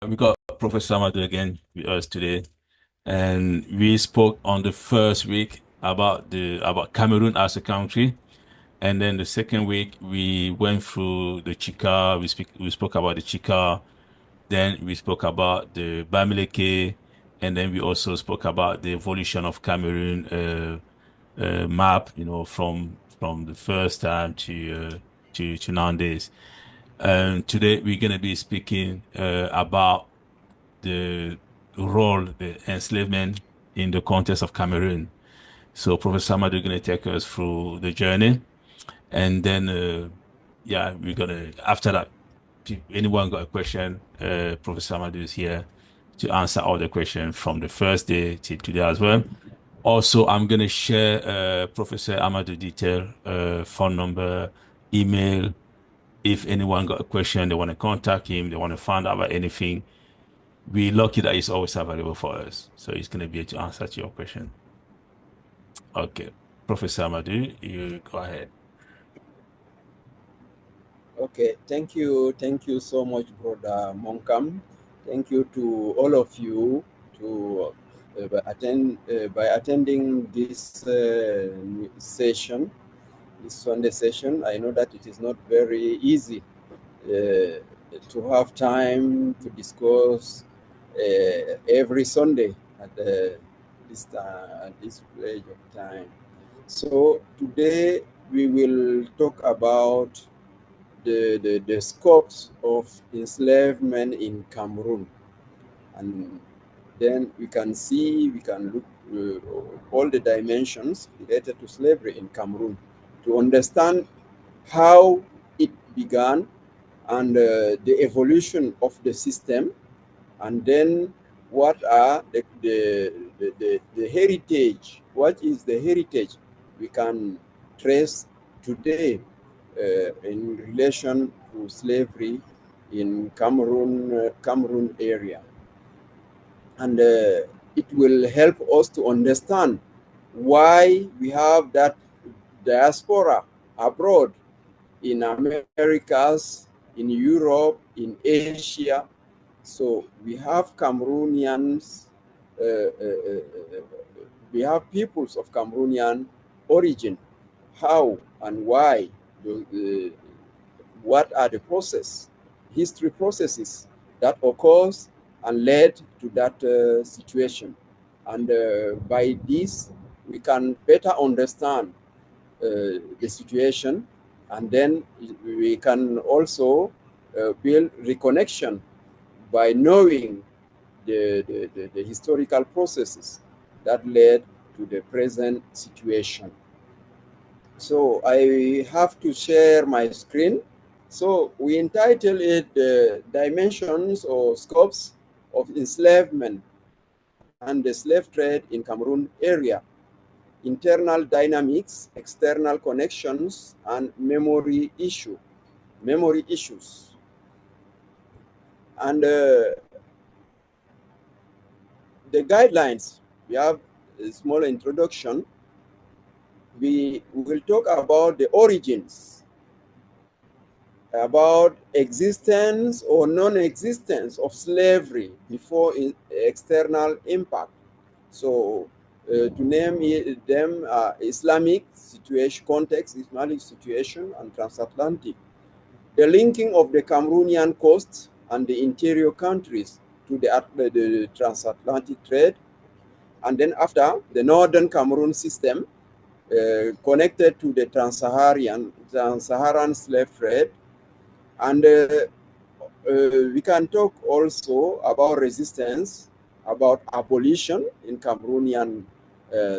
We got Professor Ahmadou again with us today, and we spoke on the first week about Cameroon as a country, and then the second week we went through the Chika. We spoke about the Chika. Then we spoke about the Bamileke, and then we also spoke about the evolution of Cameroon map. From the first time to nowadays. And today we're going to be speaking about the role, the enslavement in the context of Cameroon. So Professor Ahmadou is going to take us through the journey, and then yeah, we're gonna after that. If anyone got a question, Professor Ahmadou is here to answer all the questions from the first day till today as well. Also, I'm gonna share Professor Ahmadou detail, phone number, email. If anyone got a question, they want to contact him, they want to find out about anything, we're lucky that he's always available for us. So he's going to be able to answer to your question. Okay. Professor Ahmadou, you go ahead. Okay, thank you so much, Brother Monkam. Thank you to all of you by attending this session, this Sunday session. I know that it is not very easy to have time to discuss every Sunday at this age of time. So today we will talk about the scopes of enslavement in Cameroon, and then we can look all the dimensions related to slavery in Cameroon to understand how it began and the evolution of the system, and then what are the heritage, what is the heritage we can trace today in relation to slavery in Cameroon area. And it will help us to understand why we have that diaspora abroad in Americas, in Europe, in Asia. So we have Cameroonians, we have peoples of Cameroonian origin. How and why? What are the history processes that occurs and led to that situation? And by this, we can better understand the situation, and then we can also build reconnection by knowing the historical processes that led to the present situation. So I have to share my screen. So we entitle it the dimensions or scopes of enslavement and the slave trade in Cameroon area, internal dynamics, external connections, and memory issues. And the guidelines, we have a small introduction. We will talk about the origins, about existence or non-existence of slavery before external impact. So to name them Islamic situation, context, Islamic situation, and transatlantic. The linking of the Cameroonian coast and the interior countries to the transatlantic trade. And then after, the northern Cameroon system connected to the trans-Saharan slave trade. And we can talk also about resistance, about abolition in Cameroonian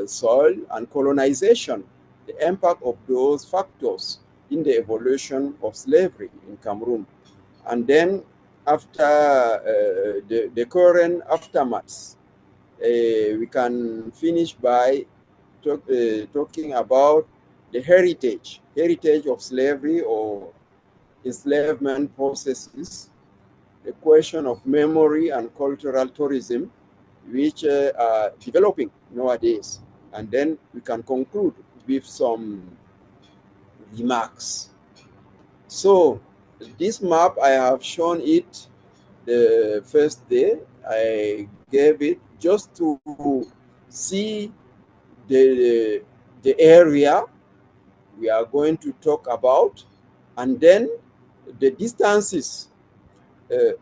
soil, and colonization, the impact of those factors in the evolution of slavery in Cameroon. And then after the current aftermaths, we can finish by talking about the heritage of slavery or enslavement processes, the question of memory and cultural tourism, which are developing nowadays. And then we can conclude with some remarks. So this map, I have shown it the first day, I gave it just to see the area we are going to talk about, and then the distances.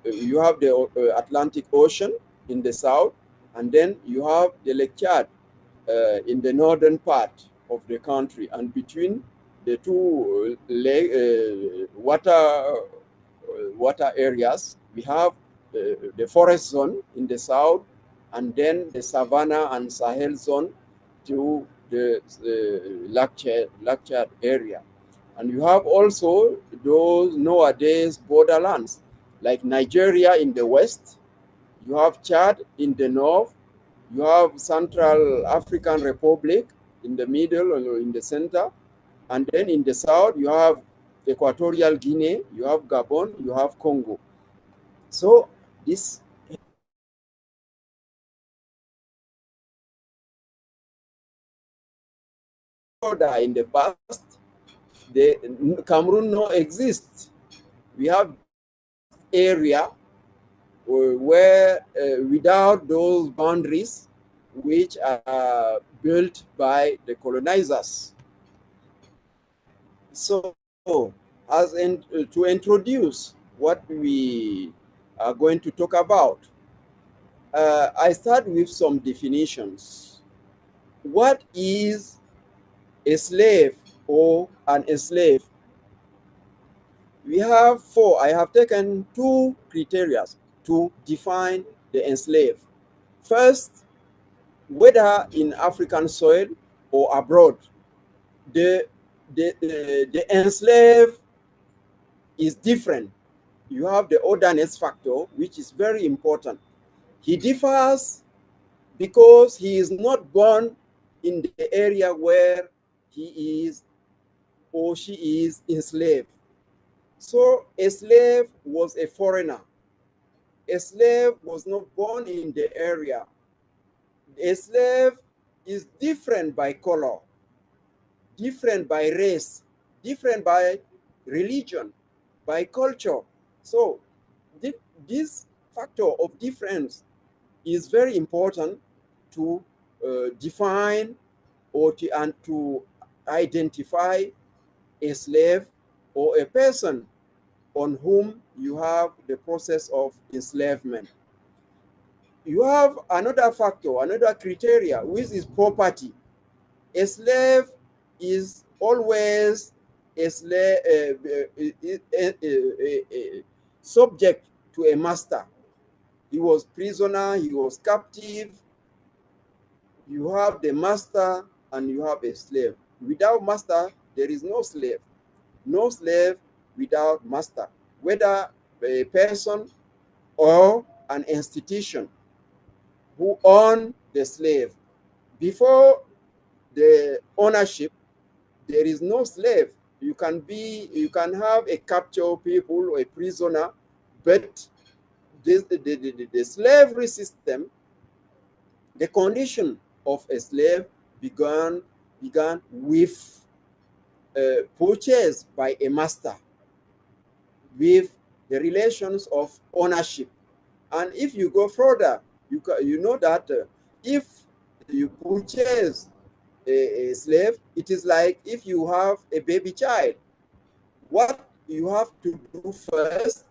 You have the Atlantic Ocean in the south, and then you have the Lake Chad in the northern part of the country, and between the two water areas, we have the forest zone in the south, and then the savanna and Sahel zone to the Lake Chad area. And you have also those nowadays borderlands, like Nigeria in the west, you have Chad in the north, you have Central African Republic in the middle or in the center, and then in the south, you have Equatorial Guinea, you have Gabon, you have Congo. So this border in the past, the Cameroon no exists. We have area where without those boundaries which are built by the colonizers. So to introduce what we are going to talk about, I start with some definitions. What is a slave or an enslaved? We have four. I have taken two criteria to define the enslaved. First, whether in African soil or abroad, the the enslaved is different. You have the otherness factor, which is very important. He differs because he is not born in the area where he is or she is enslaved. So a slave was a foreigner. A slave was not born in the area. A slave is different by color, different by race, different by religion, by culture. So this factor of difference is very important to define or to identify a slave or a person on whom you have the process of enslavement. You have another factor, another criteria, which is property. A slave is always a slave, subject to a master. He was prisoner, he was captive. You have the master and you have a slave. Without master, there is no slave. No slave without master, whether a person or an institution who own the slave. Before the ownership, there is no slave. You can have a captured people or a prisoner, but the slavery system, the condition of a slave began with purchase by a master, with the relations of ownership. And if you go further, you know that if you purchase a slave, it is like if you have a baby child. What you have to do first,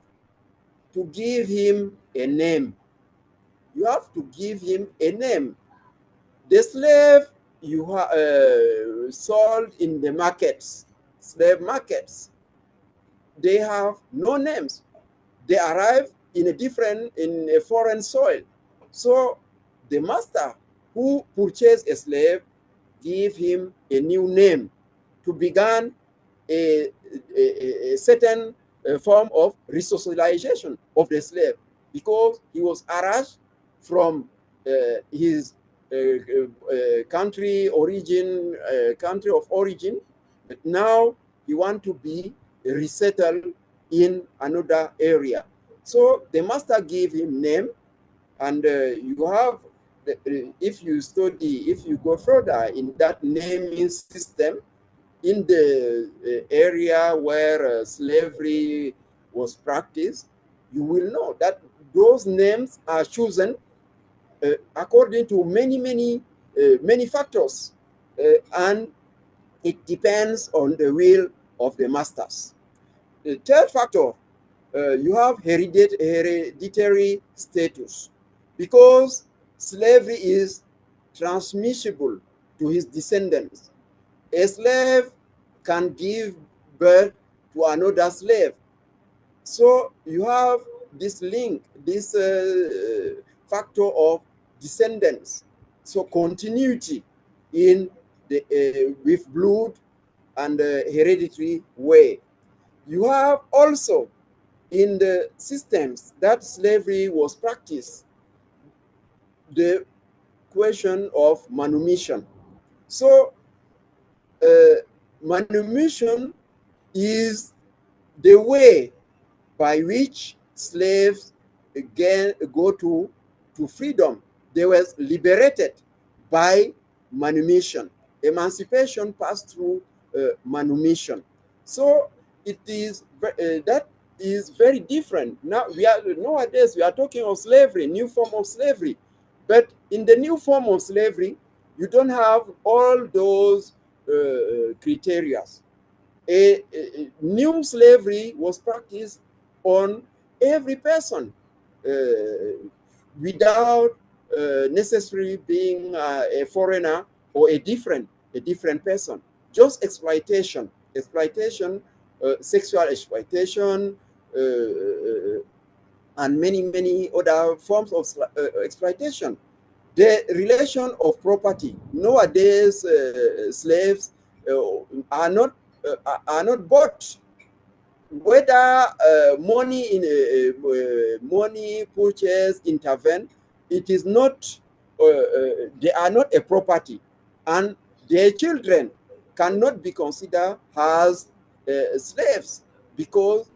to give him a name. You have to give him a name. The slave you sold in the markets, slave markets, they have no names. They arrive in a foreign soil. So the master who purchased a slave give him a new name to begin a certain form of resocialization of the slave, because he was harassed from his country of origin, but now he want to be resettled in another area. So the master gave him name, and you have, if you go further in that naming system, in the area where slavery was practiced, you will know that those names are chosen according to many factors, and it depends on the will of the masters. The third factor, you have hereditary status, because slavery is transmissible to his descendants. A slave can give birth to another slave. So you have this link, this factor of descendants. So continuity in the with blood and hereditary way. You have also in the systems that slavery was practiced, the question of manumission. So manumission is the way by which slaves again go to freedom. They were liberated by manumission. Emancipation passed through manumission. So it is that is very different. Now nowadays we are talking of slavery, new form of slavery, but in the new form of slavery, you don't have all those criteria. A new slavery was practiced on every person without necessarily being a foreigner or a different person. Just exploitation, sexual exploitation, and many other forms of exploitation. The relation of property. Nowadays, slaves are not bought. Whether money in money purchase intervene, it is not. They are not a property, and their children cannot be considered as slaves, because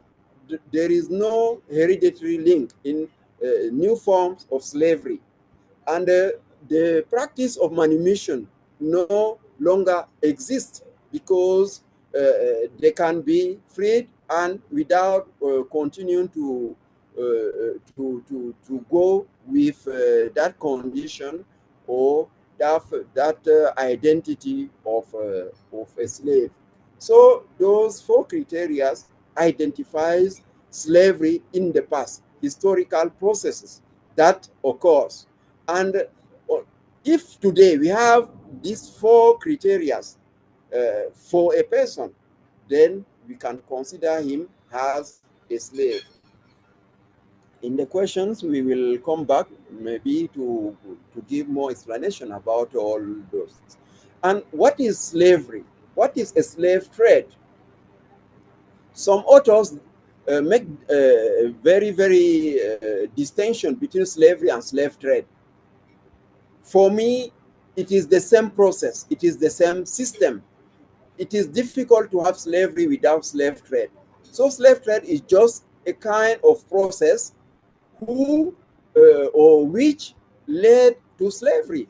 there is no hereditary link in new forms of slavery. And the practice of manumission no longer exists, because they can be freed and without continuing to go with that condition or that identity of a slave. So those four criteria identifies slavery in the past, historical processes that occurs. And if today we have these four criteria for a person, then we can consider him as a slave. In the questions, we will come back maybe to give more explanation about all those things. And what is slavery? What is a slave trade? Some authors make very distinction between slavery and slave trade. For me, it is the same process. It is the same system. It is difficult to have slavery without slave trade. So slave trade is just a kind of process or which led to slavery.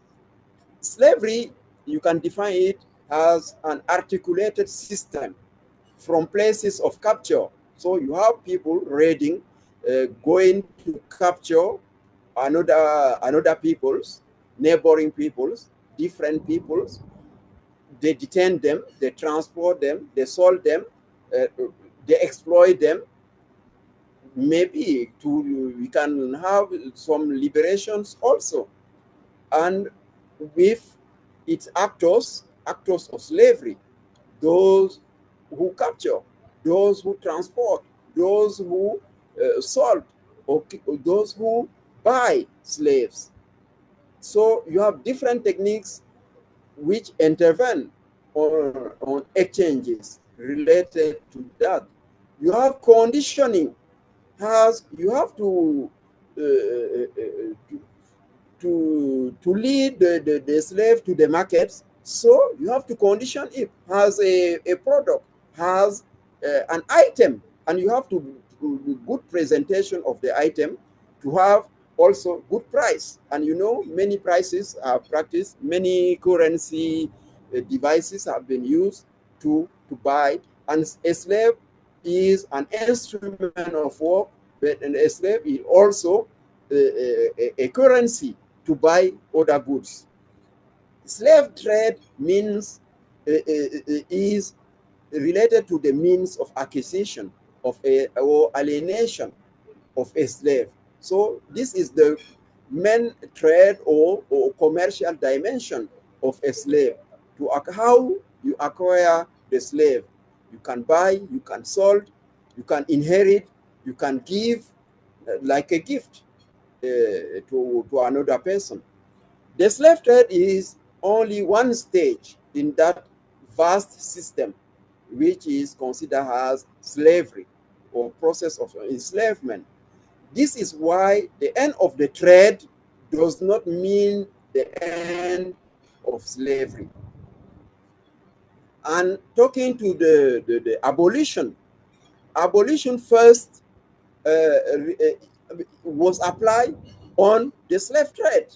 Slavery, you can define it as an articulated system from places of capture. So you have people raiding, going to capture another peoples, neighboring peoples, different peoples. They detain them, they transport them, they sold them, they exploit them. Maybe we can have some liberations also, and with its actors of slavery, those who capture, those who transport, those who sold, or those who buy slaves. So you have different techniques which intervene on exchanges related to that. You have conditioning, as you have to lead the slave to the markets. So you have to condition it as a product, as an item, and you have to do good presentation of the item to have also good price. And you know, many prices are practiced, many currency devices have been used to buy, and a slave is an instrument of work, but a slave is also a currency to buy other goods. Slave trade means is related to the means of acquisition of or alienation of a slave. So this is the main trade or commercial dimension of a slave. To how you acquire the slave. You can buy, you can sell, you can inherit, you can give like a gift to another person. The slave trade is only one stage in that vast system, which is considered as slavery or process of enslavement. This is why the end of the trade does not mean the end of slavery. And talking to the abolition, abolition first was applied on the slave trade.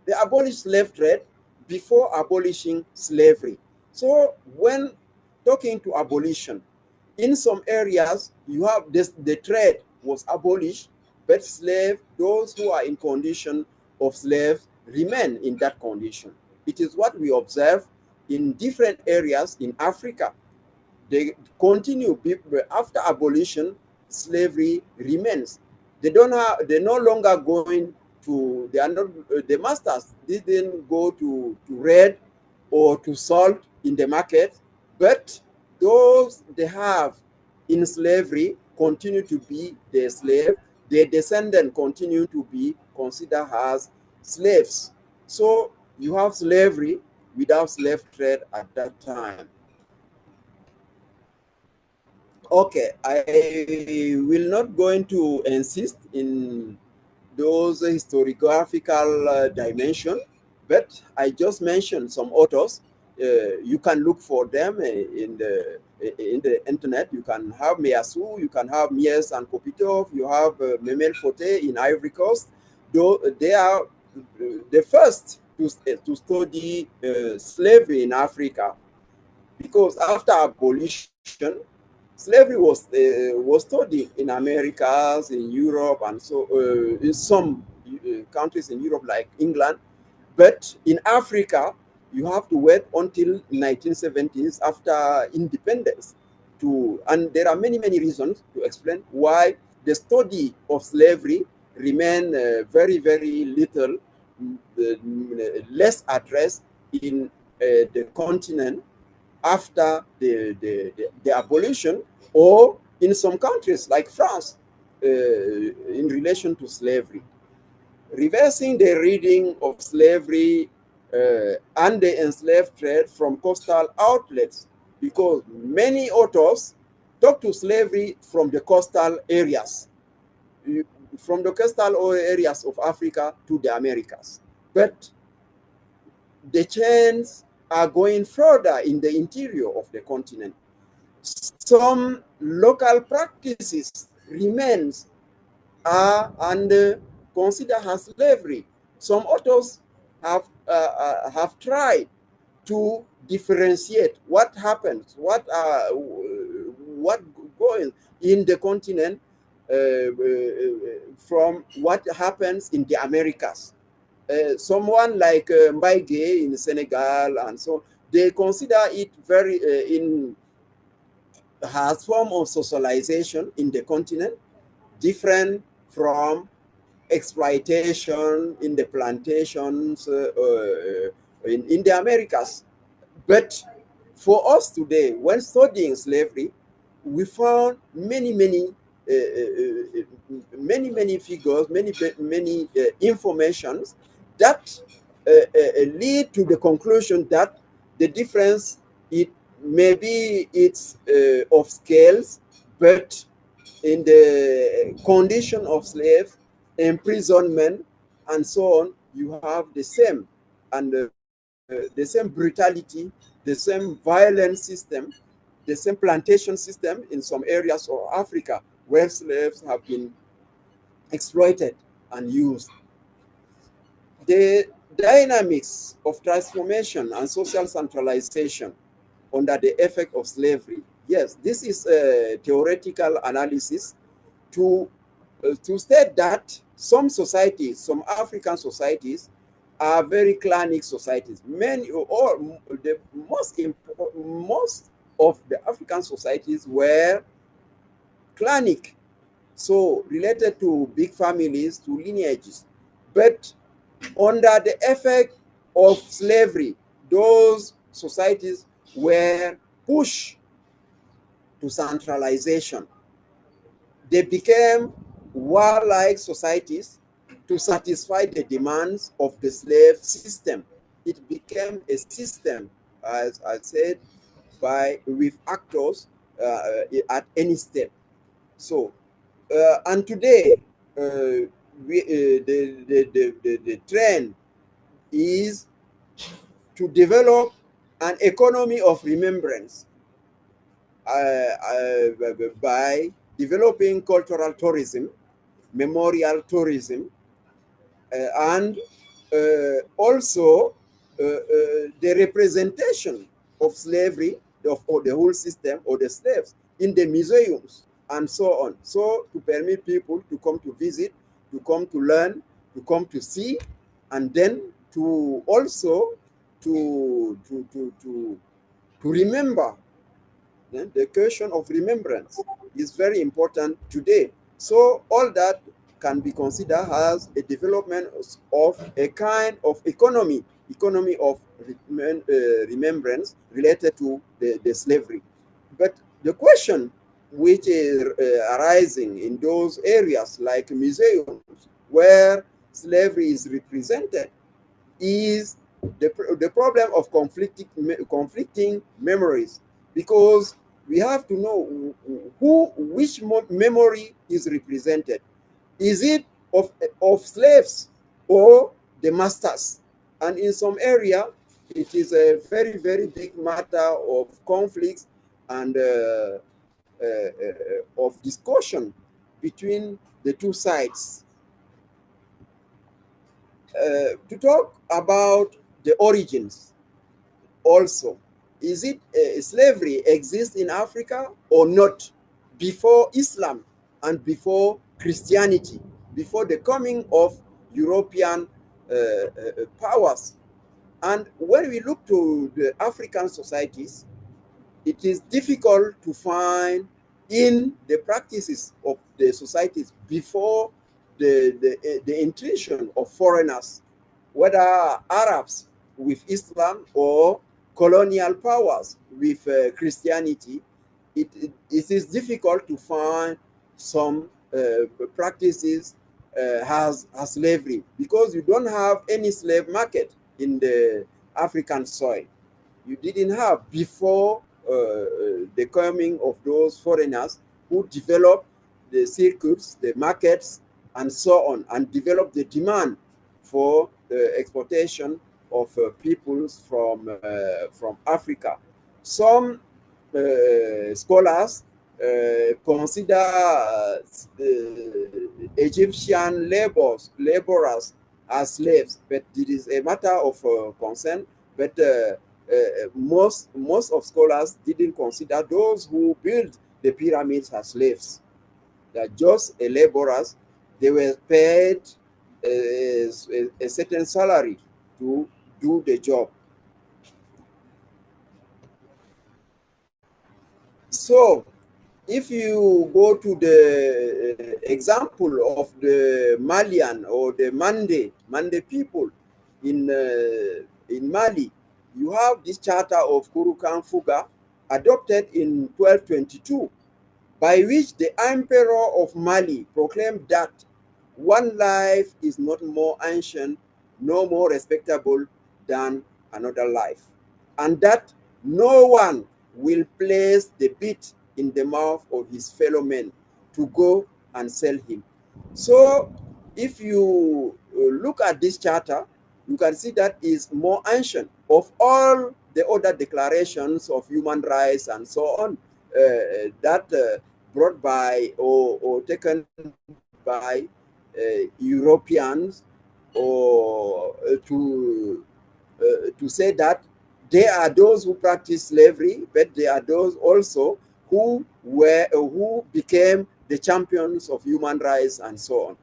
They abolished slave trade before abolishing slavery. So when talking to abolition, in some areas, you have this, the trade was abolished, but those who are in condition of slaves remain in that condition. It is what we observe in different areas in Africa. They continue after abolition, slavery remains. They're no longer going to, they are not, the masters didn't go to raid or to salt in the market, but those they have in slavery continue to be their slave. Their descendants continue to be considered as slaves. So you have slavery without slave trade at that time. Okay, I will not going to insist in those historiographical dimension, but I just mentioned some authors. You can look for them in the internet. You can have Meassou, you can have Mies and Kopitov, you have Memel Fote in Ivory Coast. Though they are the first to study slavery in Africa, because after abolition, slavery was studied in Americas, in Europe, and so in some countries in Europe like England. But in Africa, you have to wait until 1970s after independence and there are many reasons to explain why the study of slavery remain very little, less addressed in the continent after the abolition, or in some countries like France in relation to slavery. Reversing the reading of slavery and the enslaved trade from coastal outlets, because many authors talk to slavery from the coastal areas, from the coastal areas of Africa to the Americas. But the chains are going further in the interior of the continent. Some local practices remains and considered as slavery. Some authors have tried to differentiate what happens, what goes in the continent from what happens in the Americas. Someone like Mbaye in Senegal and so, they consider it very has form of socialization in the continent, different from exploitation in the plantations in the Americas. But for us today, when studying slavery, we found many figures, many informations that lead to the conclusion that the difference, it maybe it's of scales, but in the condition of slave, imprisonment, and so on, you have the same, and the same brutality, the same violent system, the same plantation system in some areas of Africa where slaves have been exploited and used. The dynamics of transformation and social centralization under the effect of slavery. Yes, this is a theoretical analysis to to state that some societies, some African societies, are very clanic societies. Many or the most of the African societies were clanic, so related to big families, to lineages. But under the effect of slavery, those societies were pushed to centralization. They became warlike societies to satisfy the demands of the slave system. It became a system, as I said, with actors at any step. So, and today, the trend is to develop an economy of remembrance by developing cultural tourism, memorial tourism, and also the representation of slavery, of the whole system, or the slaves in the museums and so on. So to permit people to come to visit, to come to learn, to come to see, and then to also to remember. The question of remembrance is very important today. So all that can be considered as a development of a kind of economy of remembrance related to the slavery. But the question which is arising in those areas like museums where slavery is represented is the problem of conflicting memories, because we have to know which memory is represented. Is it of slaves or the masters? And in some area, it is a very, very big matter of conflicts and of discussion between the two sides. To talk about the origins also, is it slavery exists in Africa or not before Islam and before Christianity, before the coming of European powers? And when we look to the African societies, it is difficult to find in the practices of the societies before the intrusion of foreigners, whether Arabs with Islam or colonial powers with Christianity. It is difficult to find some practices as slavery, because you don't have any slave market in the African soil. You didn't have before the coming of those foreigners who developed the circuits, the markets, and so on, and developed the demand for the exportation of peoples from Africa. Some scholars consider Egyptian laborers as slaves, but it is a matter of concern. But most of scholars didn't consider those who built the pyramids as slaves. They're just laborers. They were paid a certain salary to do the job. So if you go to the example of the Malian or the Mande people in Mali, you have this charter of Kurukan Fuga adopted in 1222, by which the emperor of Mali proclaimed that one life is not more ancient, no more respectable than another life, and that no one will place the bit in the mouth of his fellow men to go and sell him. So if you look at this charter, you can see that is more ancient of all the other declarations of human rights and so on that brought by or taken by Europeans, or to say that they are those who practice slavery, but they are those also who became the champions of human rights, and so on.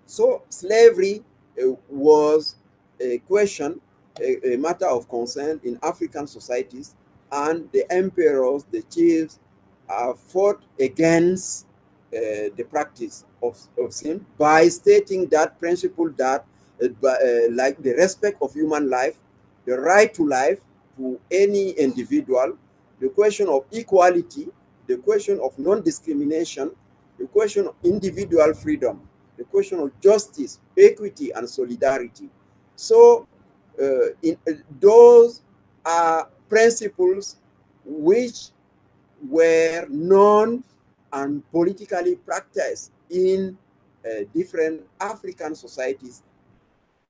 So slavery was a question, a matter of concern in African societies, and the emperors, the chiefs, fought against the practice of sin by stating that principle that like the respect of human life, the right to life to any individual, the question of equality, the question of non-discrimination, the question of individual freedom, the question of justice, equity, and solidarity. So those are principles which were known and politically practiced in different African societies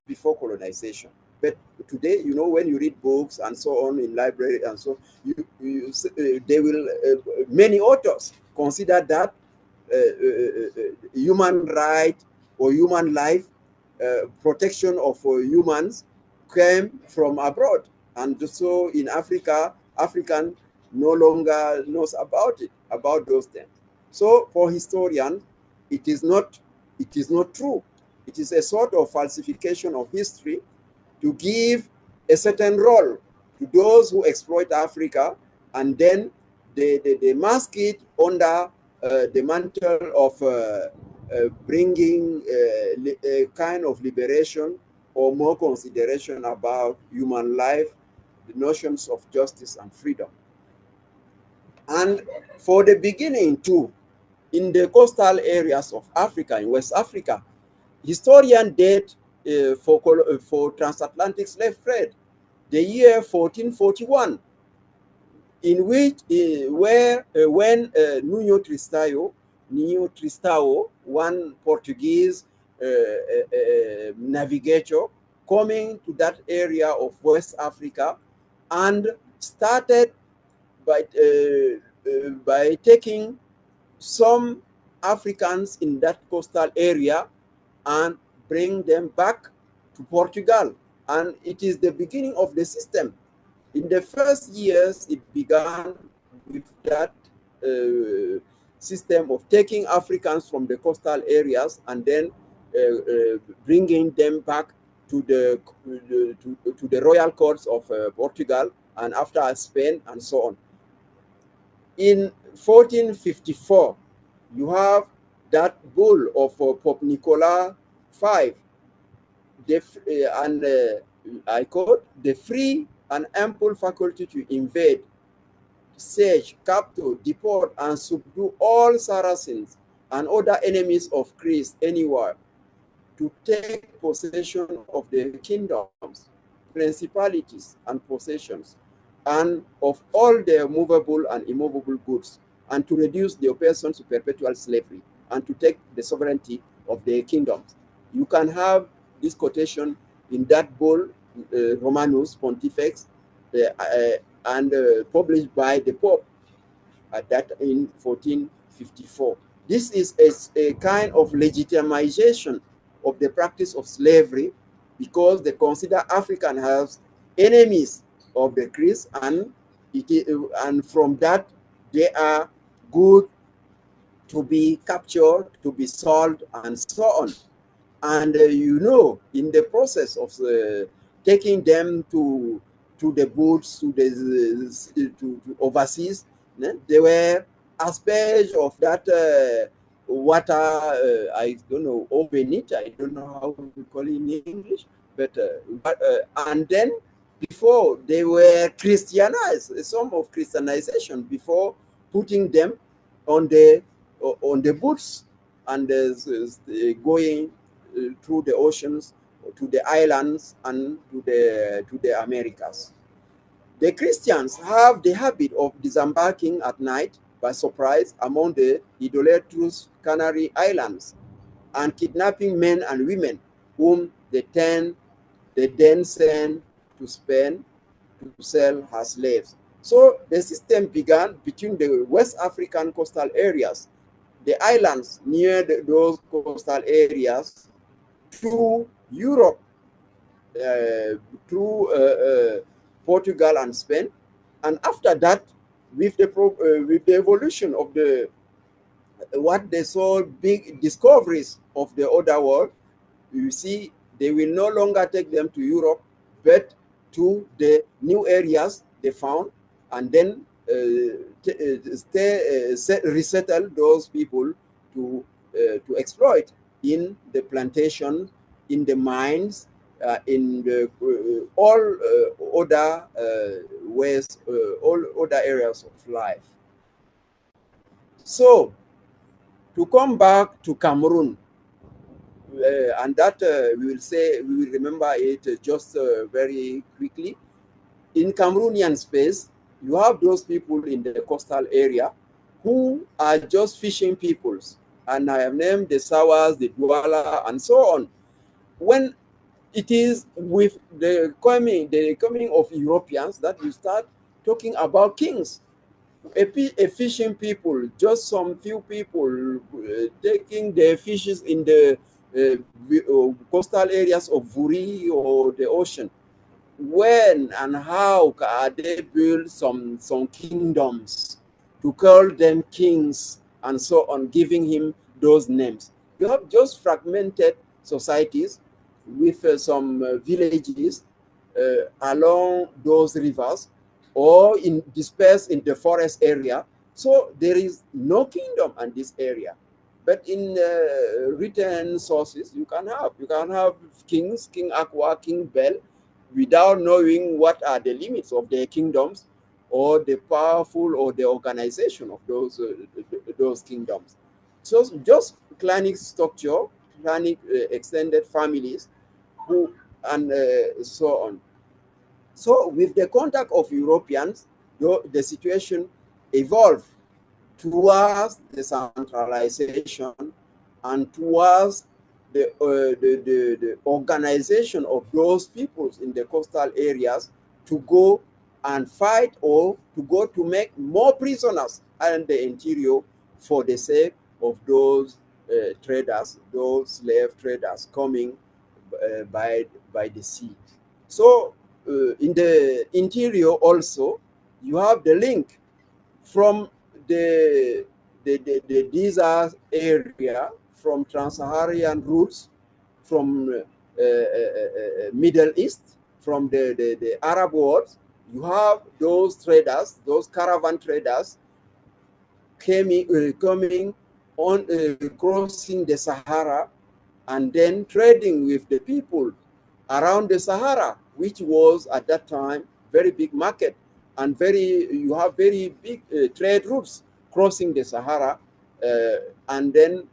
before colonization. But today, you know, when you read books and so on in library and so, they will, many authors consider that human right or human life, protection of humans came from abroad. And so in Africa, African no longer knows about it, about those things. So for historians, it is not true. It is a sort of falsification of history to give a certain role to those who exploit Africa, and then they mask it under the mantle of bringing a kind of liberation or more consideration about human life, the notions of justice and freedom. And for the beginning too, in the coastal areas of Africa, in West Africa, historians date for transatlantic slave trade the year 1441, in which when Nuno Tristão, one Portuguese navigator, coming to that area of West Africa and started by taking some Africans in that coastal area and bring them back to Portugal. And it is the beginning of the system. In the first years, it began with that system of taking Africans from the coastal areas and then bringing them back to the royal courts of Portugal, and after Spain, and so on. In 1454, you have that bull of Pope Nicolas V, I quote, "the free and ample faculty to invade, siege, capture, deport, and subdue all Saracens and other enemies of Christ anywhere, to take possession of the kingdoms, principalities, and possessions, and of all their movable and immovable goods, and to reduce the oppression to perpetual slavery, and to take the sovereignty of their kingdoms." You can have this quotation in that bull, Romanus Pontifex, and published by the Pope at that in 1454. This is a kind of legitimization of the practice of slavery, because they consider African as enemies of the Christ, and from that they are good to be captured, to be sold, and so on. And you know, in the process of taking them to the booths, to overseas, they were asperged of that water, I don't know, ovenit, I don't know how we call it in English, but and then before they were Christianized, some of Christianization before putting them on the boots and going through the oceans to the islands and to the Americas. The Christians have the habit of disembarking at night by surprise among the idolatrous Canary Islands and kidnapping men and women whom they then send to Spain to sell as slaves. So the system began between the West African coastal areas, the islands near those coastal areas, to Europe, through Portugal and Spain, and after that, with the evolution of the what they saw big discoveries of the other world, you see, they will no longer take them to Europe, but to the new areas they found, and then resettle those people to exploit in the plantation, in the mines, in the all other ways, all other areas of life. So, to come back to Cameroon, and that we will remember it just very quickly. In Cameroonian space, you have those people in the coastal area who are just fishing peoples, and I have named the Sawas, the Douala, and so on. When it is with the coming of Europeans that you start talking about kings. A fishing people, just some few people taking their fishes in the coastal areas of Vuri or the ocean. When and how can they build some kingdoms to call them kings and so on, giving him those names? You have just fragmented societies with some villages along those rivers or dispersed in the forest area. So there is no kingdom in this area. But in written sources, you can have kings, King Aqua, King Bel, without knowing what are the limits of their kingdoms or the powerful or the organization of those kingdoms. So just clanic structure, clanic extended families, who and so on. So with the contact of Europeans, the situation evolved towards the centralization and towards the organization of those peoples in the coastal areas to go and fight or to go to make more prisoners in the interior for the sake of those traders, those slave traders coming by the sea. So in the interior also, you have the link from the desert area, from trans-Saharan routes, from Middle East, from the Arab world. You have those traders, those caravan traders coming on, crossing the Sahara, and then trading with the people around the Sahara, which was at that time very big market, and you have very big trade routes crossing the Sahara, and then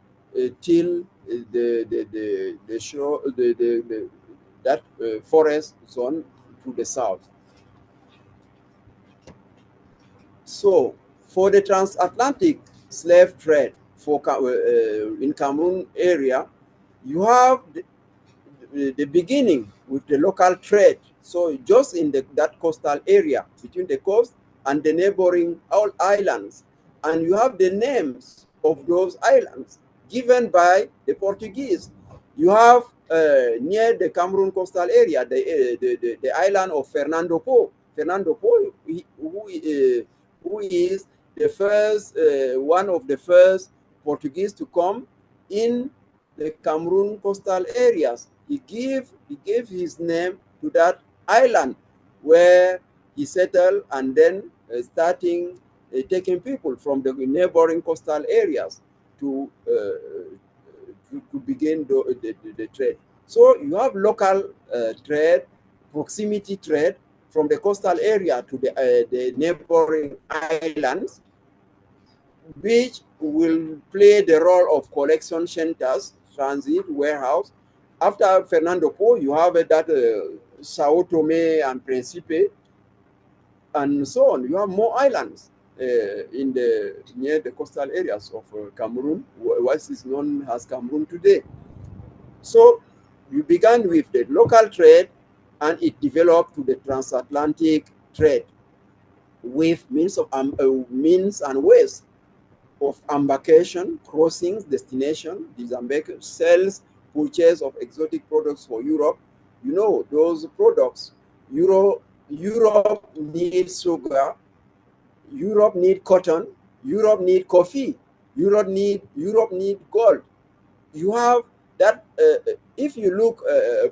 till the shore, that forest zone to the south. So for the transatlantic slave trade in Cameroon area, you have the beginning with the local trade. So just in that coastal area between the coast and the neighboring islands, and you have the names of those islands given by the Portuguese. You have near the Cameroon coastal area the island of Fernando Po. Fernando Po, who is the first one of the first Portuguese to come in the Cameroon coastal areas. He gave his name to that island where he settled, and then starting taking people from the neighboring coastal areas to begin the trade. So you have local trade, proximity trade from the coastal area to the neighboring islands, which will play the role of collection centers, transit, warehouse. After Fernando Po, you have that Sao Tome and Principe, and so on. You have more islands near the coastal areas of Cameroon, what is known as Cameroon today. So you began with the local trade, and it developed to the transatlantic trade with means and ways of embarkation, crossings, destination, disembarkation, sales, purchase of exotic products for Europe. You know, those products, Europe needs sugar, Europe needs cotton, Europe needs coffee. Europe need gold. You have that. If you look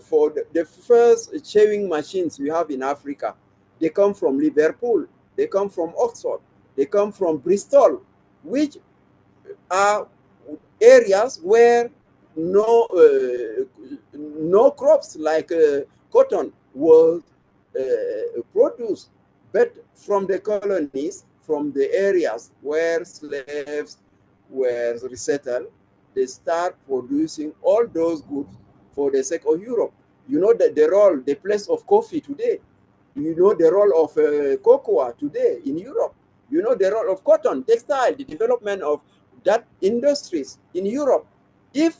for the first sewing machines we have in Africa, they come from Liverpool, they come from Oxford, they come from Bristol, which are areas where no crops like cotton was produced, but from the colonies, from the areas where slaves were resettled, they start producing all those goods for the sake of Europe. You know that the place of coffee today. You know the role of cocoa today in Europe. You know the role of cotton, textile, the development of that industries in Europe. If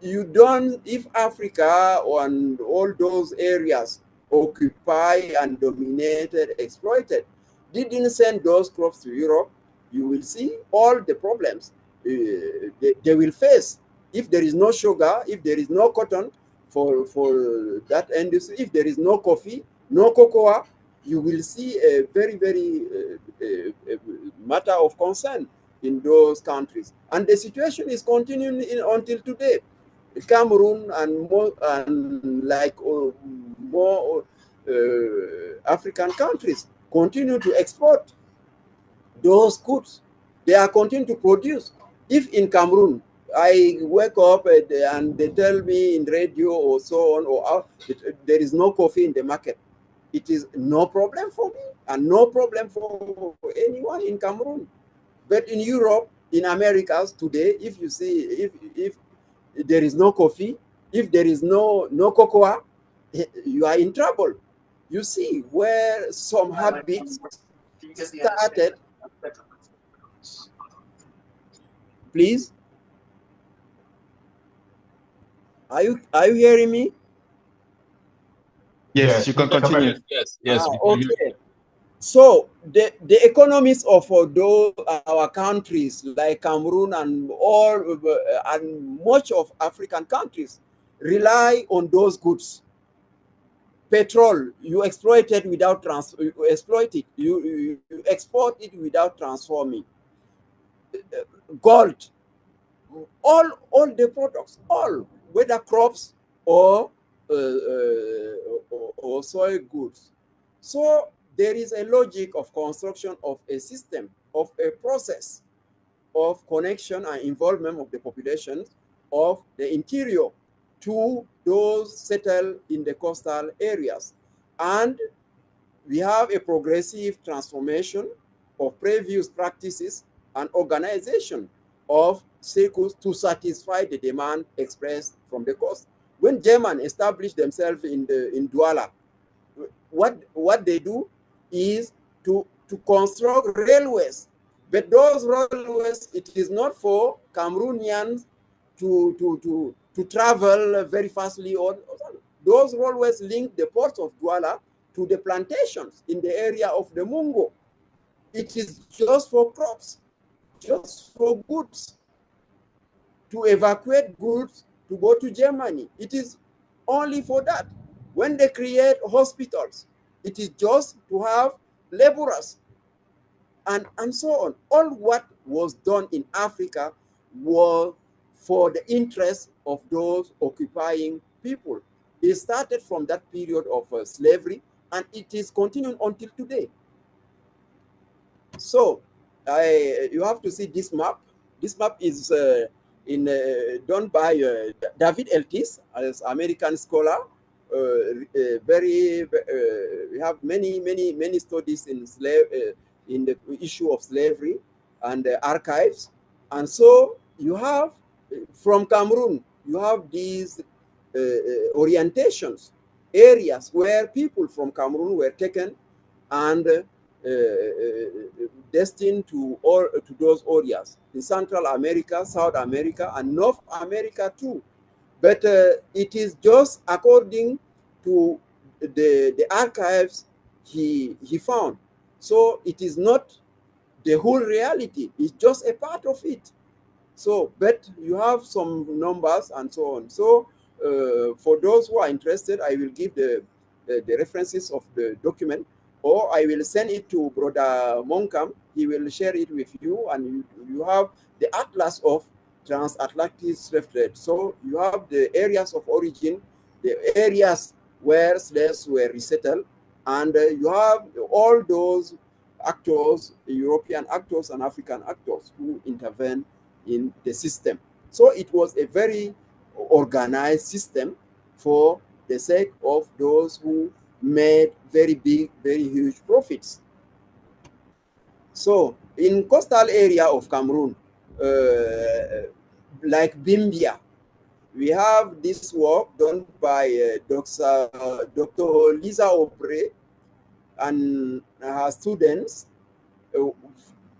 if Africa and all those areas occupy and dominated, exploited, didn't send those crops to Europe, you will see all the problems they will face. If there is no sugar, if there is no cotton for that industry, if there is no coffee, no cocoa, you will see a very, very matter of concern in those countries. And the situation is continuing until today. Cameroon and like more African countries continue to export those goods. They are continuing to produce. If in Cameroon, I wake up and they tell me in radio or so on, or out, there is no coffee in the market, it is no problem for me and no problem for anyone in Cameroon. But in Europe, in Americas today, if you see, if there is no coffee, if there is no cocoa, you are in trouble. You see where some habits started. Please, are you hearing me? Yes, you can continue. Yes, we can hear you. Okay. So the economies of those our countries like Cameroon and all and much of African countries rely on those goods. Petrol, you exploit it without you exploit it. You export it without transforming. Gold, all the products, all whether crops or or soil goods. So there is a logic of construction of a system, of a process of connection and involvement of the population of the interior to those settled in the coastal areas. And we have a progressive transformation of previous practices and organization of circles to satisfy the demand expressed from the coast. When Germans established themselves in Douala, what they do is to construct railways. But those railways, it is not for Cameroonians to travel very fastly. Those railways link the port of Douala to the plantations in the area of the Mungo. It is just for crops, just for goods, to evacuate goods to go to Germany. It is only for that. When they create hospitals, it is just to have laborers and so on. All what was done in Africa was for the interest of those occupying people. It started from that period of slavery, and it is continuing until today. So you have to see this map. This map is done by David Elkis, as American scholar. We have many studies in the issue of slavery and archives. And so you have, from Cameroon, you have these orientations, areas where people from Cameroon were taken and destined to those areas in Central America, South America, and North America too. But it is just according to the archives he found. So it is not the whole reality. It's just a part of it. So, but you have some numbers and so on. So for those who are interested, I will give the references of the document, or I will send it to Brother Monkam. He will share it with you, and you have the atlas of transatlantic slave trade. So you have the areas of origin, the areas where slaves were resettled, and you have all those actors, European actors and African actors who intervene in the system. So it was a very organized system for the sake of those who made very big, very huge profits. So in coastal area of Cameroon, like Bimbia, we have this work done by Dr. Lisa Obre and her students.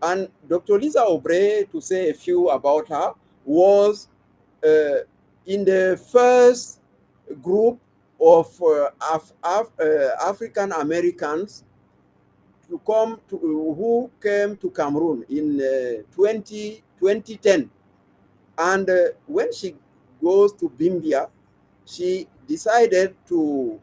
And Dr. Lisa Obre, to say a few about her, was in the first group of African Americans who came to Cameroon in 2010. And when she goes to Bimbia, she decided to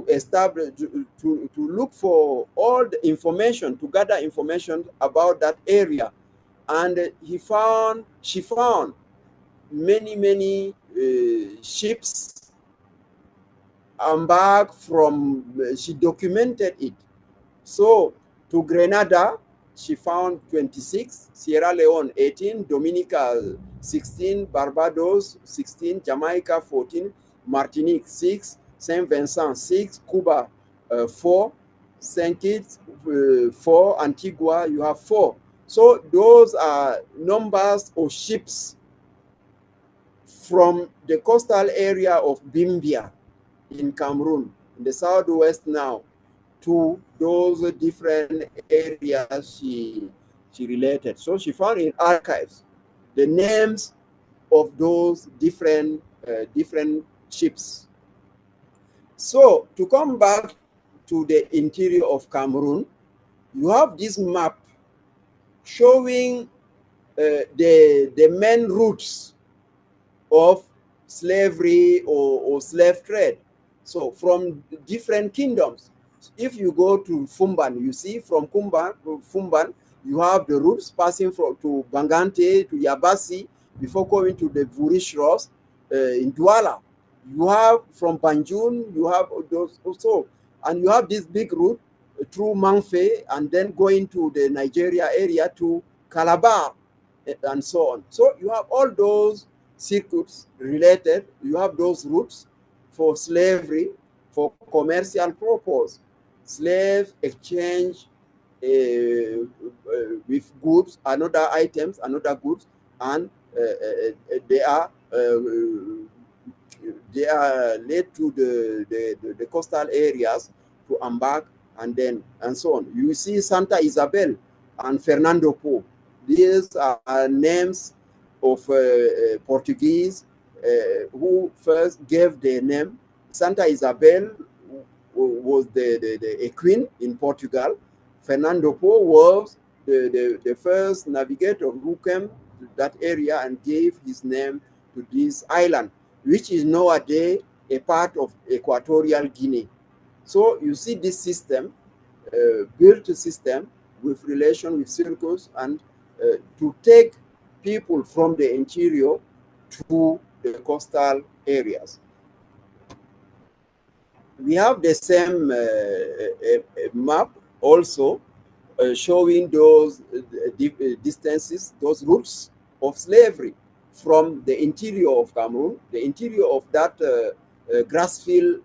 establish, to look for all the information, to gather information about that area. And she found many ships embarked from, she documented it. So to Grenada, she found 26, Sierra Leone 18, Dominica 16, Barbados 16, Jamaica 14, Martinique 6, Saint Vincent 6, Cuba 4, St. Kitts 4, Antigua you have 4. So those are numbers of ships from the coastal area of Bimbia in Cameroon, in the southwest now, to those different areas she related. So she found in archives the names of those different ships. So to come back to the interior of Cameroon, you have this map showing the main routes of slavery or slave trade. So from different kingdoms. If you go to Fumban, you see from Fumban, you have the routes passing from to Bangante, to Yabasi, before going to the Vurishros in Douala. You have from Banjul, you have those also, and you have this big route through Manfe, and then going to the Nigeria area to Calabar, and so on. So you have all those circuits related, you have those routes for slavery, for commercial purpose, slave exchange with goods, another items, another goods, and they are led to the coastal areas to embark, and so on. You see Santa Isabel and Fernando Po. These are names of Portuguese who first gave the name. Santa Isabel was a queen in Portugal. Fernando Po was the first navigator who came to that area and gave his name to this island, which is nowadays a part of Equatorial Guinea. So you see this system, built system with relation with circles, and to take people from the interior to the coastal areas. We have the same map also showing those distances, those routes of slavery from the interior of Cameroon, the interior of that Grassfield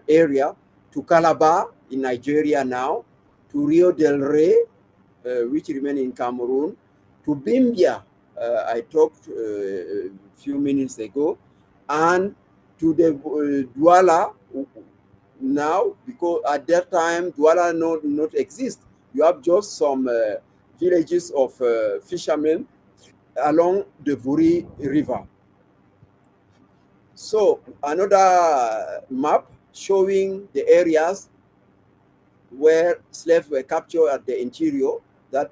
area, to Calabar in Nigeria now, to Rio del Rey, which remain in Cameroon, to Bimbia, I talked a few minutes ago, and to the Douala now, because at that time Douala not exist. You have just some villages of fishermen along the Vuri River. So another map showing the areas where slaves were captured at the interior, that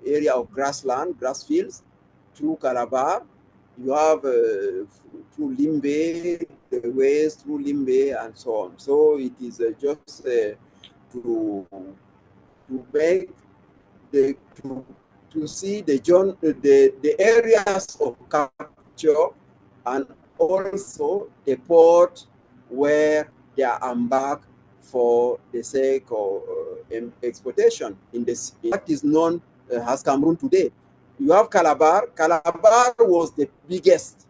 area of grassland, grass fields, through Calabar. You have through Limbe, the ways through Limbe, and so on. So it is just to make the to see the areas of capture and also the port where they are embarked for the sake of exportation in what is known as Cameroon today. You have Calabar. Calabar was the biggest,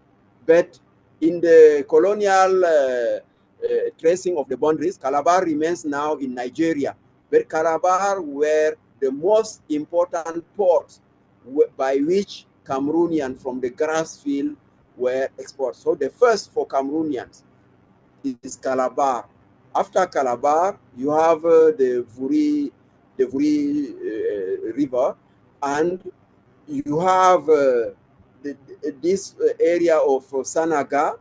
but in the colonial tracing of the boundaries, Calabar remains now in Nigeria. But Calabar were the most important ports by which Cameroonians from the Grassfields were exported. So the first for Cameroonians is Calabar. After Calabar, you have the Vuri River, and you have this area of Sanaga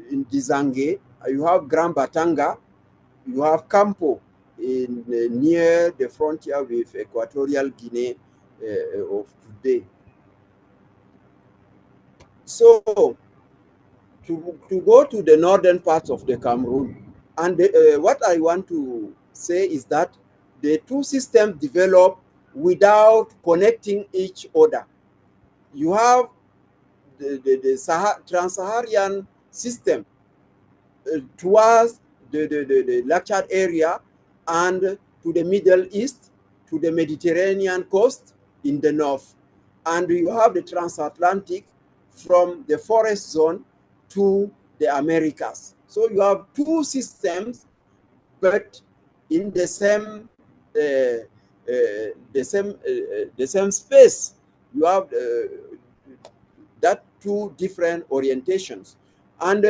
in Dizange. You have Grand Batanga. You have Campo in near the frontier with Equatorial Guinea of today. So to go to the northern parts of the Cameroon, and what I want to say is that the two systems develop without connecting each other. You have the trans-Saharan system towards the lectured area and to the Middle East, to the Mediterranean coast in the north. And you have the transatlantic from the forest zone to the Americas. So you have two systems, but in the same space. You have that two different orientations. And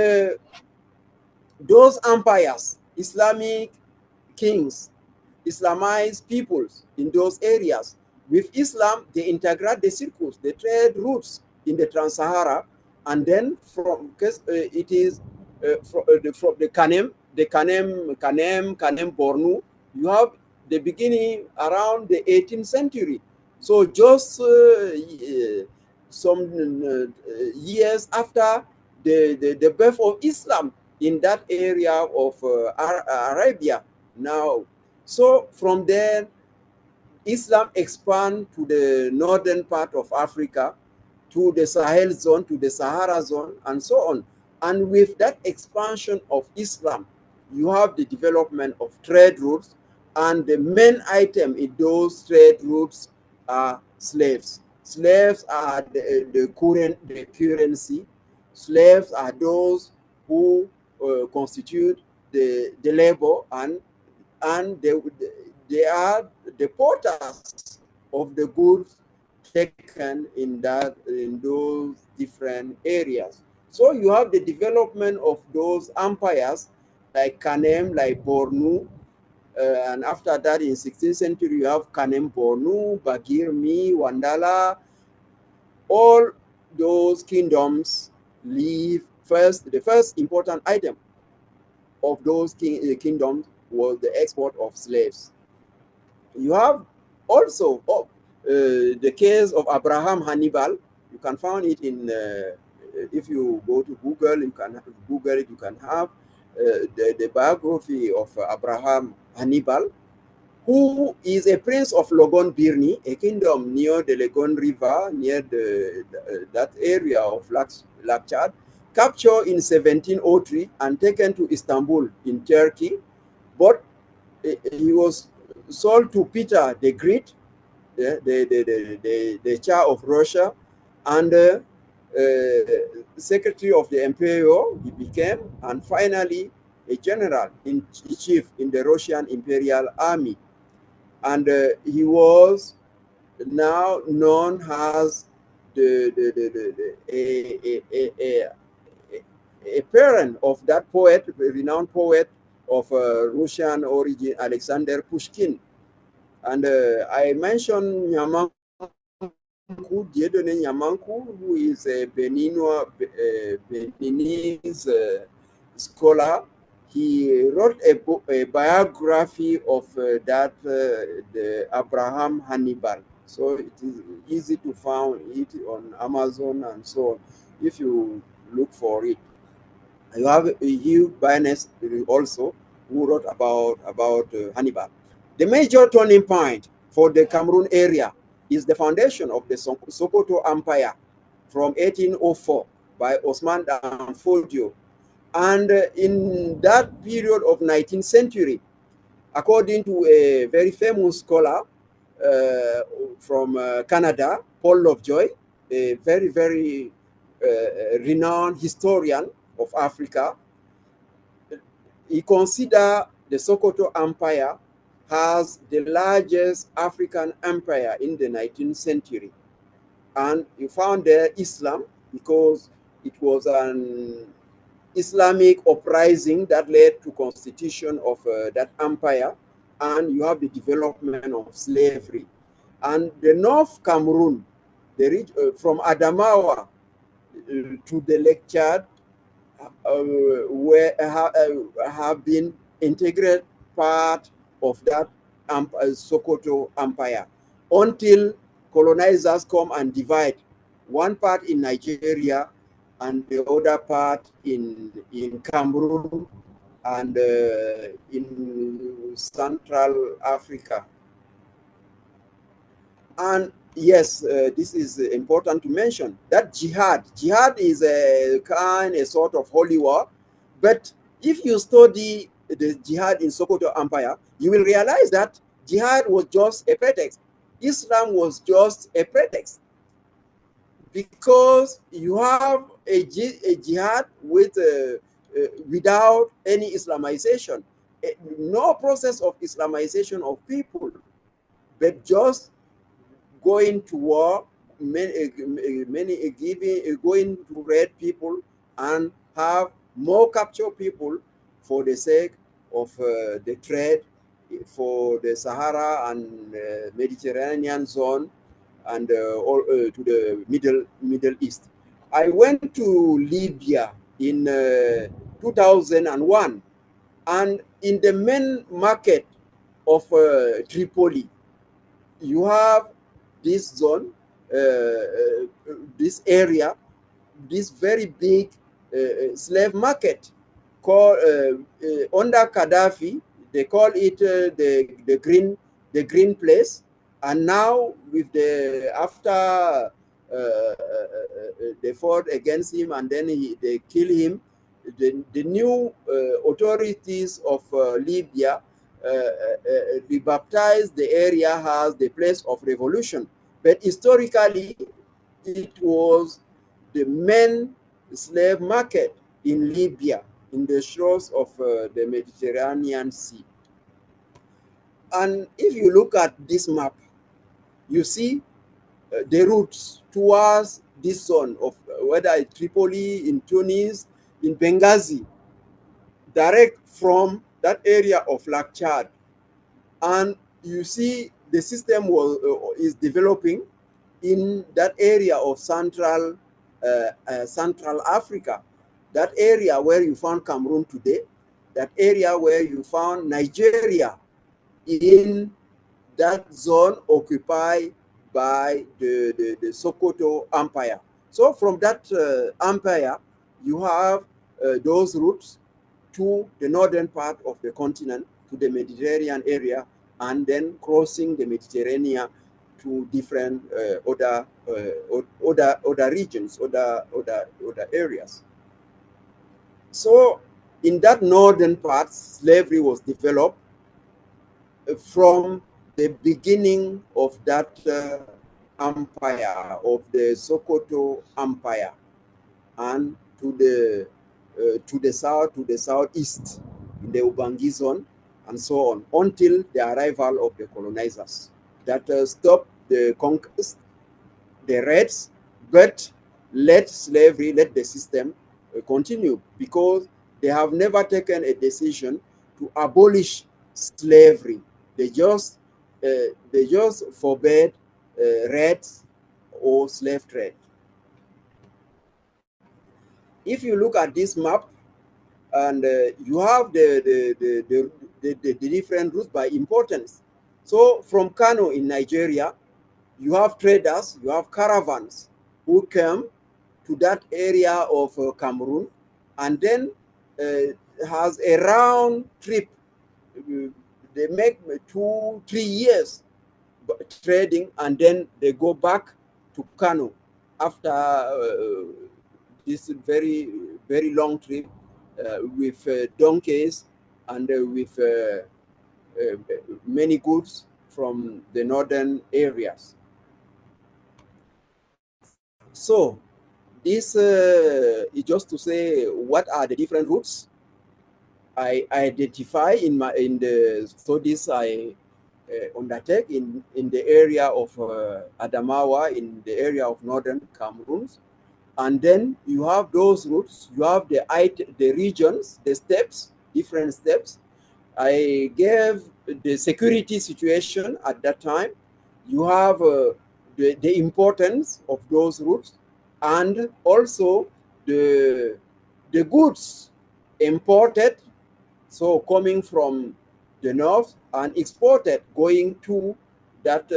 those empires, Islamic kings, Islamized peoples in those areas, with Islam, they integrate the circles, the trade routes in the Trans-Sahara, and then from, because it is from the Kanem, Bornu, you have the beginning around the 18th century. So just some years after the birth of Islam in that area of Arabia now. So from there, Islam expand to the northern part of Africa, to the Sahel zone, to the Sahara zone, and so on. And with that expansion of Islam, you have the development of trade routes, and the main item in those trade routes are slaves. Slaves are the currency. Slaves are those who constitute the labor, and they are the porters of the goods taken in those different areas. So you have the development of those empires like Kanem, like Bornu, and after that in 16th century you have Kanem Bornu, Bagirmi, Wandala. All those kingdoms leave first. The first important item of those kingdoms was the export of slaves. You have also the case of Abraham Hannibal. You can find it in, if you go to Google, you can Google it, you can have the biography of Abraham Hannibal, who is a prince of Logon Birni, a kingdom near the Logon River, near that area of Lake Chad, captured in 1703 and taken to Istanbul in Turkey. But he was sold to Peter the Great, the Tsar of Russia, and secretary of the emperor he became, and finally a general in chief in the Russian Imperial Army. And he was now known as a parent of that poet, a renowned poet of Russian origin, Alexander Pushkin. And I mentioned Nyamanku, Dieudonné Nyamanku, who is a Beninese scholar. He wrote a biography of the Abraham Hannibal. So it is easy to find it on Amazon and so on, if you look for it. You have Hugh Barnes also, who wrote about Hannibal. The major turning point for the Cameroon area is the foundation of the Sokoto Empire from 1804 by Osman Dan Fodio. And in that period of 19th century, according to a very famous scholar from Canada, Paul Lovejoy, a very, very renowned historian of Africa, he considered the Sokoto Empire as the largest African empire in the 19th century. And you found there Islam, because it was an Islamic uprising that led to constitution of that empire, and you have the development of slavery. And the North Cameroon, from Adamawa to the Lake Chad, have been integrated part of that Sokoto Empire until colonizers come and divide one part in Nigeria and the other part in Cameroon and in Central Africa. And yes, this is important to mention that jihad is a sort of holy war. But if you study the jihad in Sokoto Empire, you will realize that jihad was just a pretext. Islam was just a pretext, because you have a jihad without any Islamization, no process of Islamization of people, but just going to war, going to raid people and have more capture people for the sake of the trade for the Sahara and Mediterranean zone and to the Middle East. I went to Libya in 2001, and in the main market of Tripoli, you have this zone, this area, this very big slave market called under Gaddafi. They call it the green place. And now with the after they fought against him and then they kill him, the new authorities of Libya rebaptized the area as the place of revolution. But historically, it was the main slave market in Libya, in the shores of the Mediterranean Sea. And if you look at this map, you see the routes towards this zone of whether it's Tripoli, in Tunis, in Benghazi, direct from that area of Lake Chad. And you see the system is developing in that area of Central Africa, that area where you found Cameroon today, that area where you found Nigeria, in that zone occupied by the Sokoto Empire. So from that empire, you have those routes to the northern part of the continent, to the Mediterranean area, and then crossing the Mediterranean to different other regions, other areas. So in that northern part, slavery was developed from the beginning of that empire, of the Sokoto Empire, and to the south, to the southeast, in the Ubangi zone, and so on, until the arrival of the colonizers that stopped the conquest, the raids, but let slavery, let the system continue, because they have never taken a decision to abolish slavery. They just forbade raids or slave trade. If you look at this map, and you have the different routes by importance. So from Kano in Nigeria, you have traders, you have caravans who come to that area of Cameroon, and then has a round trip. They make 2-3 years trading, and then they go back to Kano after this very, very long trip with donkeys and with many goods from the northern areas. So this is just to say what are the different routes I identify in the studies I undertake in the area of Adamawa, in the area of northern Cameroon. And then you have those routes, you have the regions, the steps, different steps. I gave the security situation at that time. You have the importance of those routes, and also the goods imported, so coming from the north and exported going to that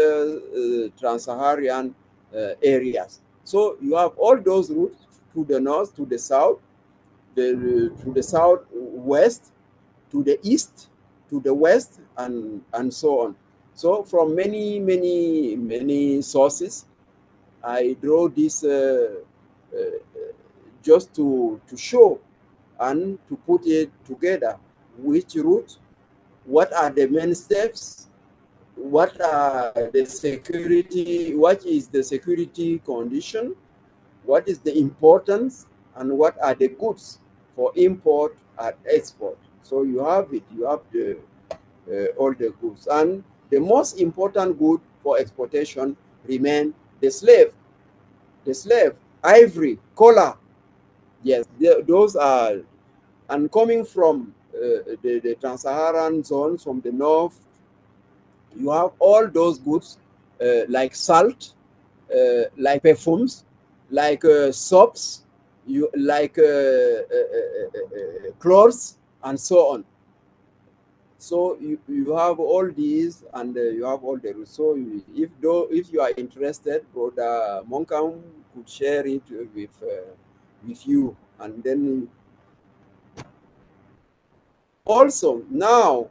trans-Saharan areas. So you have all those routes to the north, to the south, to the southwest, to the east, to the west, and so on. So from many sources, I draw this just to show and to put it together. Which route, what are the main steps, what are the security, what is the security condition, what is the importance, and what are the goods for import and export. So you have it, you have the all the goods. And the most important good for exportation remain the slave, ivory, collar. Yes, those are, and coming from the trans-Saharan zones from the north, you have all those goods like salt, like perfumes, like soaps, like clothes, and so on. So you have all these, and you have all the rules. So if you are interested, Brother Monkam could share it with you, and then also now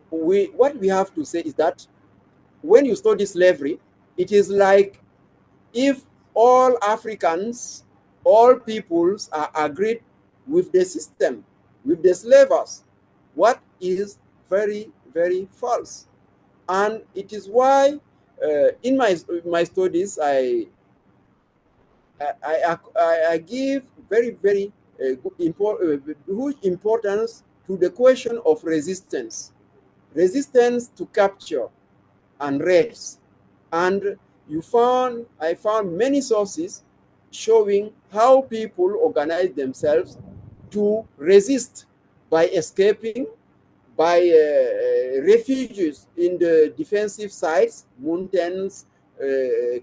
what we have to say is that when you study slavery, it is like if all Africans, all peoples are agreed with the system, with the slavers, what is very, very false. And it is why in my studies, I give very, very huge importance to the question of resistance to capture and raids. And I found many sources showing how people organize themselves to resist by escaping, by refuges in the defensive sites, mountains,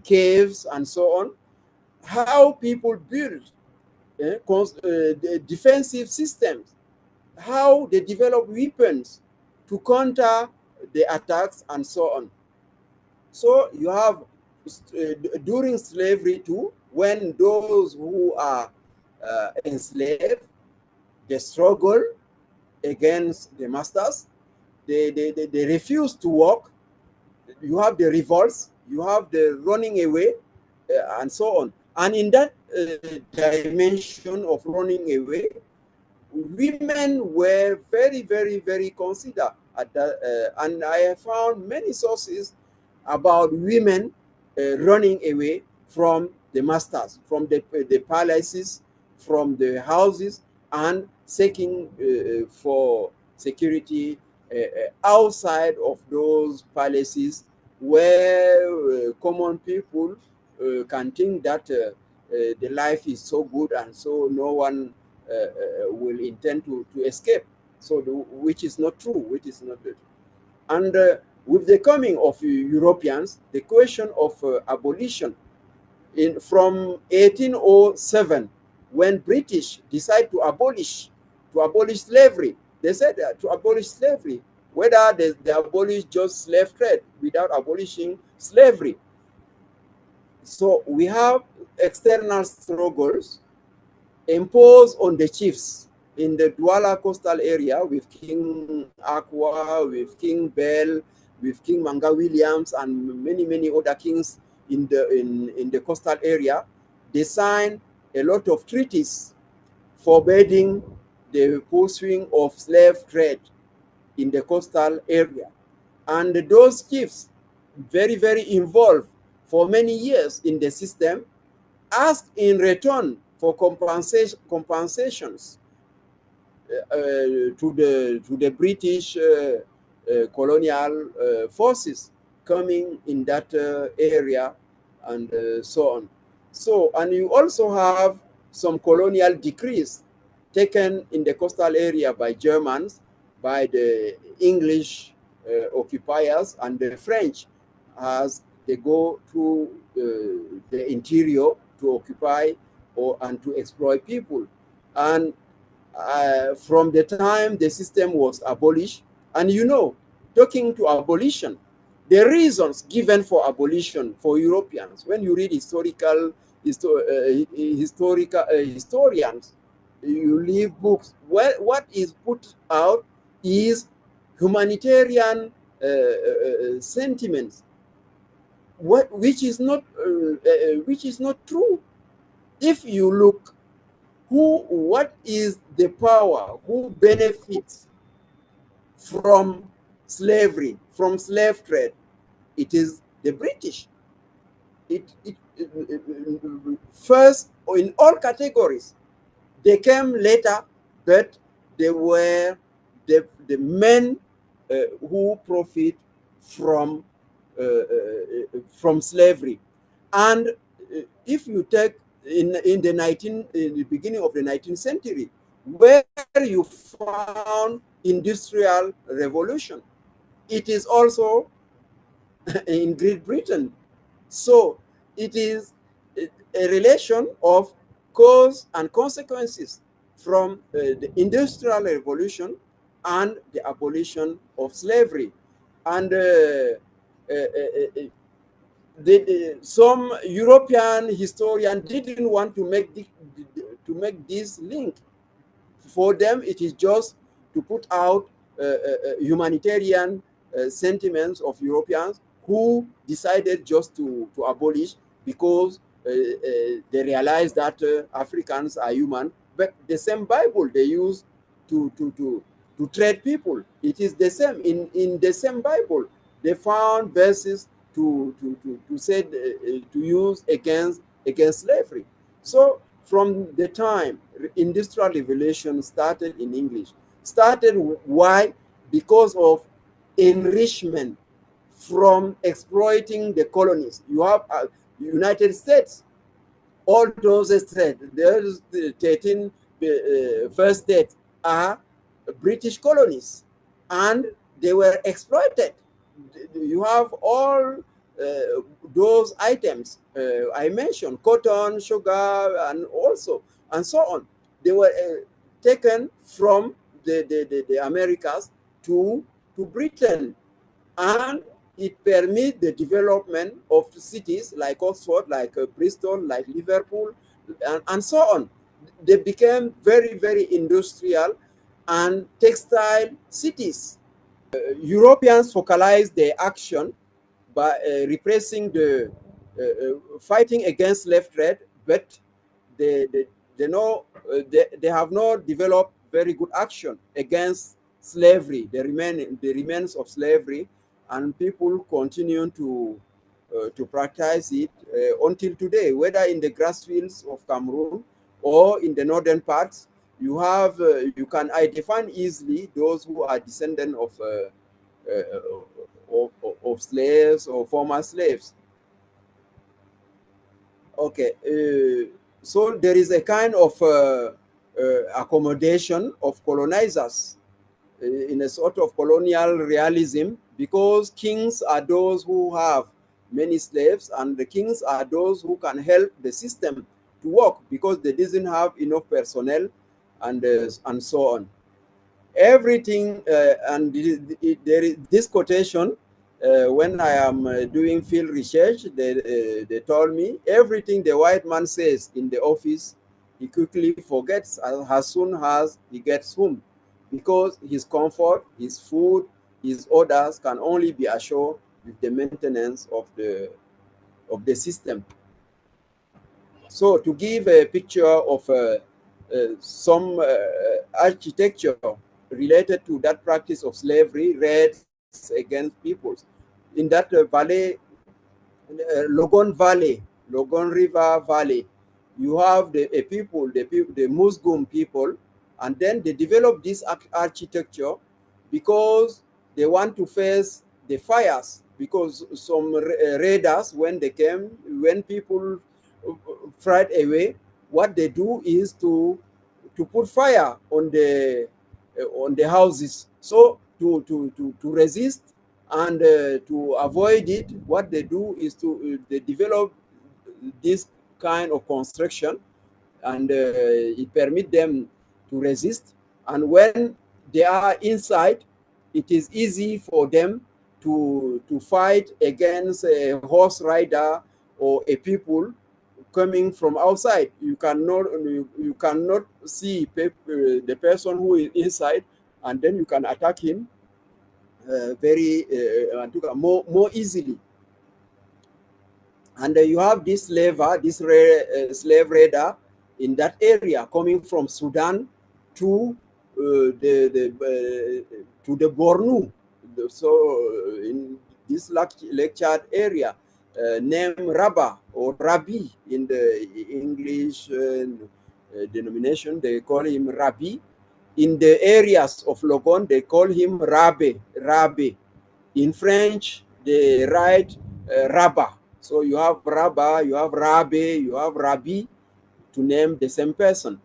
caves, and so on. How people build the defensive systems, how they develop weapons to counter the attacks, and so on. So you have during slavery too, when those who are enslaved, they struggle against the masters, they refuse to work. You have the revolts, you have the running away, and so on. And in that dimension of running away, women were very, very, very considered at that, and I have found many sources about women running away from the masters, from the palaces, from the houses, and seeking for security outside of those palaces, where common people can think that the life is so good, and so no one will intend to escape. So, which is not true, which is not good. And with the coming of Europeans, the question of abolition from 1807, when British decide to abolish slavery, they said to abolish slavery, whether they abolish just slave trade without abolishing slavery. So we have external struggles imposed on the chiefs in the Douala coastal area with King Aqua, with King Bell, with King Manga Williams and many other kings in the coastal area, they signed a lot of treaties forbidding the pursuing of slave trade in the coastal area. And those chiefs, very involved for many years in the system, asked in return for compensations to the British colonial forces coming in that area, and so on. So, and you also have some colonial decrees taken in the coastal area by Germans, by the English occupiers, and the French as they go through the interior to occupy and to exploit people. And from the time the system was abolished, and talking to abolition, the reasons given for abolition for Europeans, when you read historians, you read books, what is put out is humanitarian sentiments, which is not true. If you look, what is the power, who benefits from slavery, from slave trade? It is the British. First, in all categories. They came later, but they were the men who profit from slavery. And if you take in the beginning of the 19th century, where you found industrial revolution, it is also in Great Britain. So it is a relation of cause and consequences from the industrial revolution and the abolition of slavery. And some European historians didn't want to make this link. For them, it is just to put out humanitarian sentiments of Europeans who decided just to abolish because they realized that Africans are human. But the same Bible they use to trade people, it is the same. In the same Bible, they found verses to say to use against slavery. So from the time industrial revolution started in English, started why? Because of enrichment from exploiting the colonies. You have United States, all those states, there's the 13 first states are British colonies, and they were exploited. You have all those items I mentioned, cotton, sugar, and so on. They were taken from the Americas to Britain, and it permits the development of cities like Oxford, like Bristol, like Liverpool, and so on. They became very industrial and textile cities. Europeans focalized their action by repressing the fighting against slave trade, but they have not developed very good action against slavery, the remains of slavery, and people continue to practice it until today, whether in the Grassfields of Cameroon or in the northern parts. You have you can identify easily those who are descendants of slaves or former slaves. Okay, so there is a kind of accommodation of colonizers in a sort of colonial realism, because kings are those who have many slaves, and the kings are those who can help the system to work because they didn't have enough personnel, and so on. Everything, and there is this quotation. When I am doing field research, they told me everything the white man says in the office, he quickly forgets as soon as he gets home, because his comfort, his food, his orders can only be assured with the maintenance of the system. So to give a picture of some architecture related to that practice of slavery, raids against peoples, in that valley, Logon Valley, Logon River Valley, you have the Musgum people, and then they develop this architecture because they want to face the fires, because some raiders, when they came, when people fried away, what they do is to put fire on the houses. So to resist and to avoid it, what they do is to they develop this kind of construction, and it permits them to resist. And when they are inside, it is easy for them to fight against a horse rider or a people coming from outside. You cannot see the person who is inside, and then you can attack him more easily. And you have this slave raider in that area coming from Sudan to the Bornu. So in this lectured area, named Rabba or Rabbi in the English denomination, they call him Rabbi. In the areas of Logon, they call him Rabbe. In French, they write Rabba. So you have Rabba, you have Rabbe, you have Rabbi, to name the same person.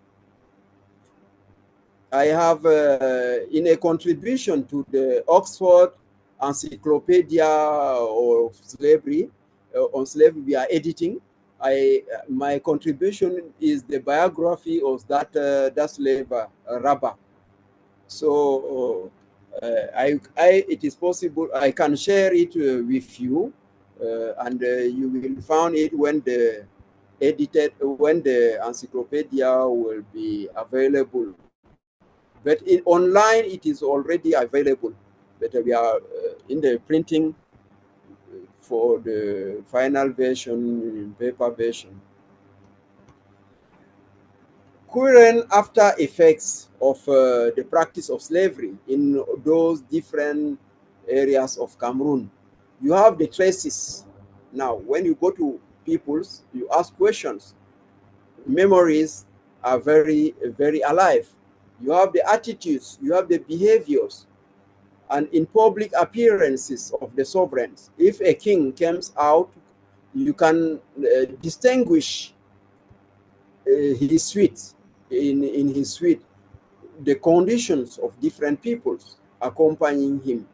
I have, in a contribution to the Oxford Encyclopedia of Slavery, on slavery we are editing, my contribution is the biography of that slave, Rabba. So it is possible I can share it with you, and you will find it when the encyclopedia will be available. But online it is already available. But we are in the printing for the final version, paper version. Current after effects of the practice of slavery in those different areas of Cameroon. You have the traces. Now, when you go to peoples, you ask questions. Memories are very, very alive. You have the attitudes, you have the behaviors, and in public appearances of the sovereigns. If a king comes out, you can distinguish his suite, in his suite, the conditions of different peoples accompanying him,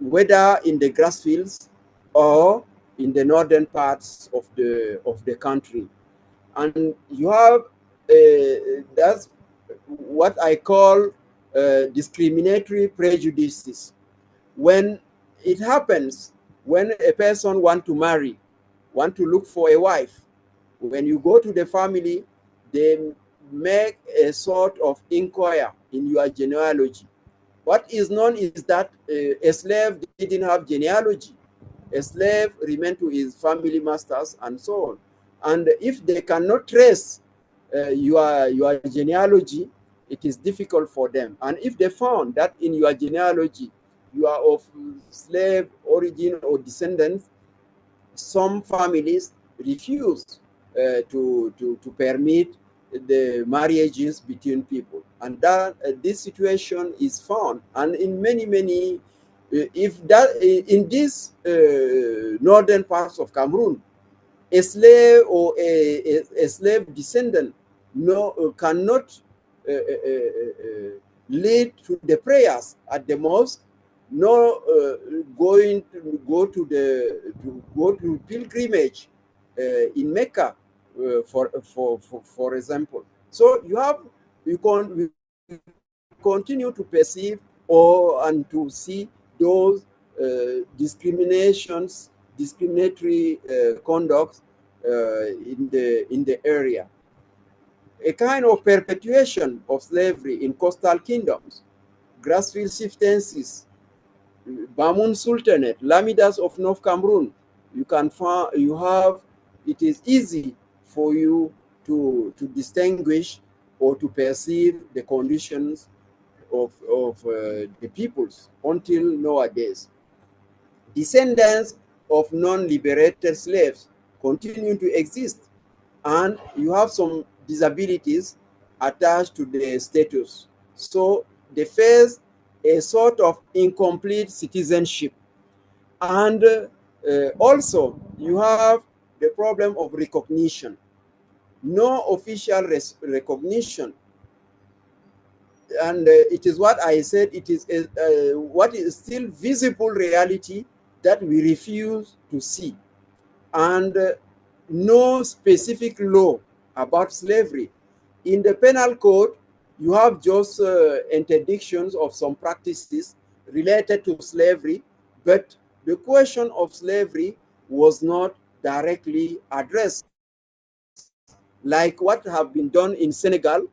whether in the Grassfields or in the northern parts of the country. And you have that's what I call discriminatory prejudices. When it happens, when a person want to marry, want to look for a wife, when you go to the family, they make a sort of inquiry in your genealogy. What is known is that a slave didn't have genealogy. A slave remained to his family masters and so on. And if they cannot trace your genealogy, it is difficult for them. And if they found that in your genealogy you are of slave origin or descendants, some families refuse to permit the marriages between people, and that this situation is found, and in many if that in these northern parts of Cameroon, a slave or a slave descendant cannot lead to the prayers at the mosque, nor going to go to pilgrimage in Mecca, for example. So you continue to perceive and to see those discriminatory conducts in the area. A kind of perpetuation of slavery in coastal kingdoms, Grassfield chieftaincies, Bamun Sultanate, Lamidas of North Cameroon. You can find, it is easy for you to distinguish or to perceive the conditions of the peoples until nowadays. Descendants of non-liberated slaves continue to exist, and you have some disabilities attached to the status. So they face a sort of incomplete citizenship. And also, you have the problem of recognition. No official recognition. And it is what I said, it is what is still visible reality that we refuse to see. And no specific law about slavery. In the penal code, you have just interdictions of some practices related to slavery, but the question of slavery was not directly addressed, like what have been done in Senegal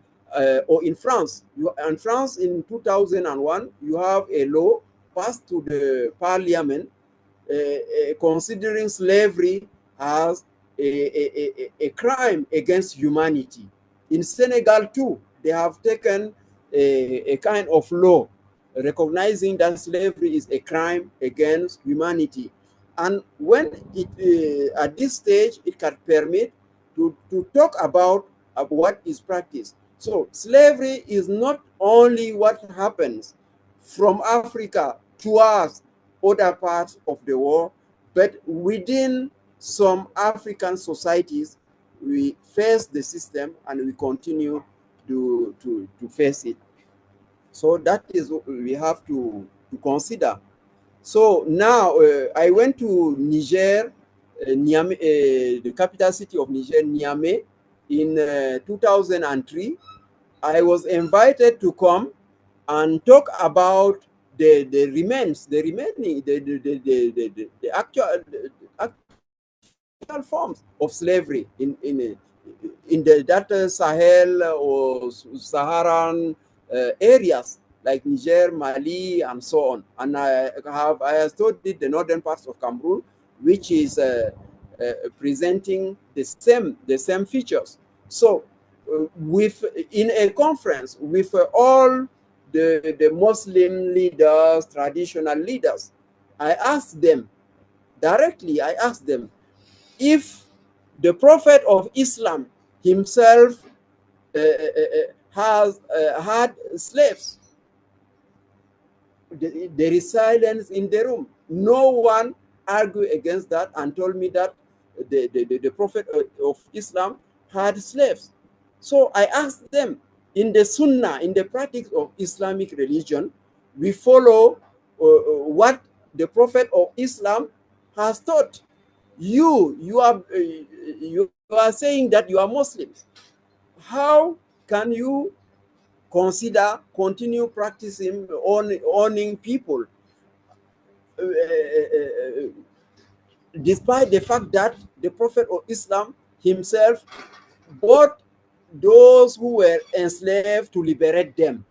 or in France. In France, in 2001, you have a law passed to the parliament considering slavery as a crime against humanity. In Senegal too, they have taken a kind of law recognizing that slavery is a crime against humanity. And when it, at this stage, it can permit to talk about what is practiced. So slavery is not only what happens from Africa towards other parts of the world, but within some African societies, we face the system and we continue to face it. So that is what we have to consider. So now I went to Niger, Niamey, the capital city of Niger, Niamey, in 2003. I was invited to come and talk about the remains, the remaining, the actual forms of slavery in that Sahel or Saharan areas like Niger, Mali, and so on. And I have studied the northern parts of Cameroon, which is presenting the same features. So, in a conference with all the Muslim leaders, traditional leaders, I asked them directly. I asked them if the Prophet of Islam himself has had slaves. There is silence in the room. No one argued against that and told me that the Prophet of Islam had slaves. So I asked them, in the Sunnah, in the practice of Islamic religion, we follow what the Prophet of Islam has taught. You are saying that you are Muslims. How can you continue practicing owning people, despite the fact that the Prophet of Islam himself bought those who were enslaved to liberate them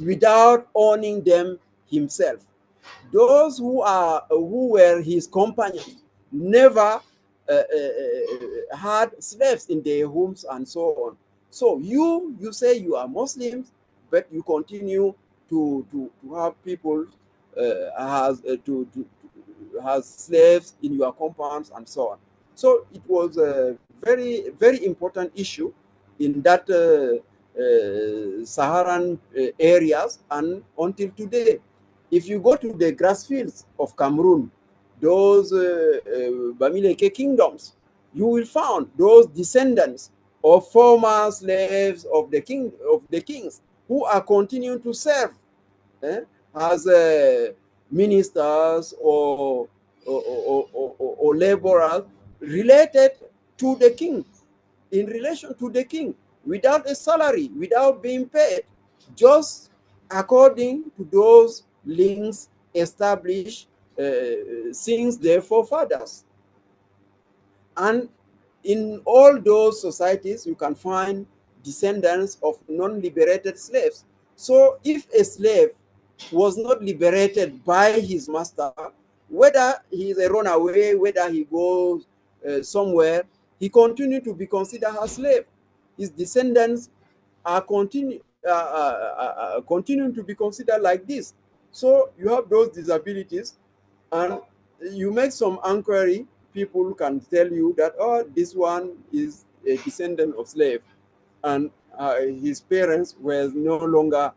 without owning them himself? Those who were his companions never had slaves in their homes and so on. So you say you are Muslims, but you continue to have people has slaves in your compounds and so on. So it was a very important issue in that Saharan areas, and until today. If you go to the Grassfields of Cameroon, those Bamileke kingdoms, you will find those descendants of former slaves of the kings who are continuing to serve as ministers or laborers related to the king, in relation to the king, without a salary, without being paid, just according to those links established since their forefathers. And in all those societies, you can find descendants of non-liberated slaves. So if a slave was not liberated by his master, whether he is a runaway, whether he goes somewhere, he continued to be considered a slave. His descendants are continuing to be considered like this. So you have those disabilities, and you make some inquiry, people can tell you that, oh, this one is a descendant of slave, and his parents were no longer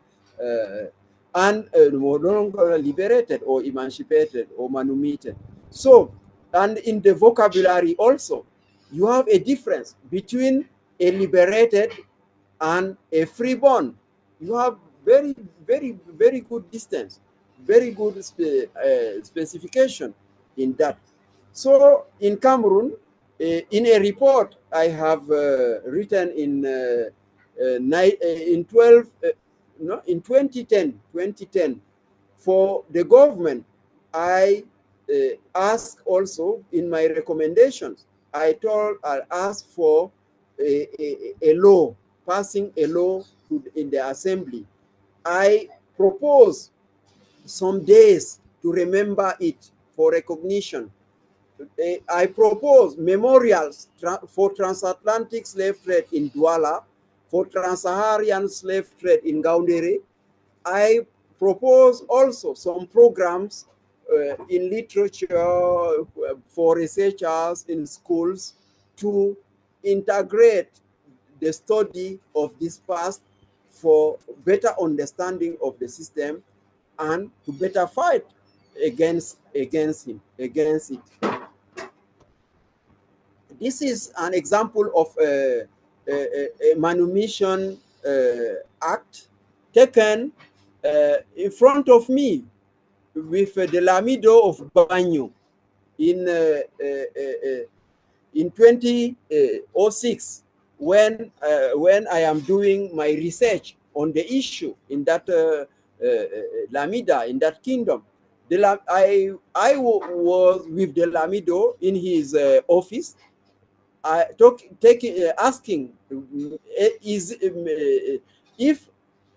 no longer liberated or emancipated or manumitted. So, and in the vocabulary also, you have a difference between a liberated and a freeborn. You have very good distance, very good specification in that. So in Cameroon, in a report I have written in 2010 for the government, I asked also in my recommendations, I asked for a law, passing a law in the assembly. I propose some days to remember it for recognition. I propose memorials for transatlantic slave trade in Douala, for trans-Saharan slave trade in Ngaoundere. I propose also some programs in literature for researchers in schools to integrate the study of this past for better understanding of the system and to better fight against it. This is an example of a manumission act taken in front of me with the Lamido of Banyo in 2006 when I am doing my research on the issue in that Lamida, in that kingdom. I was with the Lamido in his office, asking if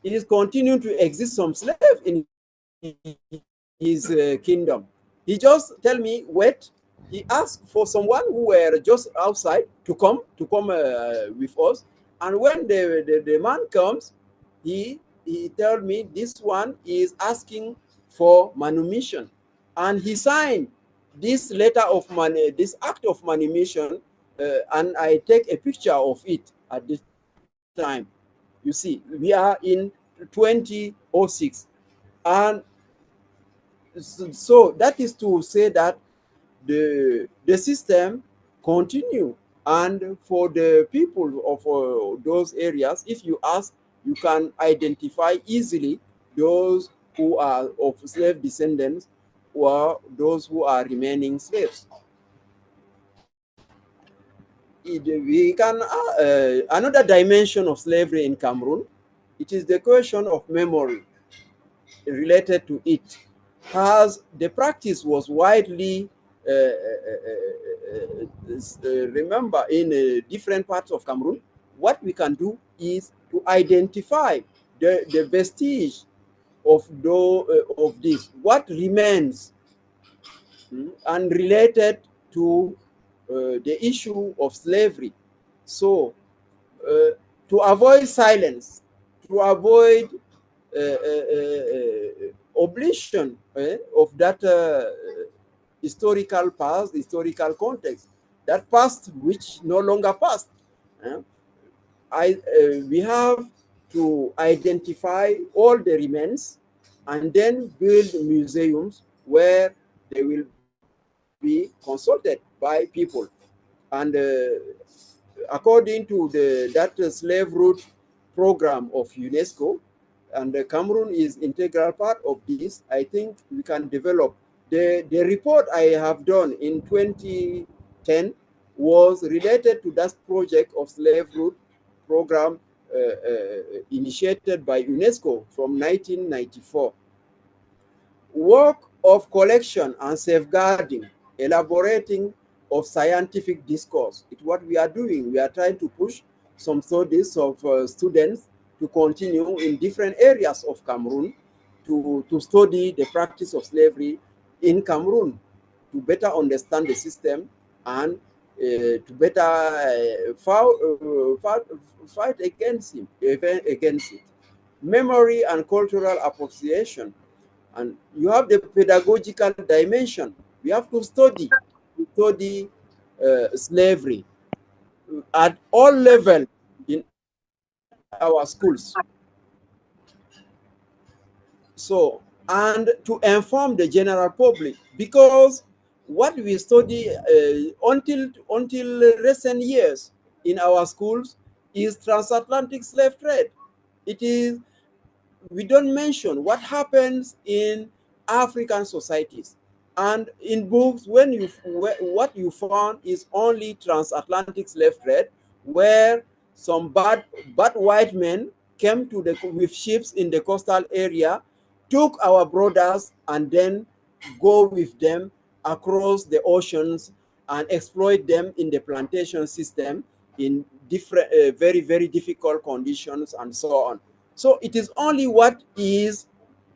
it is continuing to exist some slave in his kingdom. He just tell me, wait. He asked for someone who were just outside to come with us. And when the man comes, he told me this one is asking for manumission. And he signed this letter of this act of manumission, and I take a picture of it at this time. You see, we are in 2006. And so that is to say that the system continue, and for the people of those areas, if you ask, you can identify easily those who are of slave descendants or those who are remaining slaves. We can another dimension of slavery in Cameroon, it is the question of memory related to it. As the practice was widely remember in different parts of Cameroon, what we can do is to identify the vestige of this, what remains and related to the issue of slavery. So to avoid silence, to avoid oblation of that historical past, historical context, that past which no longer passed. We have to identify all the remains and then build museums where they will be consulted by people. And according to that slave route program of UNESCO, and Cameroon is integral part of this, I think we can develop. The report I have done in 2010 was related to that project of slave route program initiated by UNESCO from 1994. Work of collection and safeguarding, elaborating of scientific discourse. It's what we are doing. We are trying to push some studies of students to continue in different areas of Cameroon to study the practice of slavery in Cameroon, to better understand the system and to better fight against it. Memory and cultural appropriation. And you have the pedagogical dimension. We have to study slavery at all levels in our schools. So, and to inform the general public, because what we study until recent years in our schools is transatlantic slave trade. It is, we don't mention what happens in African societies. And in books, what you found is only transatlantic slave trade, where some bad white men came to with ships in the coastal area, took our brothers, and then go with them across the oceans and exploit them in the plantation system in different, very, very difficult conditions and so on. So it is only what is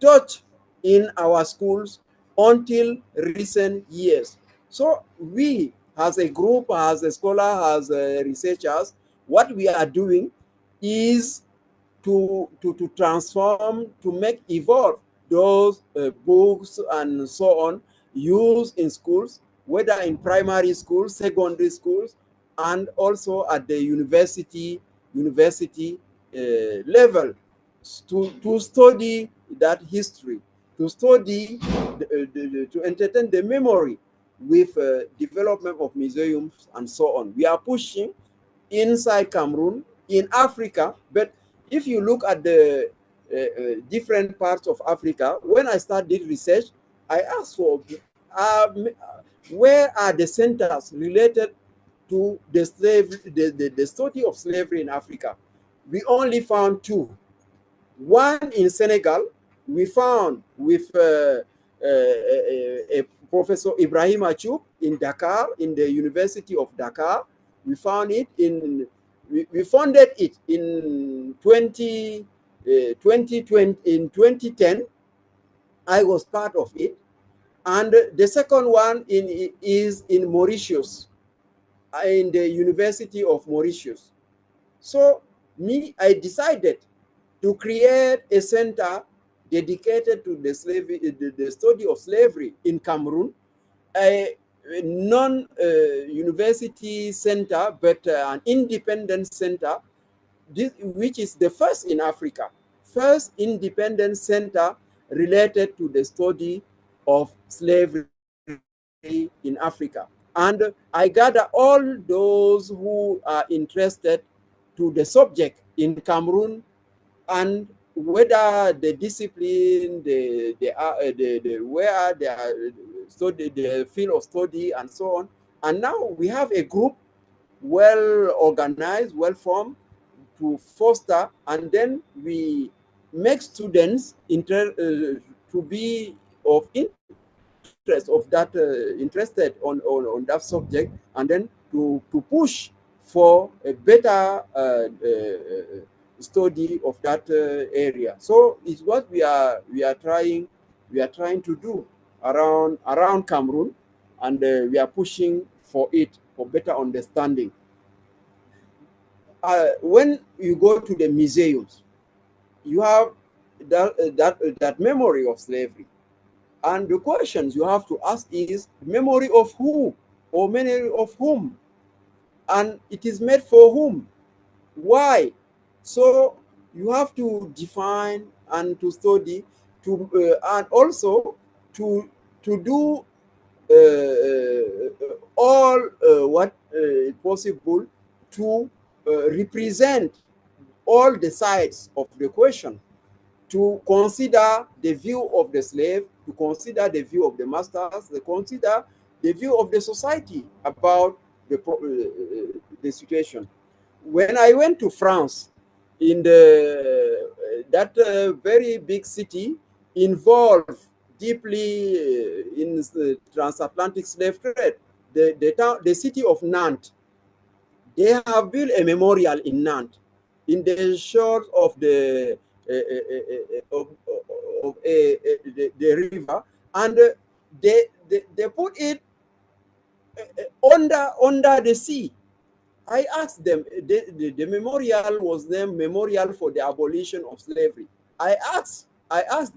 taught in our schools until recent years. So we, as a group, as a scholar, as researchers, what we are doing is to transform, to make evolve those books and so on, used in schools, whether in primary schools, secondary schools, and also at the university level, to study that history, to study, to entertain the memory with development of museums and so on. We are pushing inside Cameroon, in Africa, but if you look at the different parts of Africa, when I started research, I asked for where are the centers related to the the study of slavery in Africa. We only found two. One in Senegal, we found with Professor Ibrahim Achoub in Dakar, in the University of Dakar. We found it in, we funded it in 2010. I was part of it. And the second one is in Mauritius, in the University of Mauritius. So I decided to create a center dedicated to the study of slavery in Cameroon, a non-university center, but an independent center, which is the first in Africa, first independent center related to the study of slavery in Africa. And I gather all those who are interested to the subject in Cameroon, and whether the discipline, where they are study, the field of study, and so on. And now we have a group well organized, well formed, to foster, and then we make students to be of interest, of that interested on that subject, and then to push for a better study of that area. So it's what we are trying to do around Cameroon, and we are pushing for it, for better understanding. When you go to the museums, you have that memory of slavery, and the questions you have to ask is memory of who, or memory of whom, and it is made for whom, why? So you have to define and to study, and also to do all what possible to represent all the sides of the question, to consider the view of the slave, to consider the view of the masters, to consider the view of the society about the situation. When I went to France, in that very big city, involved deeply in the transatlantic slave trade, the city of Nantes, they have built a memorial in Nantes, in the shores of the the river, and they put it under the sea. I asked them, the memorial was named Memorial for the Abolition of Slavery. I asked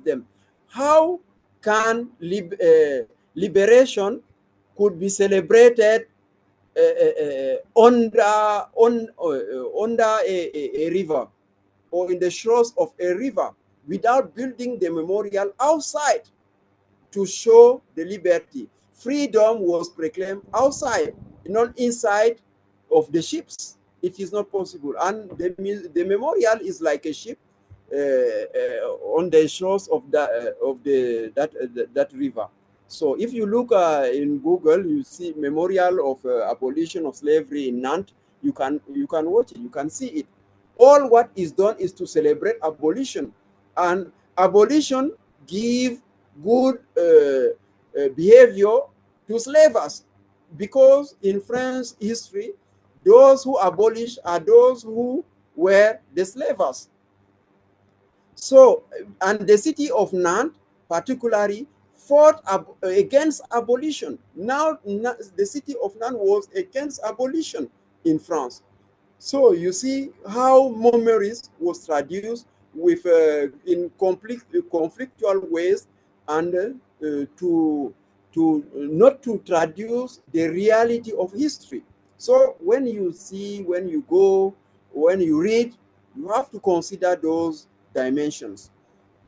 them, how can liberation could be celebrated under a river or in the shores of a river without building the memorial outside to show the liberty. Freedom was proclaimed outside, not inside of the ships. It is not possible. And the memorial is like a ship on the shores of that river. So if you look in Google, you see Memorial of Abolition of Slavery in Nantes. You can watch it. You can see it. All what is done is to celebrate abolition, and abolition give good behavior to slavers, because in French history, those who abolish are those who were the slavers. So, and the city of Nantes particularly fought against abolition. Now, the city of Nantes was against abolition in France. So you see how memories was traduced with in conflictual ways, and to not to traduce the reality of history. So when you see, when you go, when you read, you have to consider those dimensions.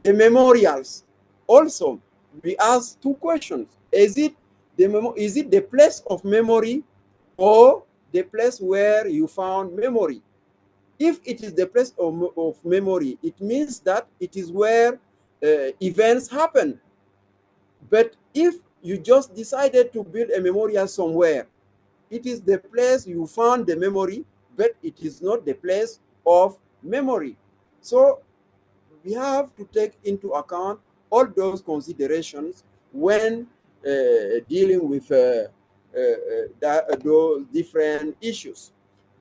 The memorials also, we ask two questions: is it the place of memory, or the place where you found memory? If it is the place of memory, it means that it is where events happen. But if you just decided to build a memorial somewhere, it is the place you found the memory, but it is not the place of memory. So we have to take into account all those considerations when dealing with those different issues.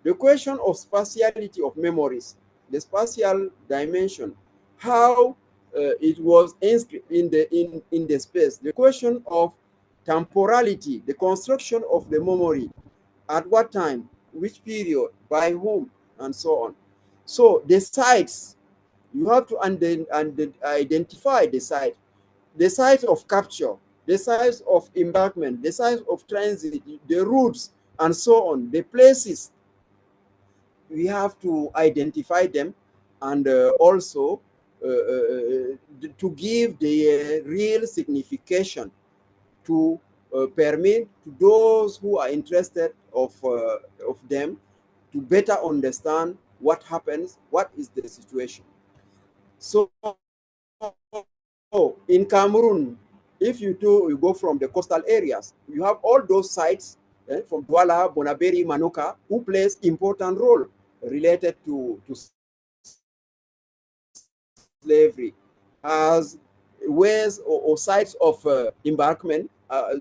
The question of spatiality of memories, the spatial dimension, how it was inscribed in the space. The question of temporality, the construction of the memory, at what time, which period, by whom, and so on. So the sites, you have to identify the site of capture, the site of embarkment, the site of transit, the routes, and so on, the places. We have to identify them, and also to give the real signification, to permit to those who are interested of them to better understand what happens, what is the situation. So in Cameroon, if you go from the coastal areas, you have all those sites from Douala, Bonaberi, Manoka, who plays important role related to slavery as ways or sites of embarkment,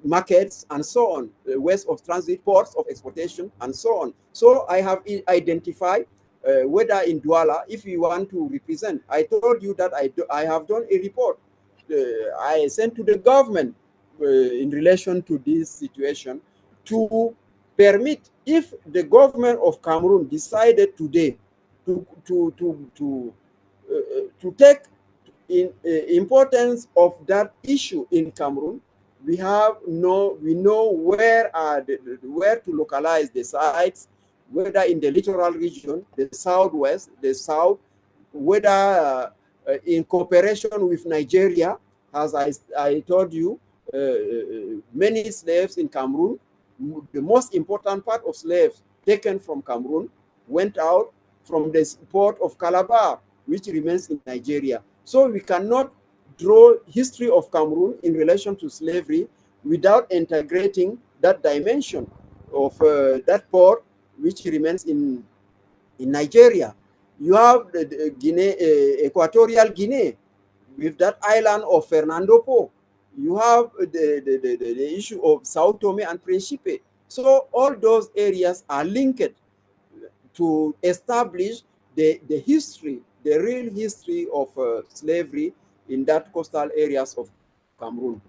markets, and so on, ways of transit, ports of exportation, and so on. So I have identified whether in Douala, if you want to represent, I told you that I have done a report I sent to the government in relation to this situation, to permit, if the government of Cameroon decided today to take in importance of that issue in Cameroon, we know where to localize the sites, whether in the littoral region, the southwest, the south, whether in cooperation with Nigeria, as I told you, many slaves in Cameroon, the most important part of slaves taken from Cameroon went out from the port of Calabar, which remains in Nigeria. So we cannot draw history of Cameroon in relation to slavery without integrating that dimension of that port, which remains in Nigeria. You have the Guinea, Equatorial Guinea, with that island of Fernando Po. You have the issue of Sao Tome and Principe. So all those areas are linked to establish the history, the real history of slavery in that coastal areas of Cameroon.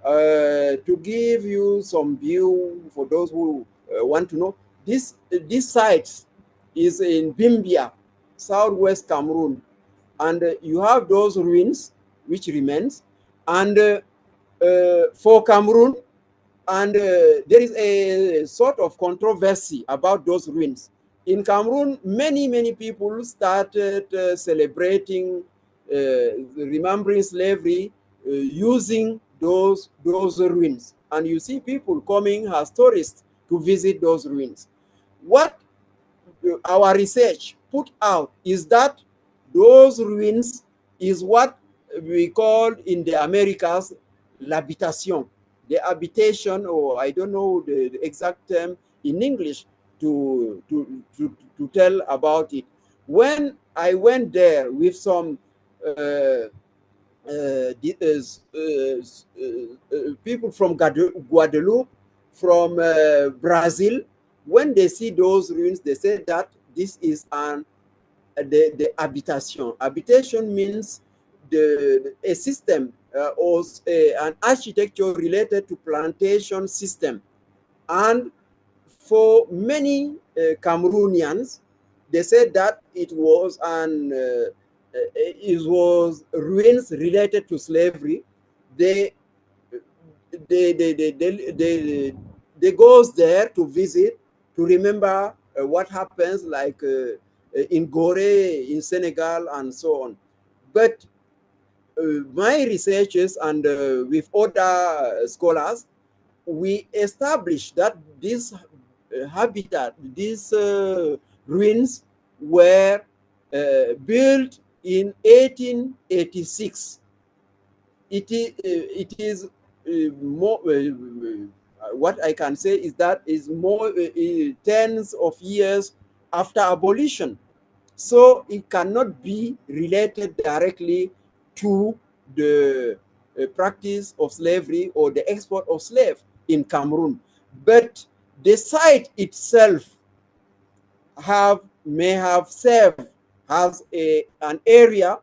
To give you some view for those who want to know, this site is in Bimbia, southwest Cameroon, and you have those ruins which remains, and for Cameroon, and there is a sort of controversy about those ruins. In Cameroon, many people started celebrating, remembering slavery using those ruins. And you see people coming as tourists to visit those ruins. What our research put out is that those ruins is what we call in the Americas l'habitation, the habitation, or I don't know the exact term in English to tell about it. When I went there with some people from Guadeloupe, from Brazil, when they see those ruins, they say that this is the habitation. Habitation means a system or an architecture related to plantation system. And for many Cameroonians, they said that it was ruins related to slavery. They goes there to visit, to remember what happens, like in Gore, in Senegal, and so on. But my researchers and with other scholars, we established that this habitat, these ruins were built in 1886. It is more, what I can say is that is more tens of years after abolition. So it cannot be related directly to the practice of slavery or the export of slaves in Cameroon. But the site itself may have served as an area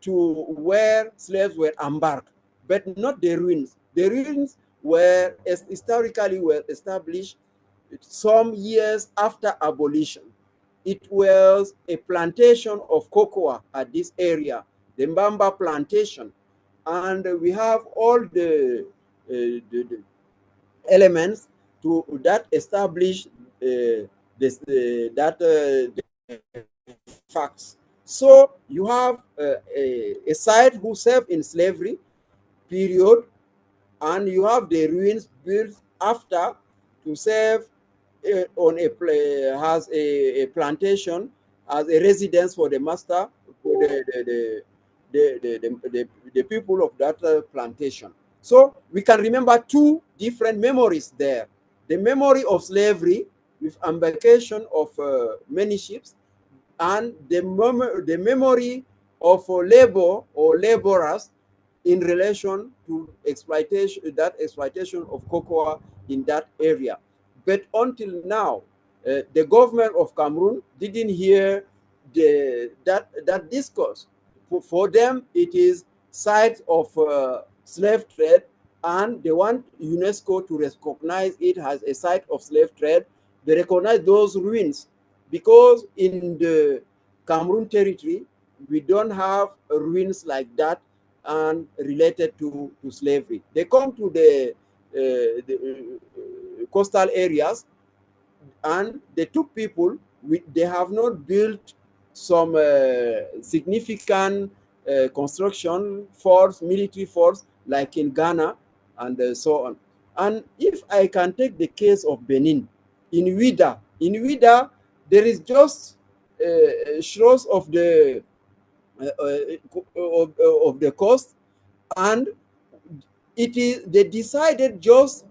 to where slaves were embarked, but not the ruins. The ruins were historically established some years after abolition. It was a plantation of cocoa at this area, the Mbamba plantation. And we have all the elements that establish the facts. So you have a site who served in slavery period, and you have the ruins built after to serve on has a plantation as a residence for the master, for the people of that plantation. So we can remember two different memories there: the memory of slavery with embarkation of many ships, and the memory of labor or laborers in relation to exploitation, that exploitation of cocoa in that area. But until now, the government of Cameroon didn't hear that discourse. For them, it is site of slave trade, and they want UNESCO to recognize it as a site of slave trade. They recognize those ruins because in the Cameroon territory, we don't have ruins like that and related to slavery. They come to the coastal areas, and they took people. They have not built some significant construction force, military force, like in Ghana and so on. And if I can take the case of Benin, in Ouida, there is just shores of the of the coast, and they decided just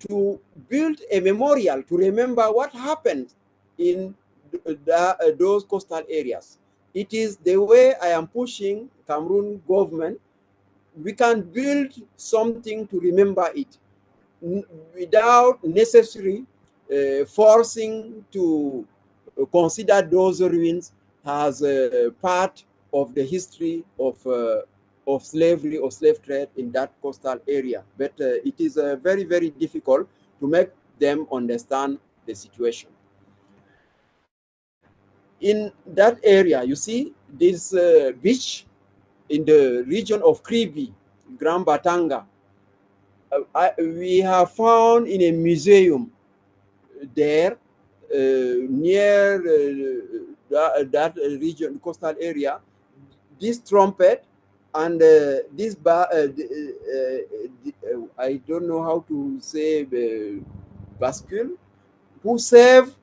to build a memorial to remember what happened in those coastal areas. It is the way I am pushing Cameroon government. We can build something to remember it without necessary forcing to consider those ruins as a part of the history of slavery or slave trade in that coastal area. But it is very, very difficult to make them understand the situation. In that area, you see this beach in the region of Kribi, Grand Batanga. We have found in a museum there near that region, coastal area, this trumpet and this I don't know how to say bascule, who serve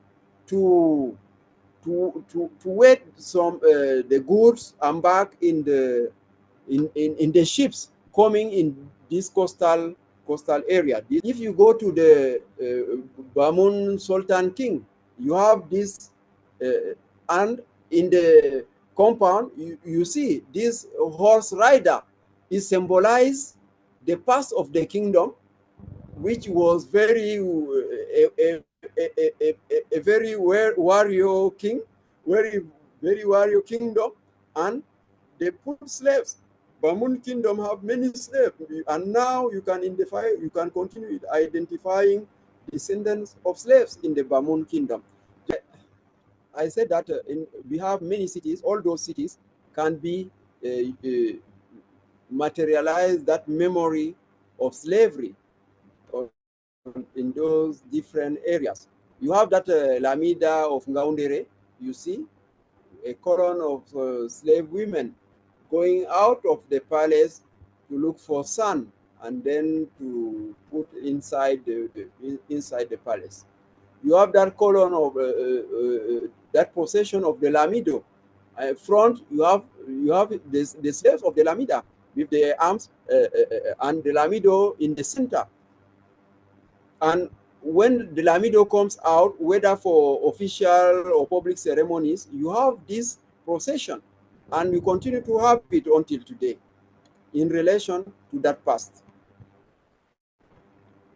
to wait some the goods embark in the ships coming in this coastal area. If you go to the Bamun Sultan King, you have this, and in the compound, you see this horse rider is symbolize the past of the kingdom, which was very a very warrior king, very warrior kingdom, and they put slaves. Bamun kingdom have many slaves, and now you can continue identifying descendants of slaves in the Bamun kingdom. I said that we have many cities. All those cities can be materialize that memory of slavery in those different areas. You have that Lamida of Ngaoundere, you see, a column of slave women going out of the palace to look for sun and then to put inside inside the palace. You have that column of that procession of the Lamido. Front, you have the slaves of the Lamida with their arms and the Lamido in the center. And when the Lamido comes out, whether for official or public ceremonies, you have this procession, and you continue to have it until today in relation to that past.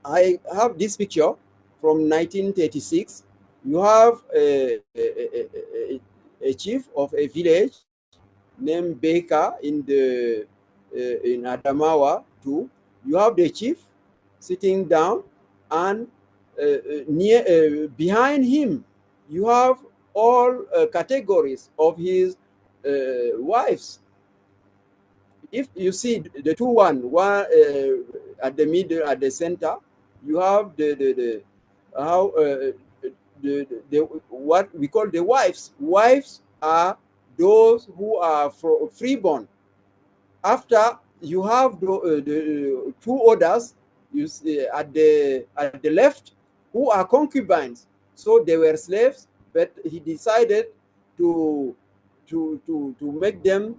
I have this picture from 1936. You have a chief of a village named Baker in Adamawa too. You have the chief sitting down, and behind him, you have all categories of his wives. If you see the one at the middle, at the center, you have what we call the wives. Wives are those who are freeborn. After you have the two others, you see at the left, who are concubines. So they were slaves, but he decided to make them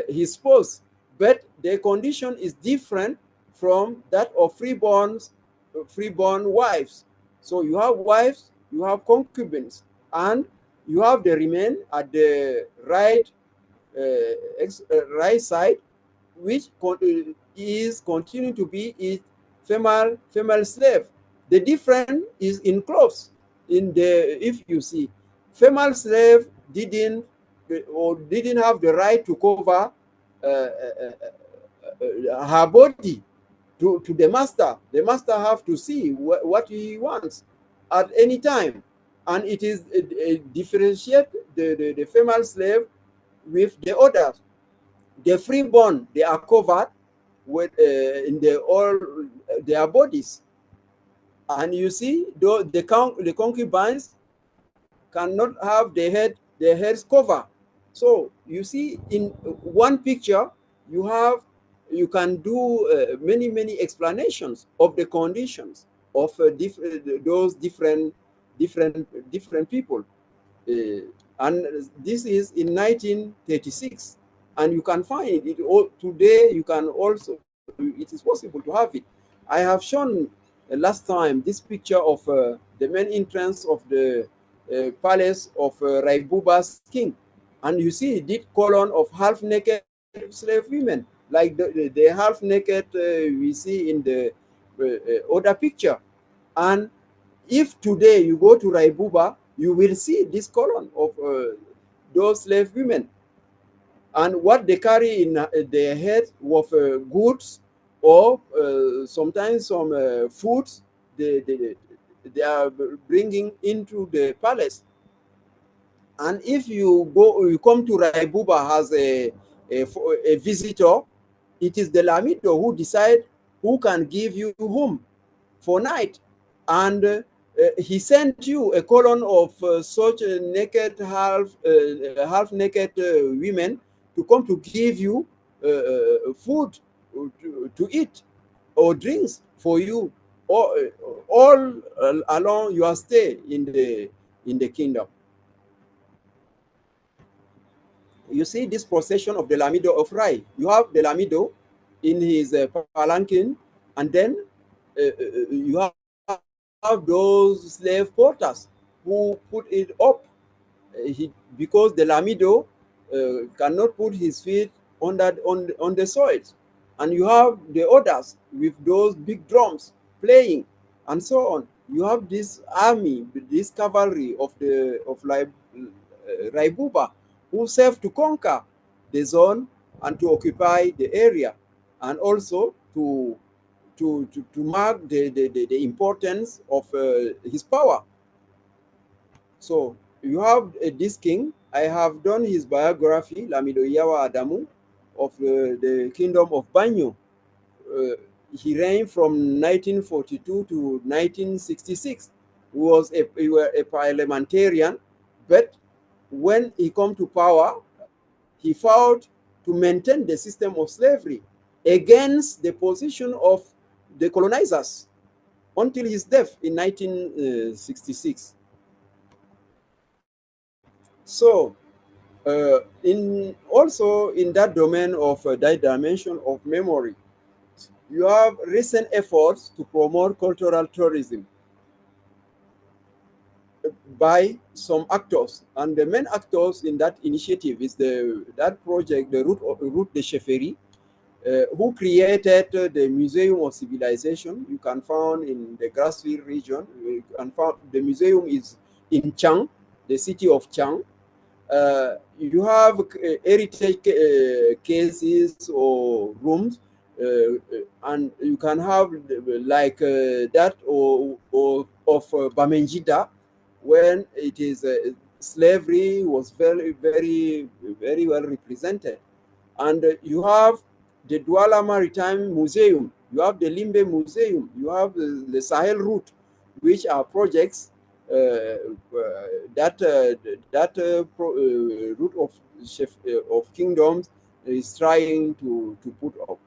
his spouse. But their condition is different from that of freeborn wives. So you have wives, you have concubines, and you have the remain at the right right side, which is continuing to be its female slave. The difference is in clothes. If you see, female slave didn't have the right to cover her body to the master. The master have to see what he wants at any time, and it is differentiate the female slave with the others. The freeborn, they are covered with in all their bodies, and you see, though the concubines cannot have their heads covered. So you see, in one picture, you can do many explanations of the conditions of those different people. And this is in 1936, and you can find it today. You can also, it is possible to have it. I have shown last time this picture of the main entrance of the palace of Raibuba's king, and you see this column of half-naked slave women, like the half-naked we see in the other picture. And if today you go to Raibuba, you will see this column of those slave women. And what they carry in their head of goods, or sometimes some foods they are bringing into the palace. And if you come to Raibuba as a visitor, it is the Lamido who decide who can give you home for night. And he sent you a column of such naked, half naked women to come to give you food to eat or drinks for you, all along your stay in the kingdom. You see this procession of the Lamido of Rai. You have the Lamido in his palanquin, and then you have those slave porters who put it up. Because the Lamido cannot put his feet on the soil, and you have the others with those big drums playing, and so on. You have this army, this cavalry of Raibuba, who serve to conquer the zone and to occupy the area, and also to mark the importance of his power. So you have this king. I have done his biography, Lamido Yawa Adamu, of the kingdom of Banyo. He reigned from 1942 to 1966. He was a parliamentarian, but when he come to power, he fought to maintain the system of slavery against the position of the colonizers until his death in 1966. So, also in that domain of that dimension of memory, you have recent efforts to promote cultural tourism by some actors, and the main actors in that initiative is that project, the Route de Chefferie, who created the Museum of Civilization. You can find in the Grassfields region. You can find the museum is in Chang, the city of Chang. You have heritage cases or rooms, and you can have like that or of Bamenjida, when it is slavery was very well represented. And you have the Douala Maritime Museum, you have the Limbe Museum, you have the Sahel Route, which are projects route of kingdoms is trying to put up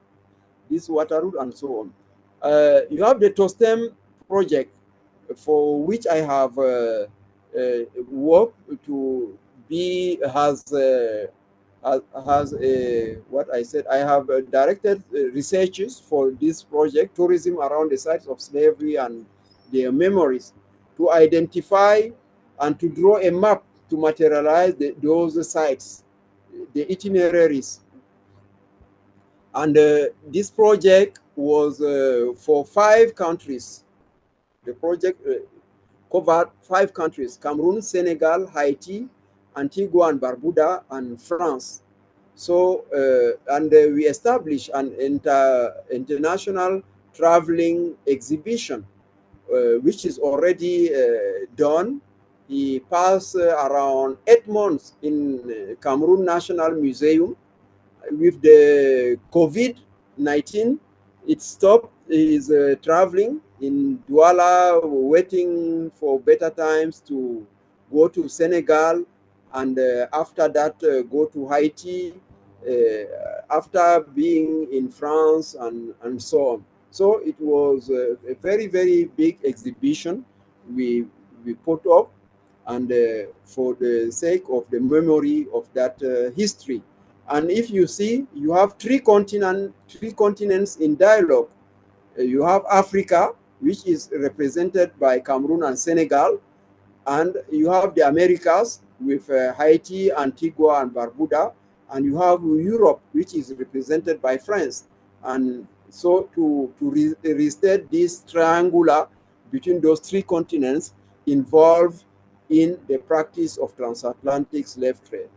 this water route and so on. You have the Tostem project, for which I have worked to be has a what I said. I have directed researches for this project, tourism around the sites of slavery and their memories, to identify and to draw a map to materialize those sites, the itineraries. And this project was for 5 countries. The project covered 5 countries: Cameroon, Senegal, Haiti, Antigua and Barbuda, and France. So, and we established an international traveling exhibition, which is already done. He passed around 8 months in Cameroon National Museum. With the COVID-19, it stopped his traveling in Douala, waiting for better times to go to Senegal, and after that go to Haiti, after being in France and so on. So it was a very big exhibition we put up, and for the sake of the memory of that history. And if you see, you have 3 continents in dialogue. You have Africa, which is represented by Cameroon and Senegal, and you have the Americas with Haiti, Antigua and Barbuda, and you have Europe, which is represented by France. And so to restate this triangular between those 3 continents involved in the practice of transatlantic slave trade.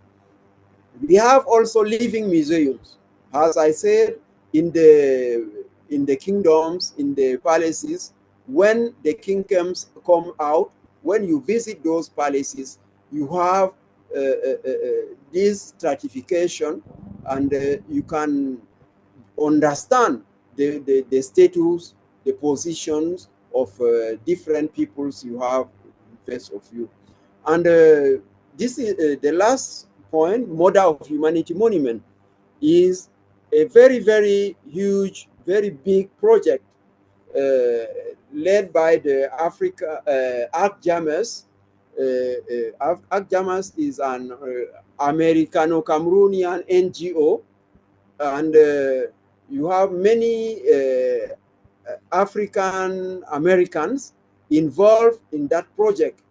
We have also living museums. As I said, in the kingdoms, in the palaces, when the kingdoms come out, when you visit those palaces, you have this stratification, and you can understand the status, the positions of different peoples you have in face of you. And this is the last point. Model of Humanity Monument is a very, very huge, very big project led by the Africa ArcJammers. ArcJammers is an Americano-Cameroonian NGO, and you have many African Americans involved in that project.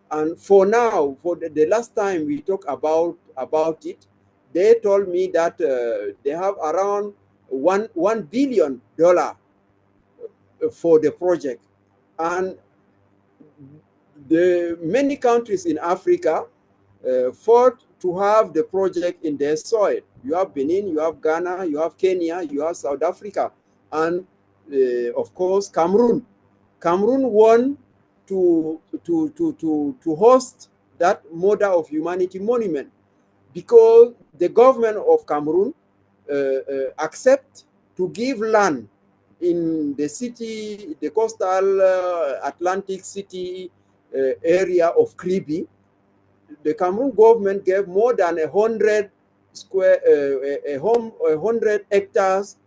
And for now, for the last time we talked about it, they told me that they have around $1 billion for the project. And the many countries in Africa fought to have the project in their soil. You have Benin, you have Ghana, you have Kenya, you have South Africa, and of course Cameroon. Cameroon won to host that Model of Humanity Monument because the government of Cameroon accept to give land in the city, the coastal Atlantic city area of Kribi. The Cameroon government gave more than 100 hectares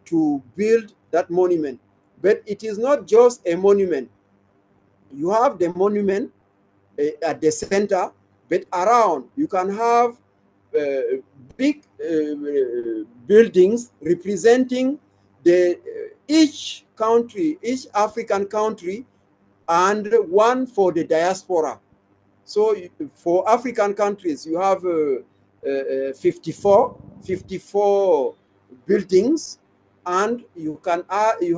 to build that monument. But it is not just a monument. You have the monument at the center, but around you can have big buildings representing each country, each African country, and one for the diaspora. So for African countries, you have 54 buildings, and you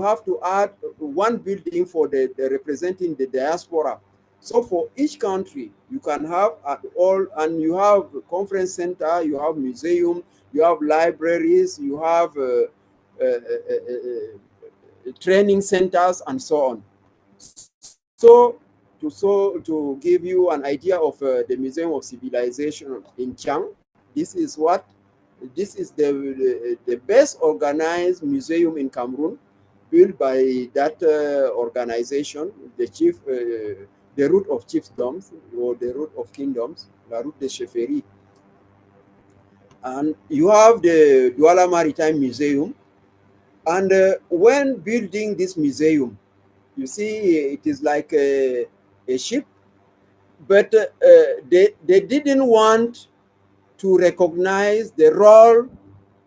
have to add one building for the representing the diaspora. So for each country, you can have all, and you have conference center, you have museum, you have libraries, you have training centers, and so on. So to give you an idea of the Museum of Civilization in Chiang, this is the best organized museum in Cameroon, built by that organization, the root of chiefdoms, or the root of kingdoms, la route de chefferie. And you have the Douala Maritime Museum. And when building this museum, you see it is like a ship, but they didn't want to recognize the role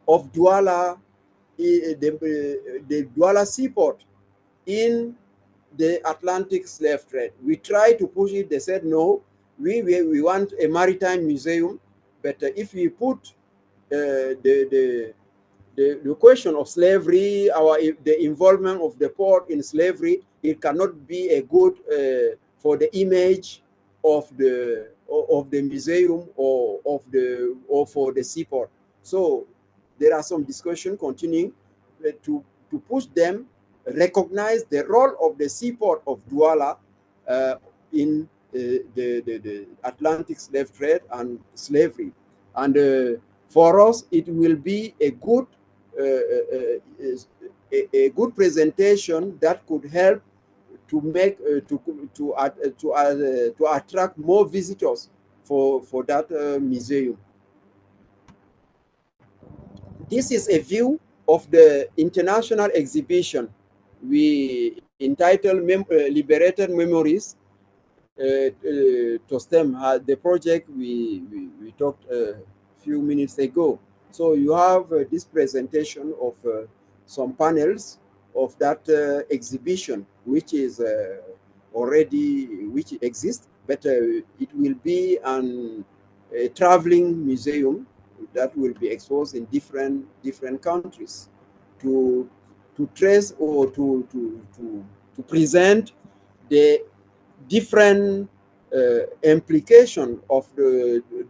of Douala, the Douala seaport in the Atlantic slave trade. We tried to push it. They said, no, we want a maritime museum, but if we put the question of slavery, the involvement of the port in slavery, it cannot be a good for the image of the museum or for the seaport. So there are some discussion continuing to push them recognize the role of the seaport of Douala in the Atlantic slave trade and slavery. And for us, it will be a good presentation that could help to make to attract more visitors for that museum. This is a view of the international exhibition we entitled Liberated Memories. Tostem had the project we talked a few minutes ago. So you have this presentation of some panels of that exhibition, which is which exists, but it will be a traveling museum that will be exposed in different countries to trace or to present the different implication of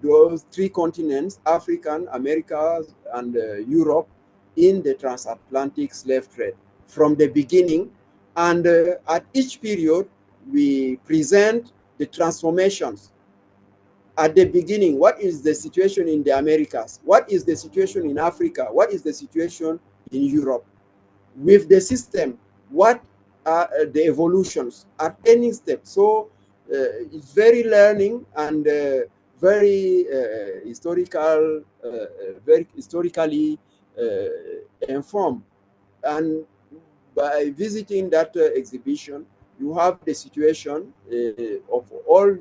those three continents, African, Americas, and Europe, in the transatlantic slave trade from the beginning. And at each period, we present the transformations. At the beginning, what is the situation in the Americas? What is the situation in Africa? What is the situation in Europe? With the system, what are the evolutions at any step? So it's very learning and very very historically informed. And by visiting that exhibition, you have the situation of all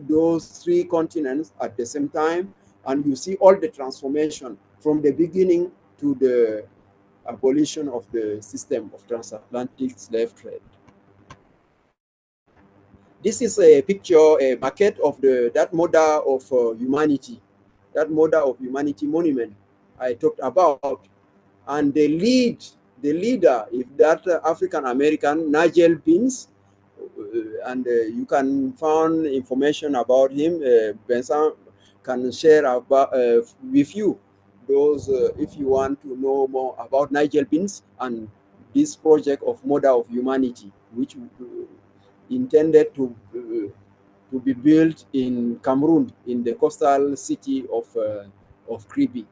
those three continents at the same time, and you see all the transformation from the beginning to the abolition of the system of transatlantic slave trade. This is a picture, a maquette of that model of humanity, that model of humanity monument I talked about. And the leader is that African American Nigel Beans, and you can find information about him. Benson can share about with you those if you want to know more about Nigel Beans and this project of model of humanity, which intended to be built in Cameroon, in the coastal city of CRHIA.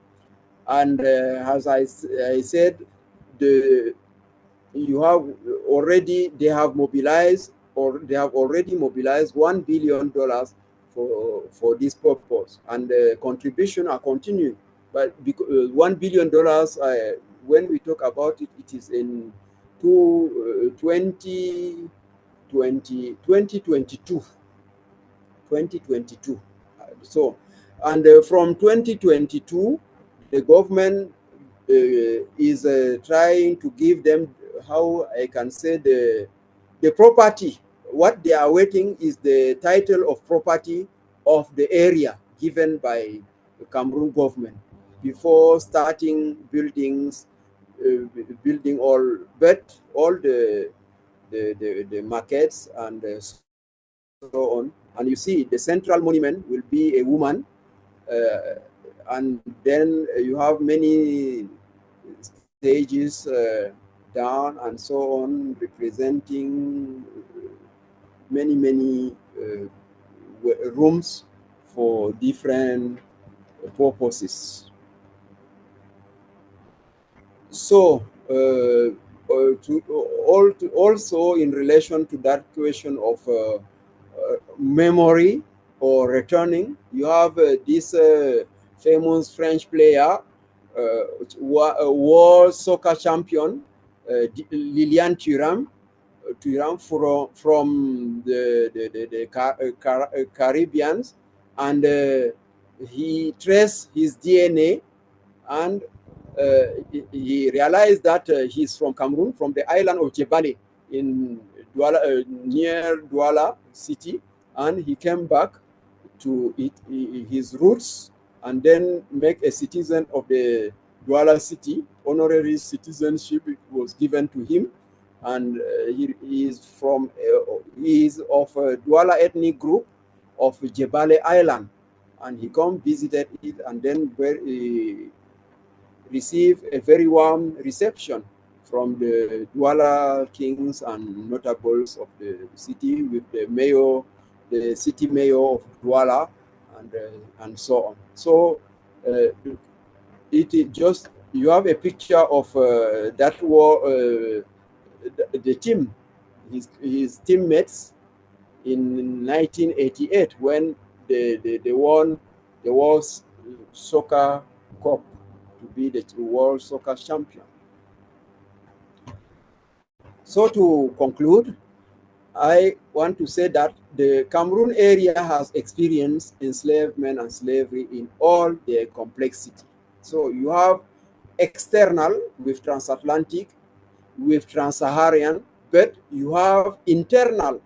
And as I said, you have already, they have mobilized, or they have already mobilized $1 billion for this purpose, and the contribution are continuing. But $1 billion, when we talk about it, it is in 2022. So, and from 2022, the government is trying to give them, how I can say, the property. What they are waiting is the title of property of the area given by the Cameroon government before starting buildings, building all, but all the markets and so on. And you see the central monument will be a woman, and then you have many stages down and so on, representing many rooms for different purposes. So also in relation to that question of memory or returning, you have this famous French player, world soccer champion, Liliane Thuram, from the Caribbeans, and he traced his DNA, and he realized that he's from Cameroon, from the island of Djebali in Douala, near Douala city, and he came back to his roots, and then make a citizen of the Douala city. Honorary citizenship was given to him, and he is of a Douala ethnic group of Djebali Island, and he visited it, and then received a very warm reception from the Douala kings and notables of the city, with the mayor, the city mayor of Douala, and so on. So it just, you have a picture of that war, the team, his teammates in 1988 when they won the World Soccer Cup to be the World Soccer champion. So to conclude, I want to say that the Cameroon area has experienced enslavement and slavery in all their complexity. So you have external with transatlantic, with trans-Saharan, but you have internal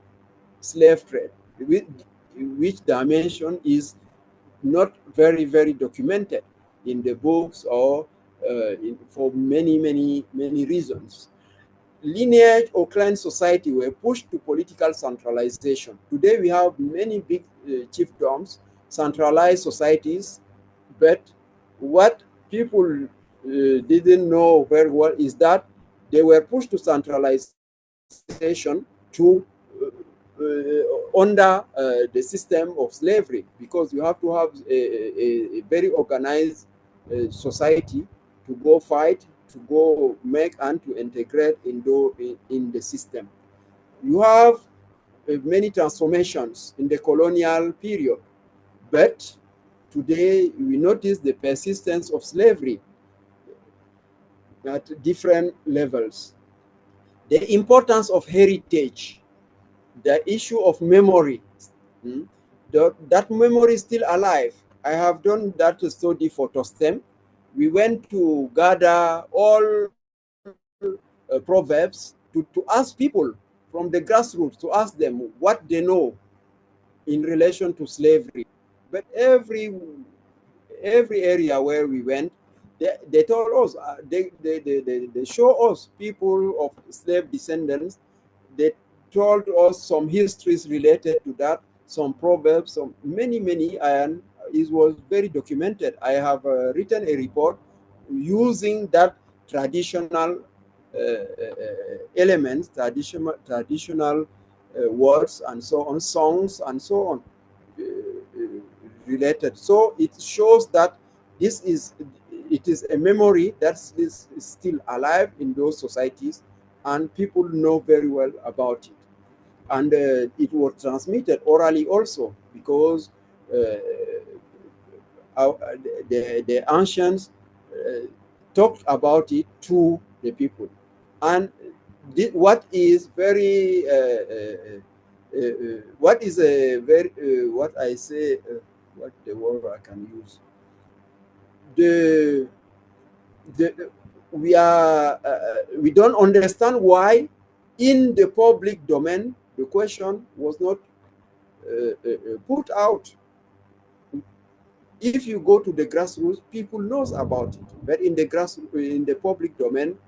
slave trade, which dimension is not very documented in the books, or for many reasons. lineage or clan society were pushed to political centralization. Today we have many big chiefdoms, centralized societies, but what people didn't know very well is that they were pushed to centralization to under the system of slavery, because you have to have a very organized society to go fight, to go make and to integrate in the system. You have many transformations in the colonial period, but today we notice the persistence of slavery at different levels. The importance of heritage, the issue of memory, that memory is still alive. I have done that study for TOSTEM. We went to gather all proverbs to ask people from the grassroots, to ask them what they know in relation to slavery. But every area where we went, they told us, they show us people of slave descendants. They told us some histories related to that, some proverbs, some many, and it was very documented. I have written a report using that traditional elements, traditional words, and so on, songs, and so on, related. So it shows that it is a memory that is still alive in those societies, and people know very well about it. And it was transmitted orally also, because the ancients talked about it to the people. And what is very what is a very what I say what the word I can use, the we don't understand why in the public domain the question was not put out. If you go to the grassroots, people knows about it, but in the public domain,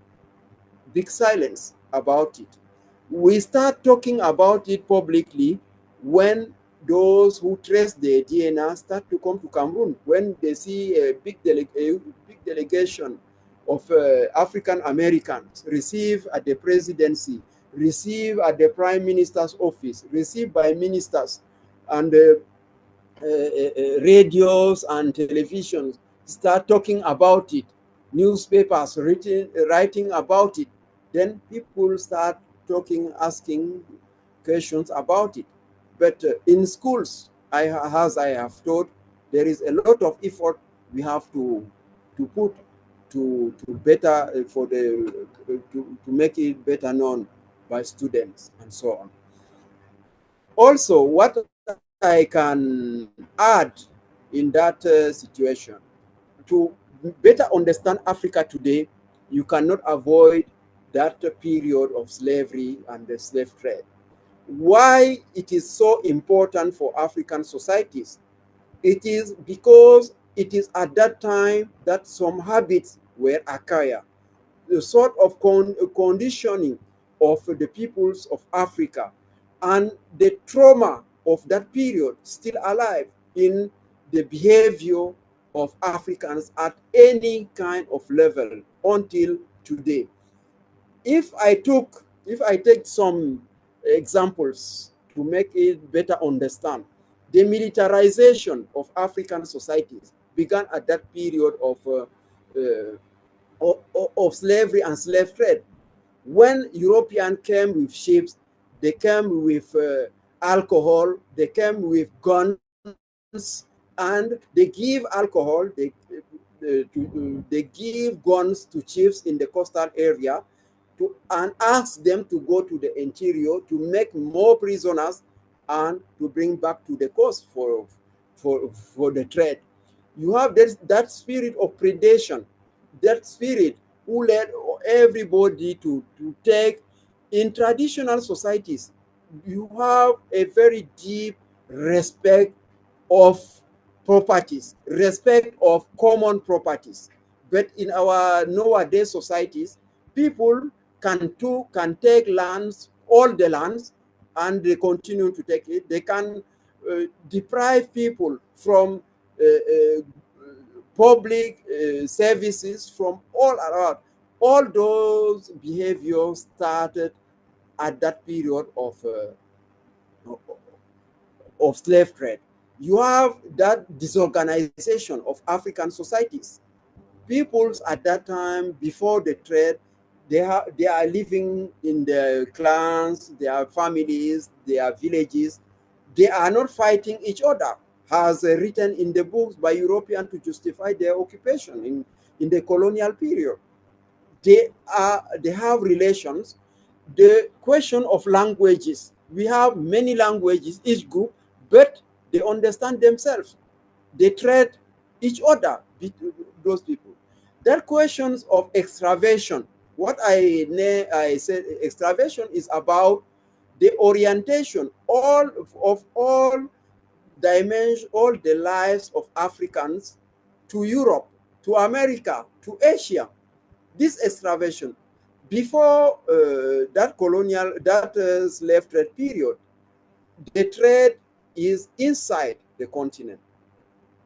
big silence about it. We start talking about it publicly when those who trace the DNA start to come to Cameroon, when they see a big delegation of African Americans receive at the presidency, receive at the prime minister's office, received by ministers, and radios and televisions start talking about it, newspapers writing about it, then people start talking, asking questions about it. But in schools, as I have taught, there is a lot of effort we have to put to better for the to make it better known by students and so on. Also, what I can add in that situation, to better understand Africa today, you cannot avoid that period of slavery and the slave trade. Why it is so important for African societies? It is because it is at that time that some habits were acquired, the sort of conditioning of the peoples of Africa, and the trauma of that period still alive in the behavior of Africans at any kind of level until today. If I take some examples to make it better understand, the militarization of African societies began at that period of slavery and slave trade. When Europeans came with ships, they came with alcohol, they came with guns, and they give alcohol, they give guns to chiefs in the coastal area and ask them to go to the interior to make more prisoners and to bring back to the coast for the trade. You have that spirit of predation, that spirit who led everybody to take. In traditional societies, you have a very deep respect of properties, respect of common properties. But in our nowadays societies, people can take lands, all the lands, and they continue to take it. They can deprive people from public services from all around. All those behaviors started at that period of slave trade. You have that disorganization of African societies. Peoples at that time, before the trade, they are living in their clans, their families, their villages. They are not fighting each other, as written in the books by Europeans to justify their occupation in the colonial period. They have relations. The question of languages, we have many languages, each group, but they understand themselves. They trade each other, those people. That questions of extraversion, what I said, extraversion is about the orientation of all dimensions, all the lives of Africans to Europe, to America, to Asia. This extraversion, before that slave trade period, the trade is inside the continent,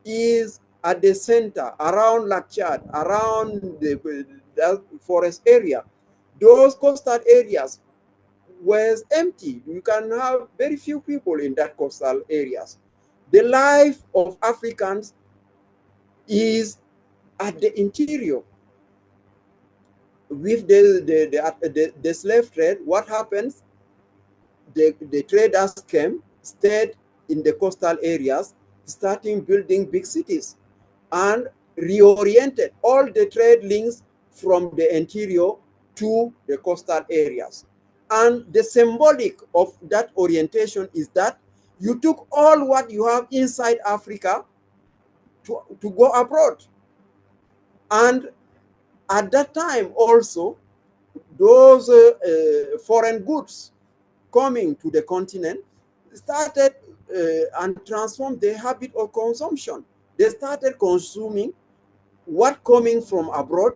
is at the center, around Lake Chad, around the forest area. Those coastal areas were empty. You can have very few people in that coastal areas. The life of Africans is at the interior. With the slave trade, what happens? The traders came, stayed in the coastal areas, starting building big cities, and reoriented all the trade links from the interior to the coastal areas. And the symbolic of that orientation is that you took all what you have inside Africa to go abroad. And at that time also, those foreign goods coming to the continent started and transformed the habit of consumption. They started consuming what coming from abroad,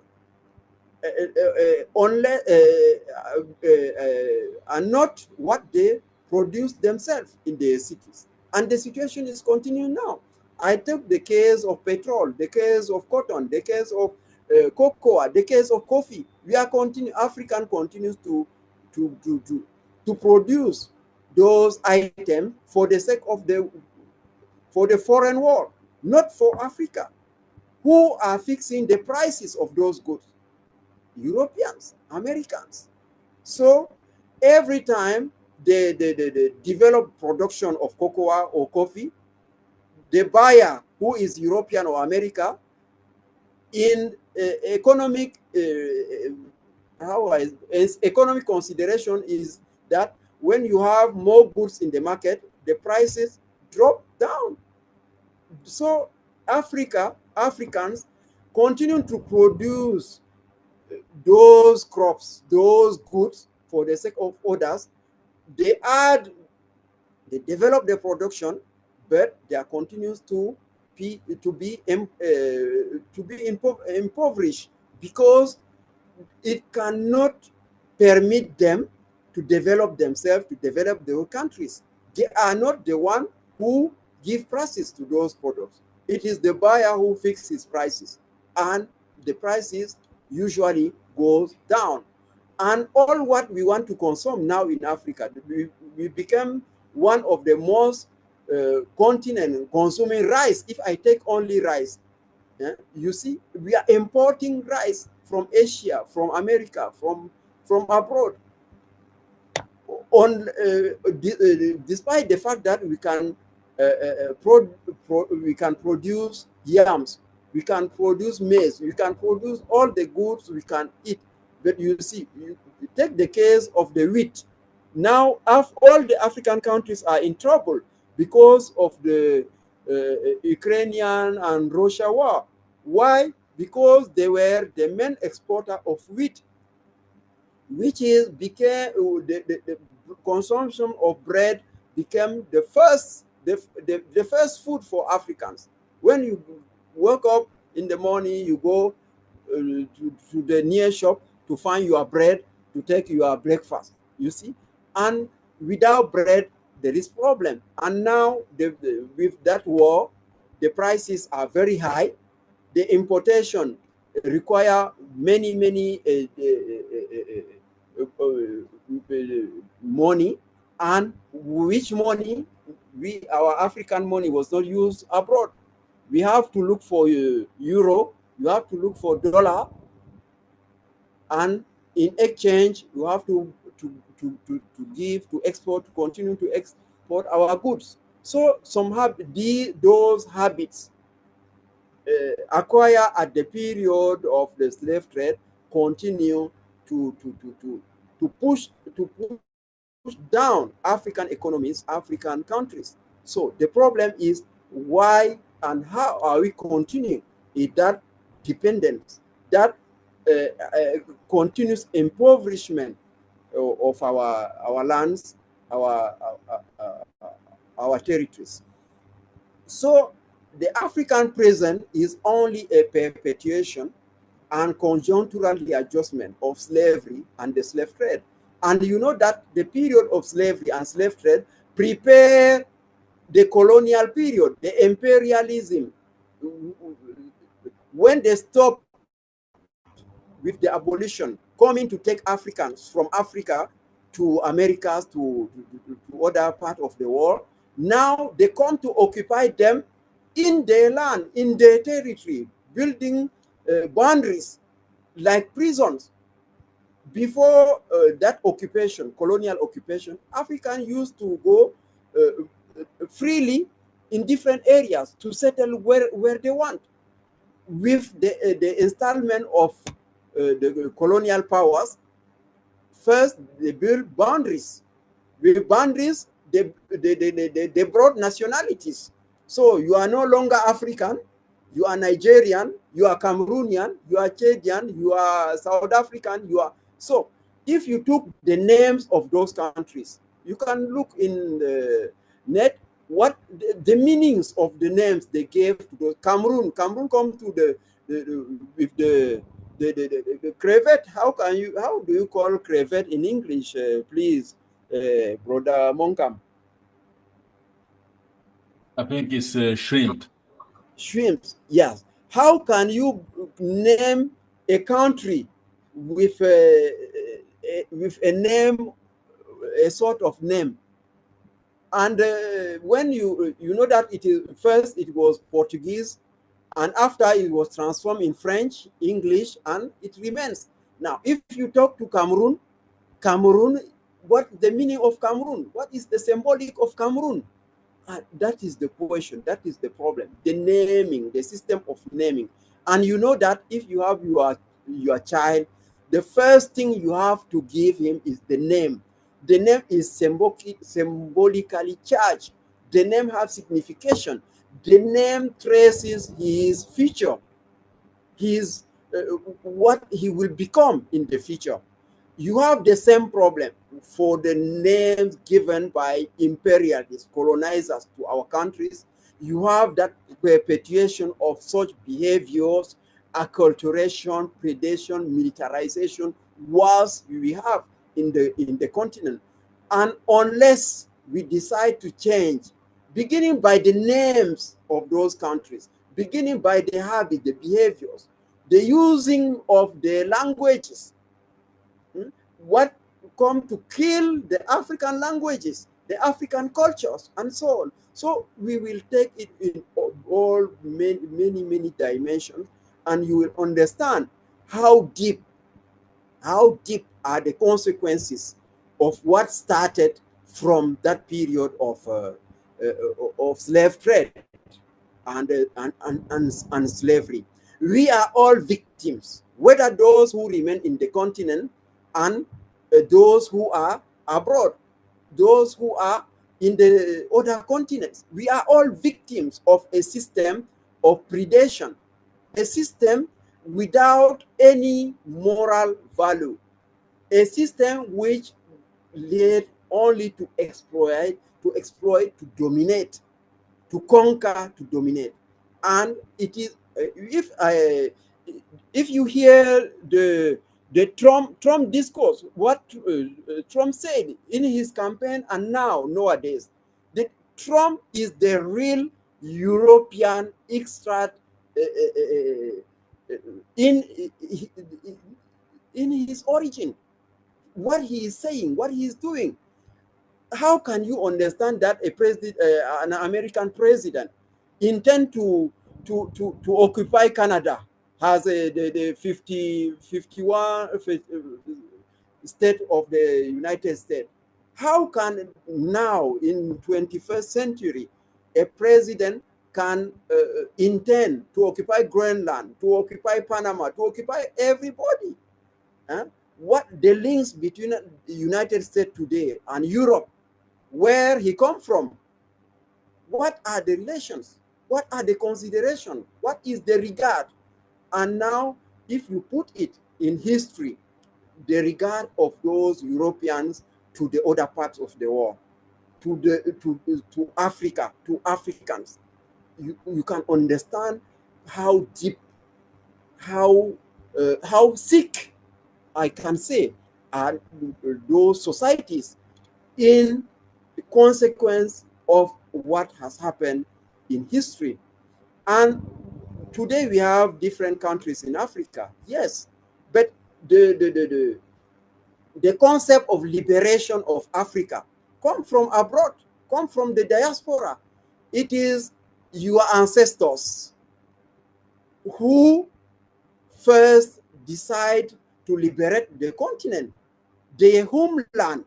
and not what they produce themselves in their cities. And the situation is continuing now. I took the case of petrol, the case of cotton, the case of cocoa, the case of coffee. African continues to produce those items for the sake of the foreign world, not for Africa. Who are fixing the prices of those goods? Europeans, Americans. So every time they develop production of cocoa or coffee, the buyer, who is European or America, in economic economic consideration is that when you have more goods in the market, the prices drop down. So Africans continue to produce those crops, those goods for the sake of others. They develop the production, but they continues to be impoverished, because it cannot permit them to develop themselves, to develop their countries. They are not the one who give prices to those products. It is the buyer who fixes prices, and the prices usually goes down. And all what we want to consume now in Africa, we become one of the most continent consuming rice. If I take only rice, you see, we are importing rice from Asia, from America, from abroad. Despite the fact that we can we can produce yams, we can produce maize, we can produce all the goods we can eat. But you see, you take the case of the wheat. Now, all the African countries are in trouble because of the Ukrainian and Russia war. Why? Because they were the main exporter of wheat, which is became the consumption of bread became the first food for Africans. When you wake up in the morning, you go to the near shop to find your bread. to take your breakfast, you see. And without bread, there is problem. And now with that war, the prices are very high. The importation require many money, and which money, our African money was not used abroad. We have to look for euro, you have to look for dollar, and in exchange you have to give, to export, to continue to export our goods. So some have those habits acquired at the period of the slave trade continue to push down African economies, African countries. So the problem is, why and how are we continuing in that dependence, that continuous impoverishment of our lands, our territories. So the African present is only a perpetuation and conjunctural readjustment of slavery and the slave trade. And you know that the period of slavery and slave trade prepare the colonial period, the imperialism. When they stop with the abolition, coming to take Africans from Africa to Americas, to other part of the world, now they come to occupy them in their land, in their territory, building boundaries like prisons. Before that occupation, colonial occupation, Africans used to go freely in different areas to settle where they want. With the installment of the colonial powers, first they build boundaries. With boundaries, they brought nationalities. So you are no longer African, you are Nigerian, you are Cameroonian, you are Chadian, you are South African, you are... So if you took the names of those countries, you can look in the net what the meanings of the names they gave to those. Cameroon come to with the crevet. How do you call crevet in English, please, brother Monkam? I think it's shrimp. Shrimps, yes. How can you name a country with a name, a sort of name? And when you know that it is, first it was Portuguese, and after it was transformed in French, English, and it remains. Now, if you talk to Cameroon, what the meaning of Cameroon? What is the symbolic of Cameroon? That is the question. That is the problem. The naming, the system of naming. And you know that if you have your child, the first thing you have to give him is the name. The name is symbolically charged. The name has signification. The name traces his future, his what he will become in the future. You have the same problem for the names given by imperialists, colonizers to our countries. You have that perpetuation of such behaviors, acculturation, predation, militarization, wars we have in the continent. And unless we decide to change, beginning by the names of those countries, beginning by the habits, the behaviors, the using of the languages, what come to kill the African languages, the African cultures, and so on. So we will take it in all many dimensions, and you will understand how deep are the consequences of what started from that period of slave trade and slavery. We are all victims, whether those who remain in the continent and those who are abroad, those who are in the other continents. We are all victims of a system of predation, a system without any moral value, a system which led only to exploit, to dominate, to conquer, to dominate. And it is, if you hear The Trump discourse, what Trump said in his campaign and nowadays, that Trump is the real European extract in his origin. What he is saying, what he is doing. How can you understand that a president, an American president, intend to occupy Canada, has the 51 state of the United States? How can now in 21st century a president can intend to occupy Greenland, to occupy Panama, to occupy everybody? Huh? What the links between the United States today and Europe, where he come from? What are the relations? What are the considerations? What is the regard? And now, if you put it in history, the regard of those Europeans to the other parts of the world, to Africa, to Africans, you can understand how deep, how sick, I can say, are those societies in the consequence of what has happened in history. And today we have different countries in Africa, yes, but the concept of liberation of Africa come from abroad, come from the diaspora. It is your ancestors who first decide to liberate the continent, their homeland.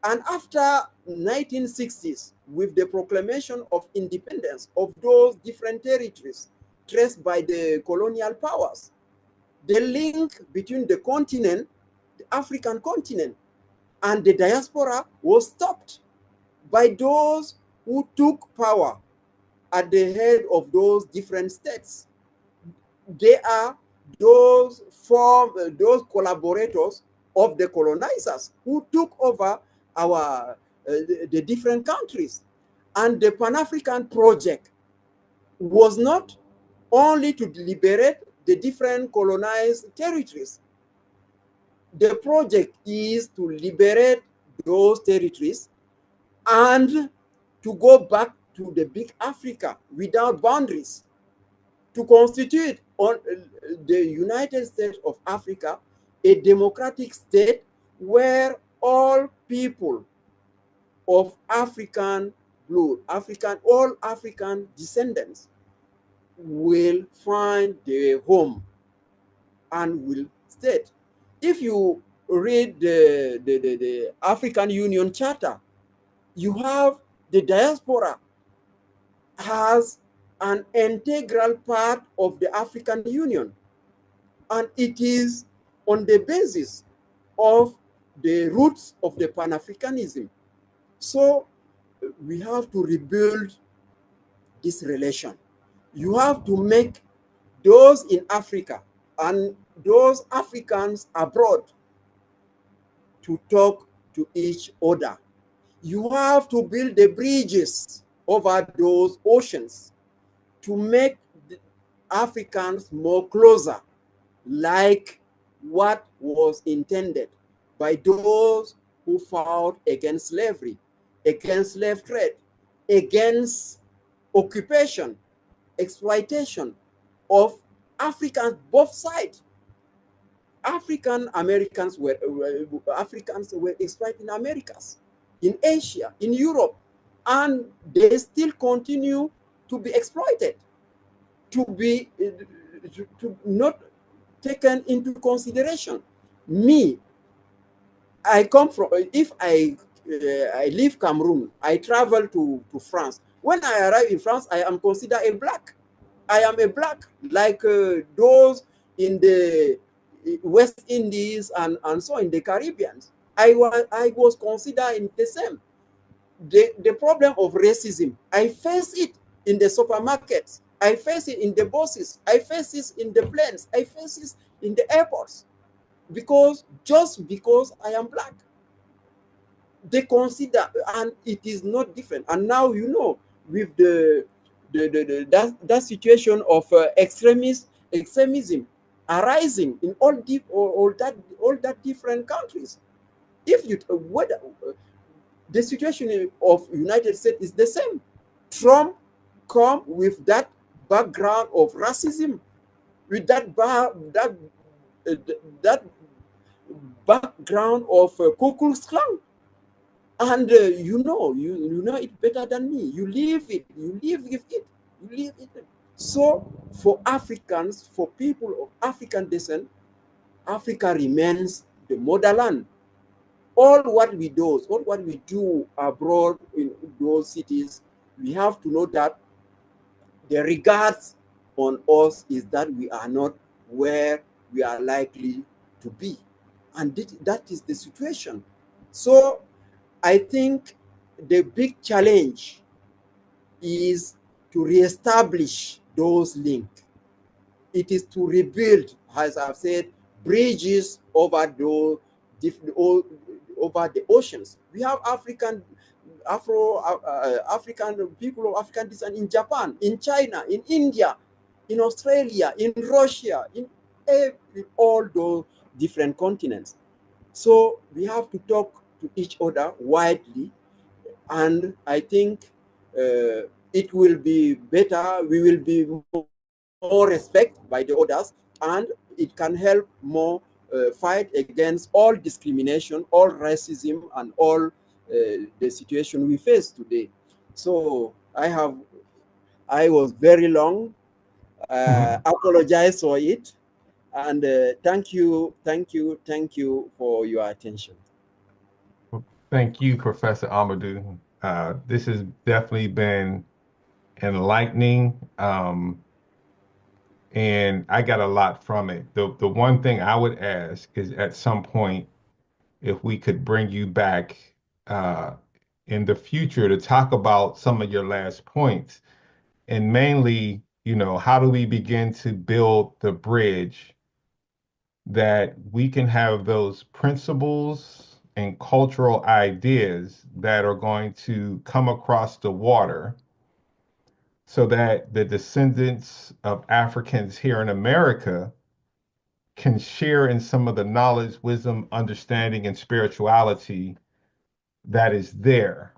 And after 1960s, with the proclamation of independence of those different territories traced by the colonial powers, the link between the continent, the African continent, and the diaspora was stopped by those who took power at the head of those different states. They are those collaborators of the colonizers who took over our the different countries. And the Pan-African project was not only to liberate the different colonized territories. The project is to liberate those territories and to go back to the big Africa without boundaries, to constitute on the United States of Africa a democratic state where all people of African blood, all African descendants will find their home and will stay. If you read the African Union Charter, you have the diaspora as an integral part of the African Union. And it is on the basis of the roots of the Pan-Africanism. So we have to rebuild this relation. You have to make those in Africa and those Africans abroad to talk to each other. You have to build the bridges over those oceans to make the Africans more closer, like what was intended by those who fought against slavery, against slave trade, against occupation, exploitation of Africans, both sides. Africans were exploited in Americas, in Asia, in Europe, and they still continue to be exploited, to be to not taken into consideration. Me, I come from, if I leave Cameroon, I travel to France. When I arrive in France, I am considered a black. I am a black, like those in the West Indies and so in the Caribbean. I was considered in the same. The problem of racism, I face it in the supermarkets. I face it in the buses. I face it in the planes. I face it in the airports. Just because I am black, they consider, and it is not different. And now, you know, with that situation of extremism arising in all that different countries. If you the situation of United States is the same. Trump come with that background of racism, with that background of Ku Klux Klan, and you know it better than me. You live it. You live with it. You live it. So for Africans, for people of African descent, Africa remains the motherland. All what we do abroad in those cities, we have to know that the regards on us is that we are not where we are likely to be. And that is the situation. So I think the big challenge is to reestablish those links. It is to rebuild, as I've said, bridges over the oceans. We have African people of African descent in Japan, in China, in India, in Australia, in Russia, in all those different continents. So we have to talk to each other widely, and I think it will be better. We will be more respect by the others, and it can help more fight against all discrimination, all racism, and all the situation we face today. So I was very long. Apologize for it, and thank you for your attention. Thank you, Professor Ahmadou. This has definitely been enlightening, and I got a lot from it. The one thing I would ask is at some point, if we could bring you back uh, in the future to talk about some of your last points, and mainly, how do we begin to build the bridge that we can have those principles and cultural ideas that are going to come across the water so that the descendants of Africans here in America can share in some of the knowledge, wisdom, understanding, and spirituality that is there.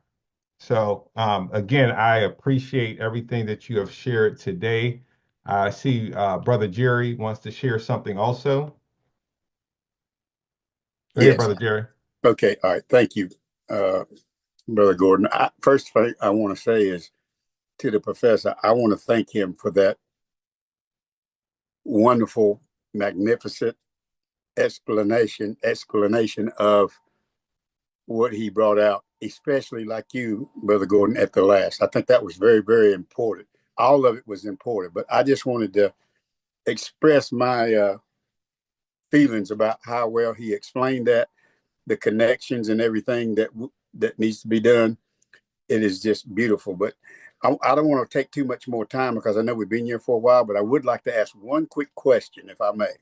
So, again, I appreciate everything that you have shared today. I see Brother Jerry wants to share something also. Go ahead, Yes. Brother Jerry. Okay. All right. Thank you, Brother Gordon. First thing I want to say is to the professor, I want to thank him for that wonderful, magnificent explanation of what he brought out, especially like you, Brother Gordon, at the last. I think that was very, very important. All of it was important, but I just wanted to express my feelings about how well he explained that, the connections and everything that needs to be done. It is just beautiful. But I don't want to take too much more time because I know we've been here for a while, but I would like to ask one quick question, if I may.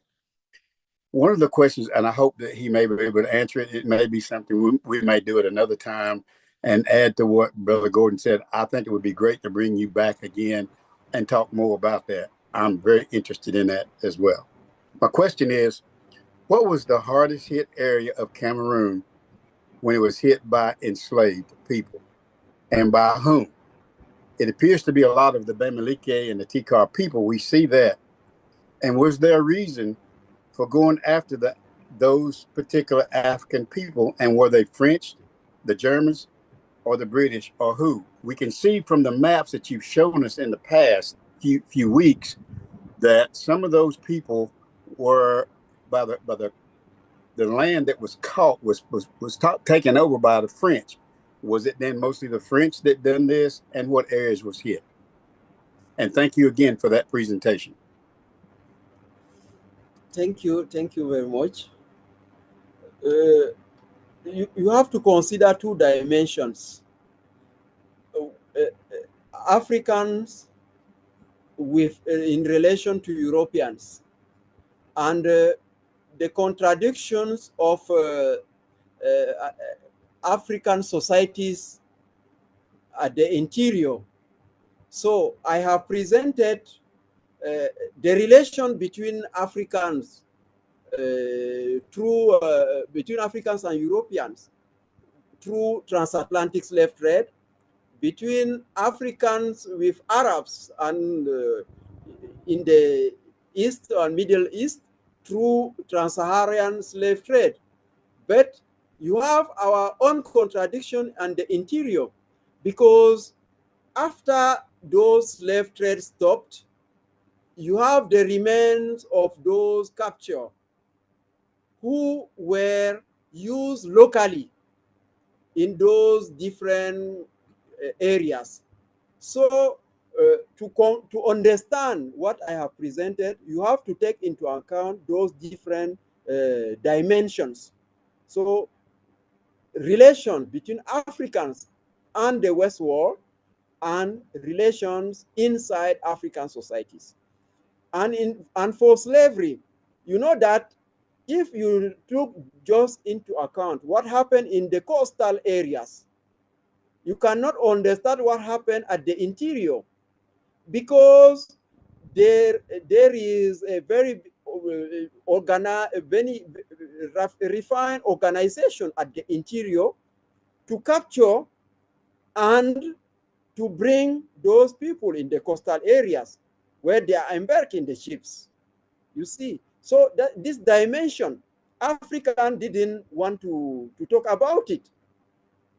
One of the questions, and I hope that he may be able to answer it, it may be something we may do at another time and add to what Brother Gordon said. I think it would be great to bring you back again and talk more about that. I'm very interested in that as well. My question is, what was the hardest hit area of Cameroon when it was hit by enslaved people, and by whom? It appears to be a lot of the Bamileke and the Tikar people. We see that. And was there a reason for going after those particular African people? And were they French, the Germans, or the British, or who? We can see from the maps that you've shown us in the past few weeks that some of those people were by the land that was caught was taken over by the French. Was it then mostly the French that done this, and what areas was hit? And thank you again for that presentation. Thank you very much. You have to consider two dimensions. Africans in relation to Europeans, and the contradictions of African societies at the interior. So I have presented the relation between Africans between Africans and Europeans through transatlantic slave trade, between Africans with Arabs and in the East and Middle East through trans-Saharan slave trade. But you have our own contradiction and the interior, because after those slave trade stopped, you have the remains of those captured who were used locally in those different areas. So to understand what I have presented, you have to take into account those different dimensions. So relation between Africans and the West world, and relations inside African societies. And for slavery, you know that if you took just into account what happened in the coastal areas, you cannot understand what happened at the interior, because there is a very very refined organization at the interior to capture and to bring those people in the coastal areas where they are embarking the ships. You see, so that this dimension, African didn't want to talk about it.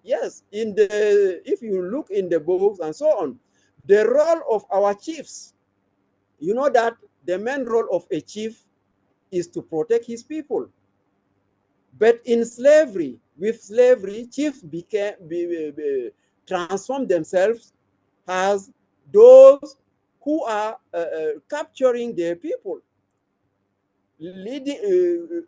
Yes, if you look in the books and so on, the role of our chiefs, you know that the main role of a chief is to protect his people. But in slavery, with slavery, chiefs transformed themselves as those who are capturing their people, leading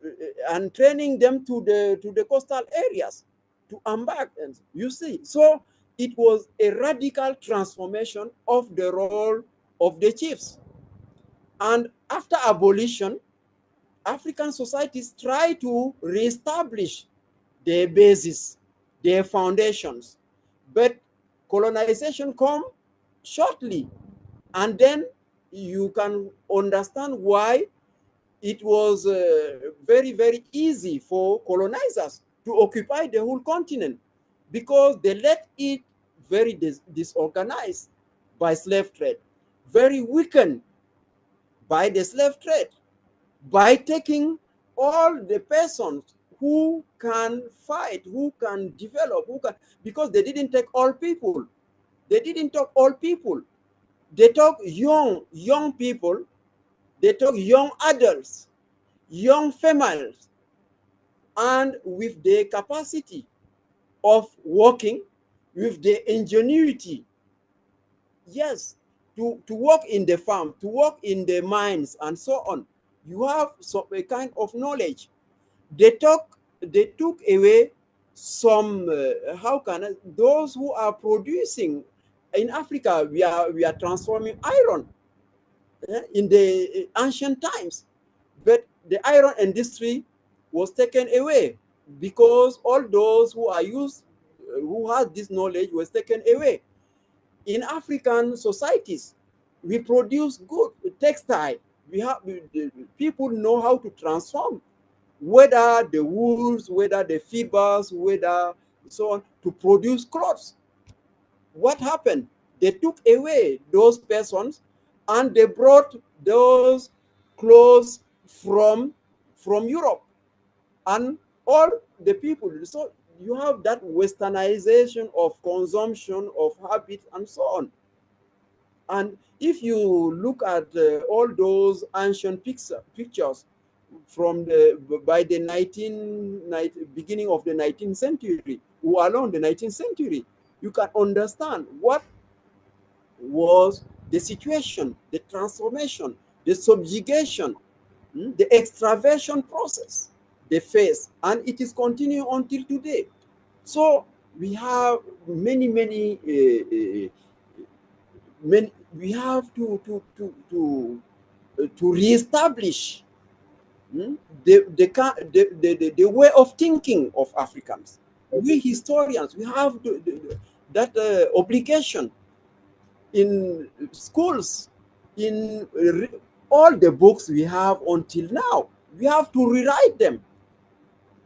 and training them to the coastal areas to embark. And you see, so it was a radical transformation of the role of the chiefs. And after abolition, African societies try to reestablish their basis, their foundations. But colonization come shortly. And then you can understand why it was very, very easy for colonizers to occupy the whole continent, because they let it very disorganized by slave trade, very weakened by the slave trade, by taking all the persons who can fight, who can develop, because they didn't take all people. They didn't talk all people. They talk young people. They talk young adults, young females, and with the capacity of working, with the ingenuity, yes, to work in the farm, to work in the mines, and so on. You have a kind of knowledge. They took away some, those who are producing. In Africa, we are transforming iron in the ancient times, but the iron industry was taken away, because all those who had this knowledge was taken away. In African societies, we produce good textile. People know how to transform, whether the wools, whether the fibers, whether so on, to produce clothes. What happened? They took away those persons, and they brought those clothes from Europe and all the people. So you have that westernization of consumption, of habits, and so on. And if you look at all those ancient pictures from by the beginning of the 19th century, or along the 19th century, you can understand what was the situation, the transformation, the subjugation, the extraversion process they face, and it is continuing until today. So we have many we have to reestablish the way of thinking of Africans. We historians, we have that obligation in schools, in all the books we have until now. We have to rewrite them.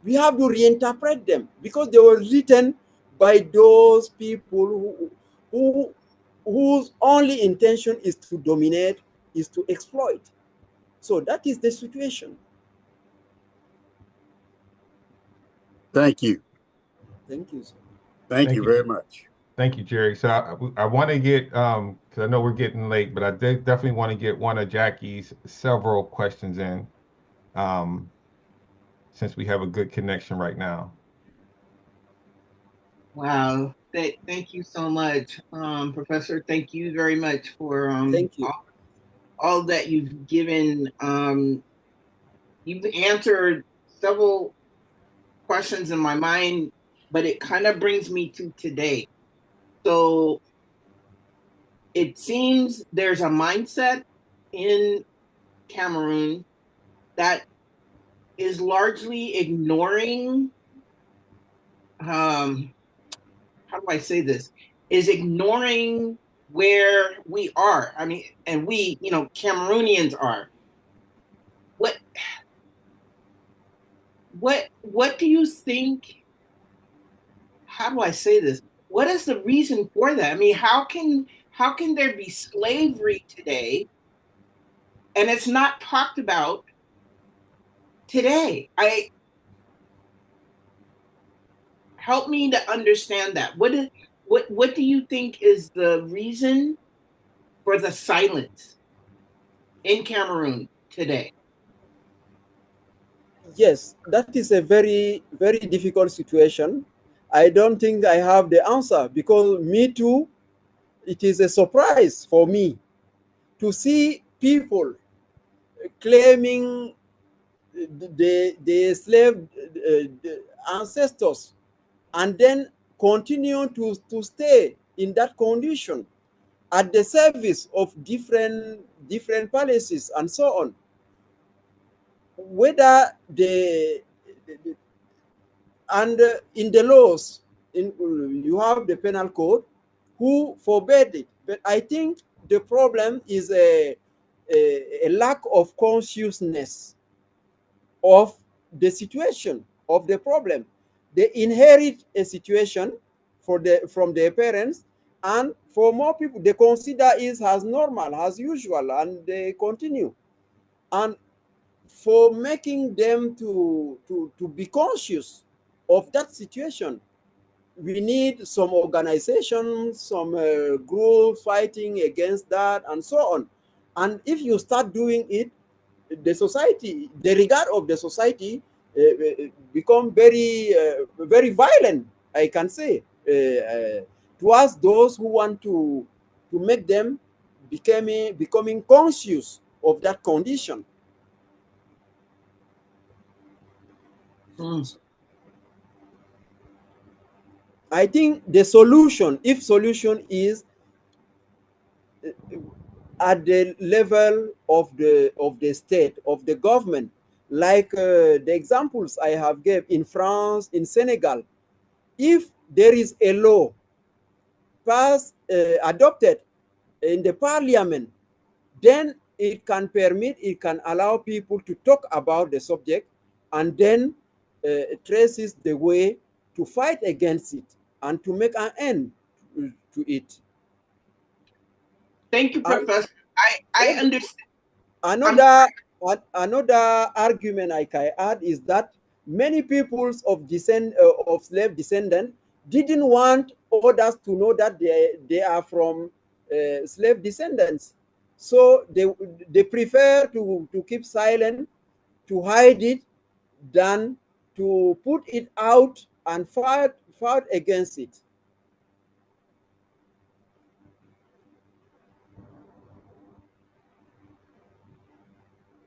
We have to reinterpret them because they were written by those people whose only intention is to dominate, is to exploit. So that is the situation. Thank you. Thank you, sir. Thank you very much. Thank you, Jerry. So I want to get, because I know we're getting late, but I definitely want to get one of Jackie's several questions in, since we have a good connection right now. Wow. Thank you so much, Professor. Thank you very much for Thank you. all that you've given. You've answered several questions in my mind, but it kind of brings me to today. So it seems there's a mindset in Cameroon that is largely ignoring, how do I say this, is ignoring where we are. I mean, and we, Cameroonians are. What do you think, how do I say this? What is the reason for that? I mean, how can there be slavery today and it's not talked about today? Help me to understand that. What do you think is the reason for the silence in Cameroon today? Yes, that is a very, very difficult situation. I don't think I have the answer because me too, it is a surprise for me to see people claiming the slave ancestors and then continue to stay in that condition at the service of different palaces and so on. Whether and in the laws, you have the penal code who forbade it. But I think the problem is a lack of consciousness of the situation, of the problem. They inherit a situation from their parents, and for more people, they consider it as normal, as usual, and they continue. And for making them to be conscious of that situation, we need some organizations, some groups fighting against that, and so on. And if you start doing it, the society, the regard of the society become very, very violent, I can say, towards those who want to make them becoming conscious of that condition. I think the solution, if solution is at the level of the state, of the government, like the examples I have gave in France, in Senegal, if there is a law passed, adopted in the parliament, then it can allow people to talk about the subject and then traces the way to fight against it and to make an end to it. Thank you, Professor. I understand. Another argument I can add is that many peoples of slave descendants didn't want others to know that they are from slave descendants. So they prefer to keep silent, to hide it, than to put it out and fight against it.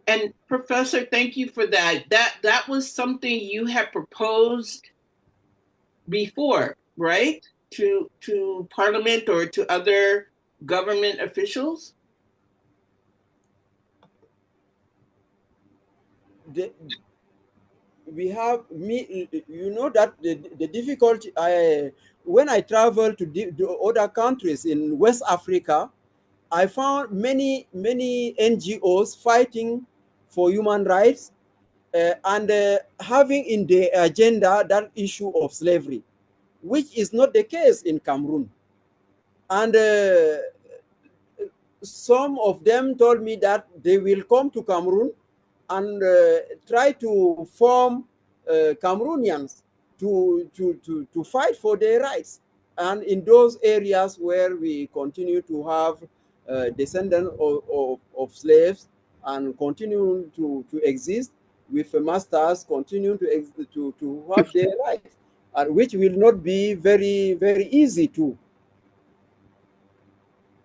And Professor, thank you for that. That was something you had proposed before, right? To Parliament or to other government officials? We have you know that the difficulty when I travel to other countries in West Africa, I found many NGOs fighting for human rights and having in the agenda that issue of slavery, which is not the case in Cameroon. And some of them told me that they will come to Cameroon and try to form Cameroonians to fight for their rights. And in those areas where we continue to have descendants of slaves and continue to exist with masters, continue to have their rights, which will not be very easy to.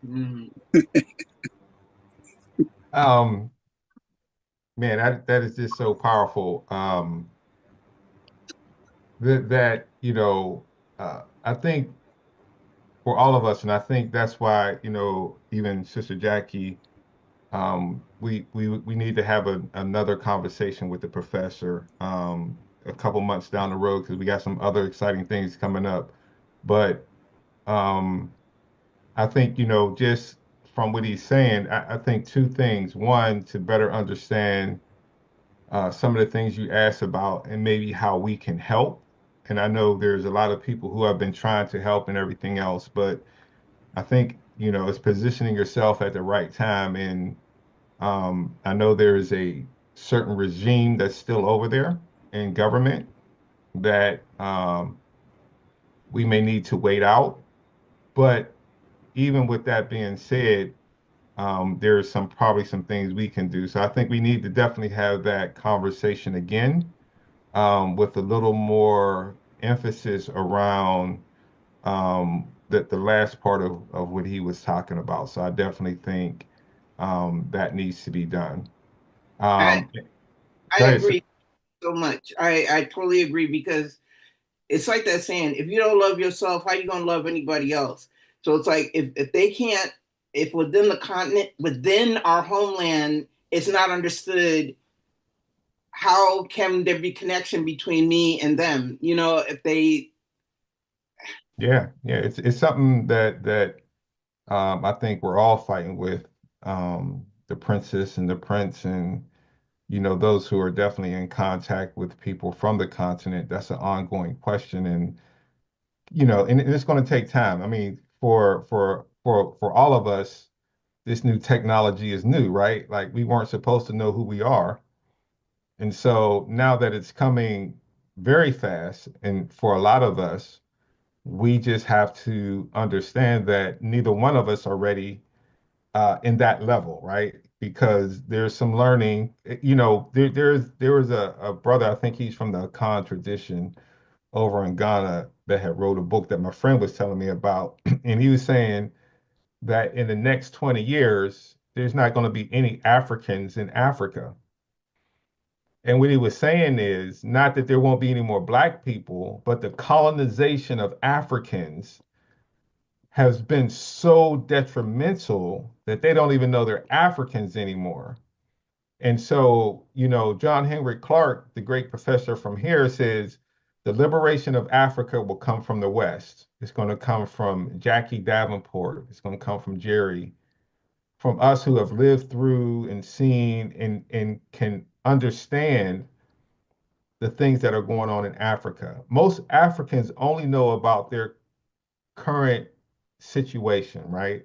Mm. Man, that is just so powerful. That I think for all of us, and I think that's why, even Sister Jackie, we need to have another conversation with the professor a couple months down the road because we got some other exciting things coming up. But I think, just from what he's saying, I think two things. One, to better understand some of the things you asked about and maybe how we can help. And I know there's a lot of people who have been trying to help and everything else, but I think, it's positioning yourself at the right time. And I know there is a certain regime that's still over there in government that we may need to wait out. But even with that being said, there's probably some things we can do. So I think we need to definitely have that conversation again with a little more emphasis around the last part of what he was talking about. So I definitely think that needs to be done. I, I Go ahead, sir. agree so much. I totally agree because it's like that saying, if you don't love yourself, how you going to love anybody else? So it's like, if they can't, if within the continent, within our homeland, it's not understood, how can there be connection between me and them? If they. Yeah, it's something that I think we're all fighting with the princess and the prince and those who are definitely in contact with people from the continent. That's an ongoing question, and and it's going to take time. I mean, for all of us, this new technology is new, right? Like we weren't supposed to know who we are, and so now that it's coming very fast, and for a lot of us, we just have to understand that neither one of us are ready in that level, right? Because there's some learning. There was a brother, I think he's from the Khan tradition over in Ghana that had wrote a book that my friend was telling me about, and he was saying that in the next 20 years, there's not going to be any Africans in Africa. And what he was saying is not that there won't be any more black people, but the colonization of Africans has been so detrimental that they don't even know they're Africans anymore. And so, John Henrik Clarke, the great professor from here, says the liberation of Africa will come from the West. It's going to come from Jackie Davenport. It's going to come from Jerry, from us who have lived through and seen and can understand the things that are going on in Africa. Most Africans only know about their current situation, right?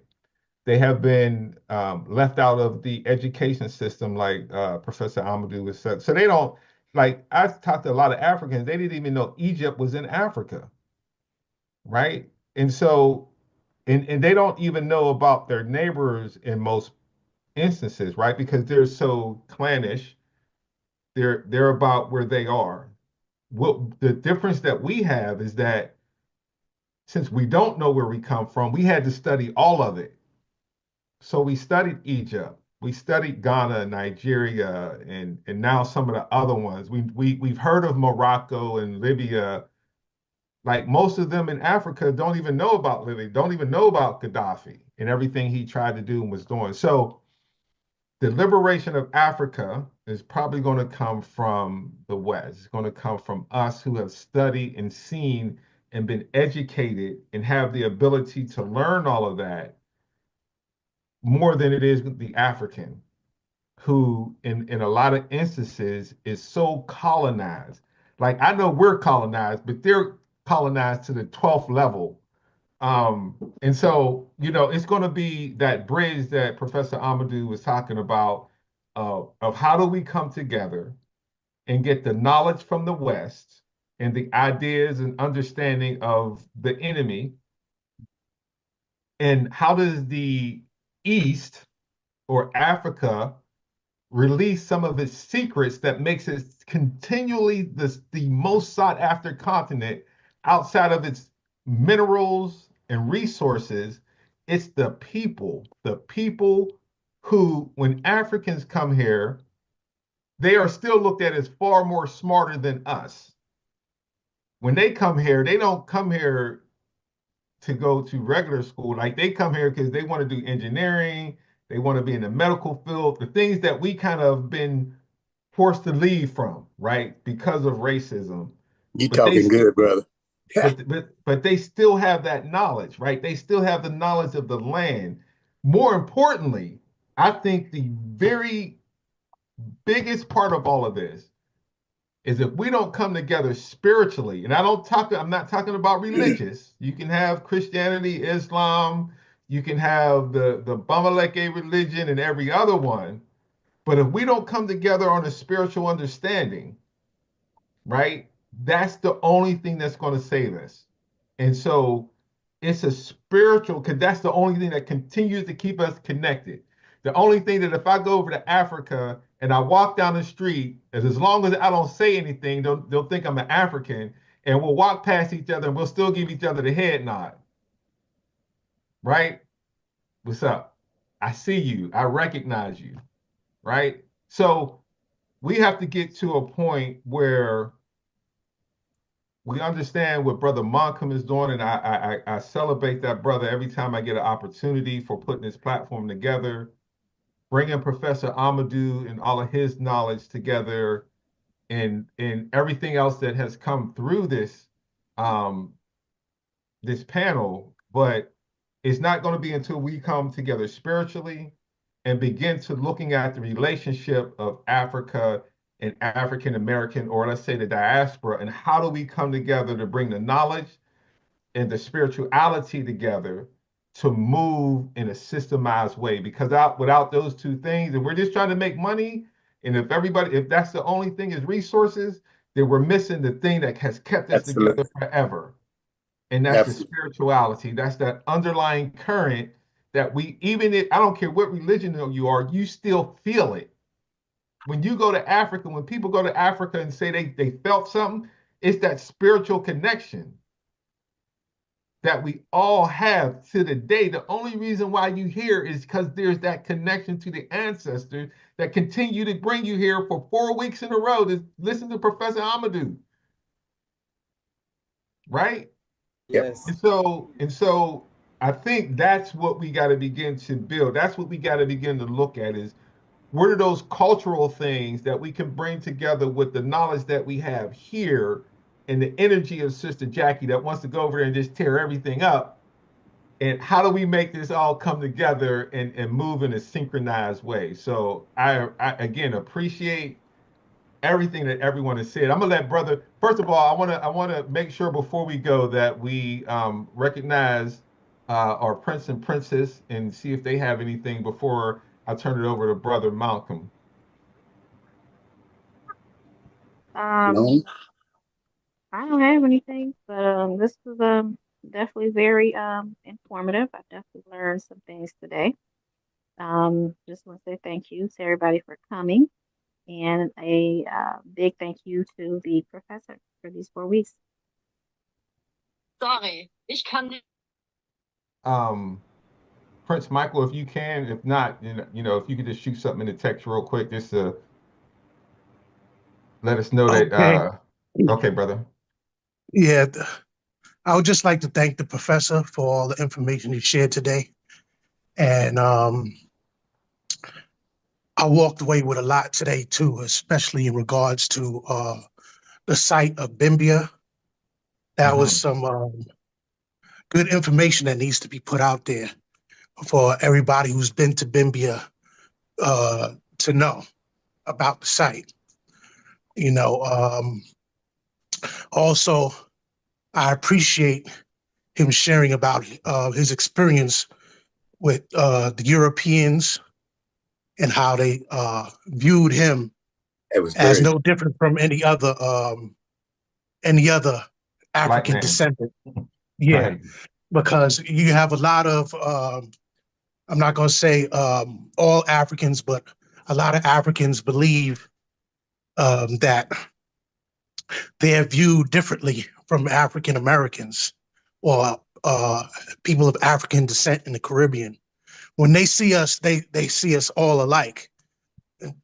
They have been left out of the education system, like Professor Ahmadou was said. So they don't, like, I talked to a lot of Africans, they didn't even know Egypt was in Africa, right? And so, and they don't even know about their neighbors in most instances, right? Because they're so clannish, they're about where they are. What the difference that we have is that since we don't know where we come from, we had to study all of it. So we studied Egypt, we studied Ghana, Nigeria, and now some of the other ones. We've heard of Morocco and Libya. Like most of them in Africa don't even know about Libya, don't even know about Gaddafi and everything he tried to do and was doing. So the liberation of Africa is probably going to come from the West. It's going to come from us who have studied and seen and been educated and have the ability to learn all of that more than it is the African, who in a lot of instances is so colonized. Like I know we're colonized, but they're colonized to the 12th level. And so, it's going to be that bridge that Professor Ahmadou was talking about, of how do we come together and get the knowledge from the West and the ideas and understanding of the enemy, and how does the East or Africa release some of its secrets that makes it continually the most sought after continent outside of its minerals and resources. It's the people who, when Africans come here, they are still looked at as far more smarter than us. When they come here, they don't come here to go to regular school. Like they come here because they want to do engineering, they want to be in the medical field, the things that we kind of been forced to leave from, right? Because of racism. You But talking good, brother. but they still have that knowledge, right? They still have the knowledge of the land. More importantly, I think the very biggest part of all of this is if we don't come together spiritually, and I'm not talking about religious. You can have Christianity, Islam, you can have the Bamileke religion and every other one. But if we don't come together on a spiritual understanding, right, that's the only thing that's going to save us. And so it's a spiritual, because that's the only thing that continues to keep us connected. The only thing that if I go over to Africa and I walk down the street, as long as I don't say anything, they'll think I'm an African, and we'll walk past each other and we'll still give each other the head nod. Right? What's up? I see you. I recognize you. Right? So we have to get to a point where we understand what Brother Malcolm is doing, and I celebrate that brother every time I get an opportunity for putting this platform together, bringing Professor Ahmadou and all of his knowledge together, and everything else that has come through this this panel. But it's not going to be until we come together spiritually and begin to looking at the relationship of Africa and African American, or let's say the diaspora, and how do we come together to bring the knowledge and the spirituality together to move in a systemized way. Because without those two things, and we're just trying to make money, and if that's the only thing is resources, then we're missing the thing that has kept us together forever. And that's the spirituality. That's that underlying current that I don't care what religion you are, you still feel it. When you go to Africa, when people go to Africa and say they felt something, it's that spiritual connection that we all have to the day. The only reason why you here is because there's that connection to the ancestors that continue to bring you here for 4 weeks in a row to listen to Professor Ahmadou. Right? Yes. And so I think that's what we got to begin to build. That's what we got to begin to look at, is what are those cultural things that we can bring together with the knowledge that we have here and the energy of Sister Jackie that wants to go over there and just tear everything up. And how do we make this all come together and move in a synchronized way? So I again appreciate everything that everyone has said. I'm gonna let brother. First of all, I wanna make sure before we go that we recognize our prince and princess and see if they have anything before I turn it over to Brother Malcolm. No? I don't have anything, but this was definitely very informative. I definitely learned some things today. Just want to say thank you to everybody for coming, and a big thank you to the professor for these 4 weeks. Sorry, ich kann nicht. Prince Michael, if you can, if not, if you could just shoot something in the text real quick, just to let us know that. Okay, brother. Yeah, I would just like to thank the professor for all the information he shared today. And I walked away with a lot today too, especially in regards to the site of Bimbia. That was some good information that needs to be put out there. for everybody who's been to Bimbia to know about the site. You know, also, I appreciate him sharing about his experience with the Europeans and how they viewed him It was as very no different from any other Black African man. descendant. Yeah, Right. because you have a lot of I'm not going to say all Africans, but a lot of Africans believe that they are viewed differently from African Americans or people of African descent in the Caribbean. When they see us, they see us all alike.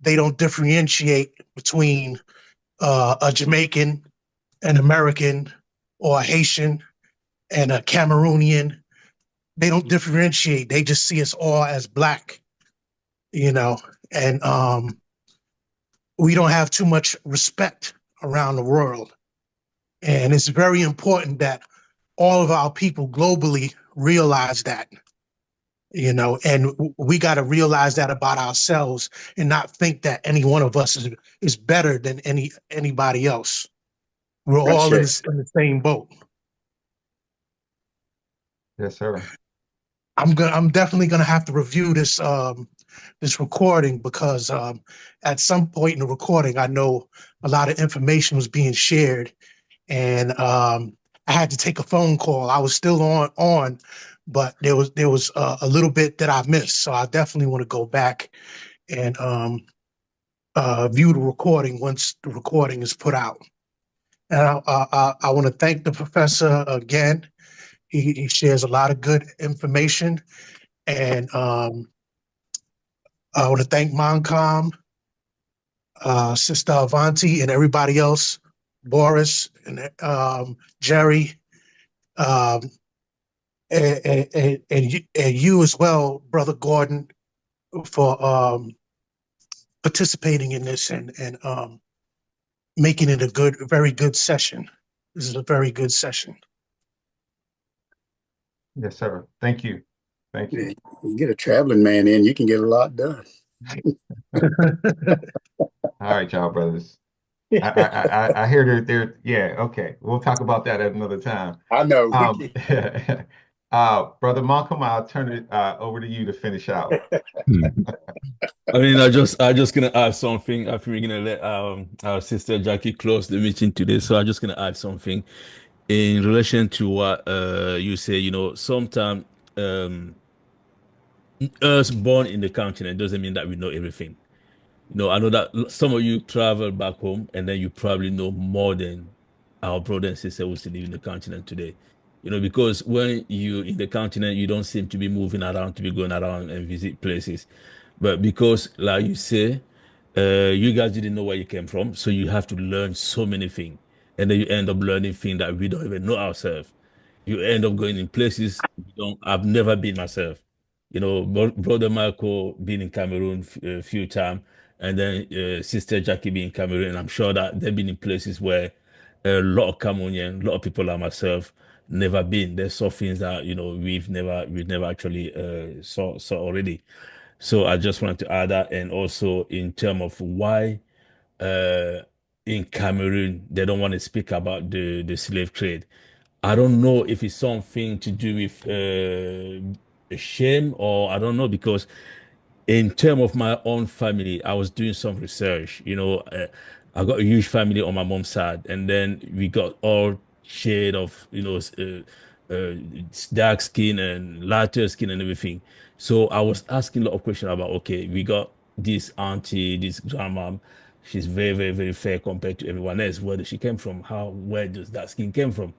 They don't differentiate between a Jamaican, an American, or a Haitian and a Cameroonian. They don't differentiate. They just see us all as Black, you know, and we don't have too much respect around the world. And it's very important that all of our people globally realize that, you know, and we got to realize that about ourselves and not think that any one of us is better than anybody else. We're all in Rochelle. the same boat. Yes, sir. I'm definitely gonna have to review this this recording because at some point in the recording, I know a lot of information was being shared, and I had to take a phone call. I was still on, but there was a little bit that I missed, so I definitely want to go back and view the recording once the recording is put out. And I want to thank the professor again. He shares a lot of good information. And I want to thank Moncom, Sister Avanti, and everybody else, Boris and Jerry, um, and you as well, Brother Gordon, for participating in this and making it a very good session. This is a very good session. Yes, sir. Thank you. Thank you. You get a traveling man in, you can get a lot done. All right, y'all brothers. I hear they're yeah, okay. We'll talk about that at another time. I know. Brother Malcolm, I'll turn it over to you to finish out. I mean, I just gonna add something. I think we're gonna let our sister Jackie close the meeting today. So I'm just gonna add something in relation to what you say. You know, sometimes us born in the continent doesn't mean that we know everything. You know, I know that some of you travel back home and then you probably know more than our brother and sister who still live in the continent today. You know, because when you in the continent, you don't seem to be moving around, to be going around and visit places. But because, like you say, you guys didn't know where you came from, so you have to learn so many things. And then you end up learning things that we don't even know ourselves. You end up going in places you don't, I've never been myself. You know, brother Michael being in Cameroon a few times, and then sister Jackie being in Cameroon. And I'm sure that they've been in places where a lot of Cameroonian, a lot of people like myself, never been. There's some things that we've never actually saw already. So I just wanted to add that, and also in terms of why uh, in Cameroon they don't want to speak about the slave trade. I don't know if it's something to do with shame, or I don't know, because in terms of my own family, I was doing some research. You know, I got a huge family on my mom's side, and then we got all shade of, uh, dark skin and lighter skin and everything. So I was asking a lot of questions about, okay, we got this auntie, this grandma. She's very, very, very fair compared to everyone else. Where does she came from? Where does that skin came from?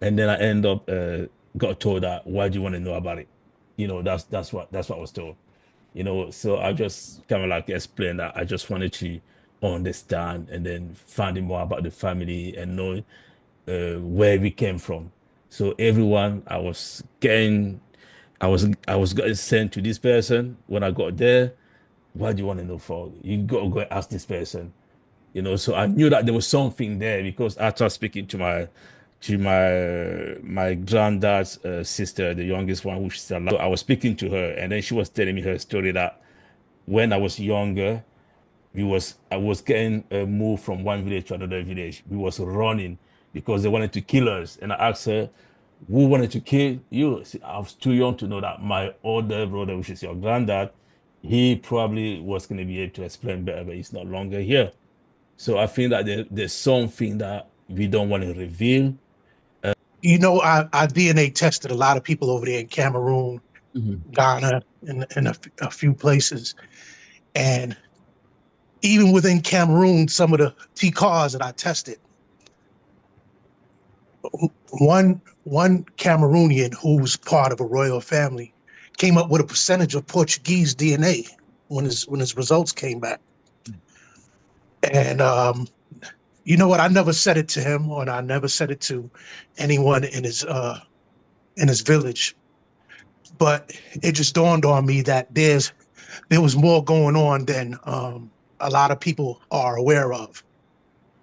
And then I end up got told that, why do you want to know about it? You know, that's what I was told. You know, so I just kind of like explained that I just wanted to understand and then finding more about the family and knowing where we came from. So everyone I was getting sent to this person. When I got there, what do you want to know for? You got to go ask this person. You know, so I knew that there was something there, because after speaking to to my granddad's sister, the youngest one, who's still alive. So I was speaking to her, and then she was telling me her story that when I was younger, I was getting moved from one village to another village. We was running because they wanted to kill us. And I asked her, who wanted to kill you? See, I was too young to know that my older brother, which is your granddad, he probably was going to be able to explain better, but he's no longer here. So I think that there's something that we don't want to reveal. You know, I DNA tested a lot of people over there in Cameroon, Ghana, and a few places. And even within Cameroon, some of the T-cars that I tested, one Cameroonian who was part of a royal family came up with a percentage of Portuguese DNA when his results came back. And you know what? I never said it to him, or I never said it to anyone in his village. But it just dawned on me that there was more going on than a lot of people are aware of.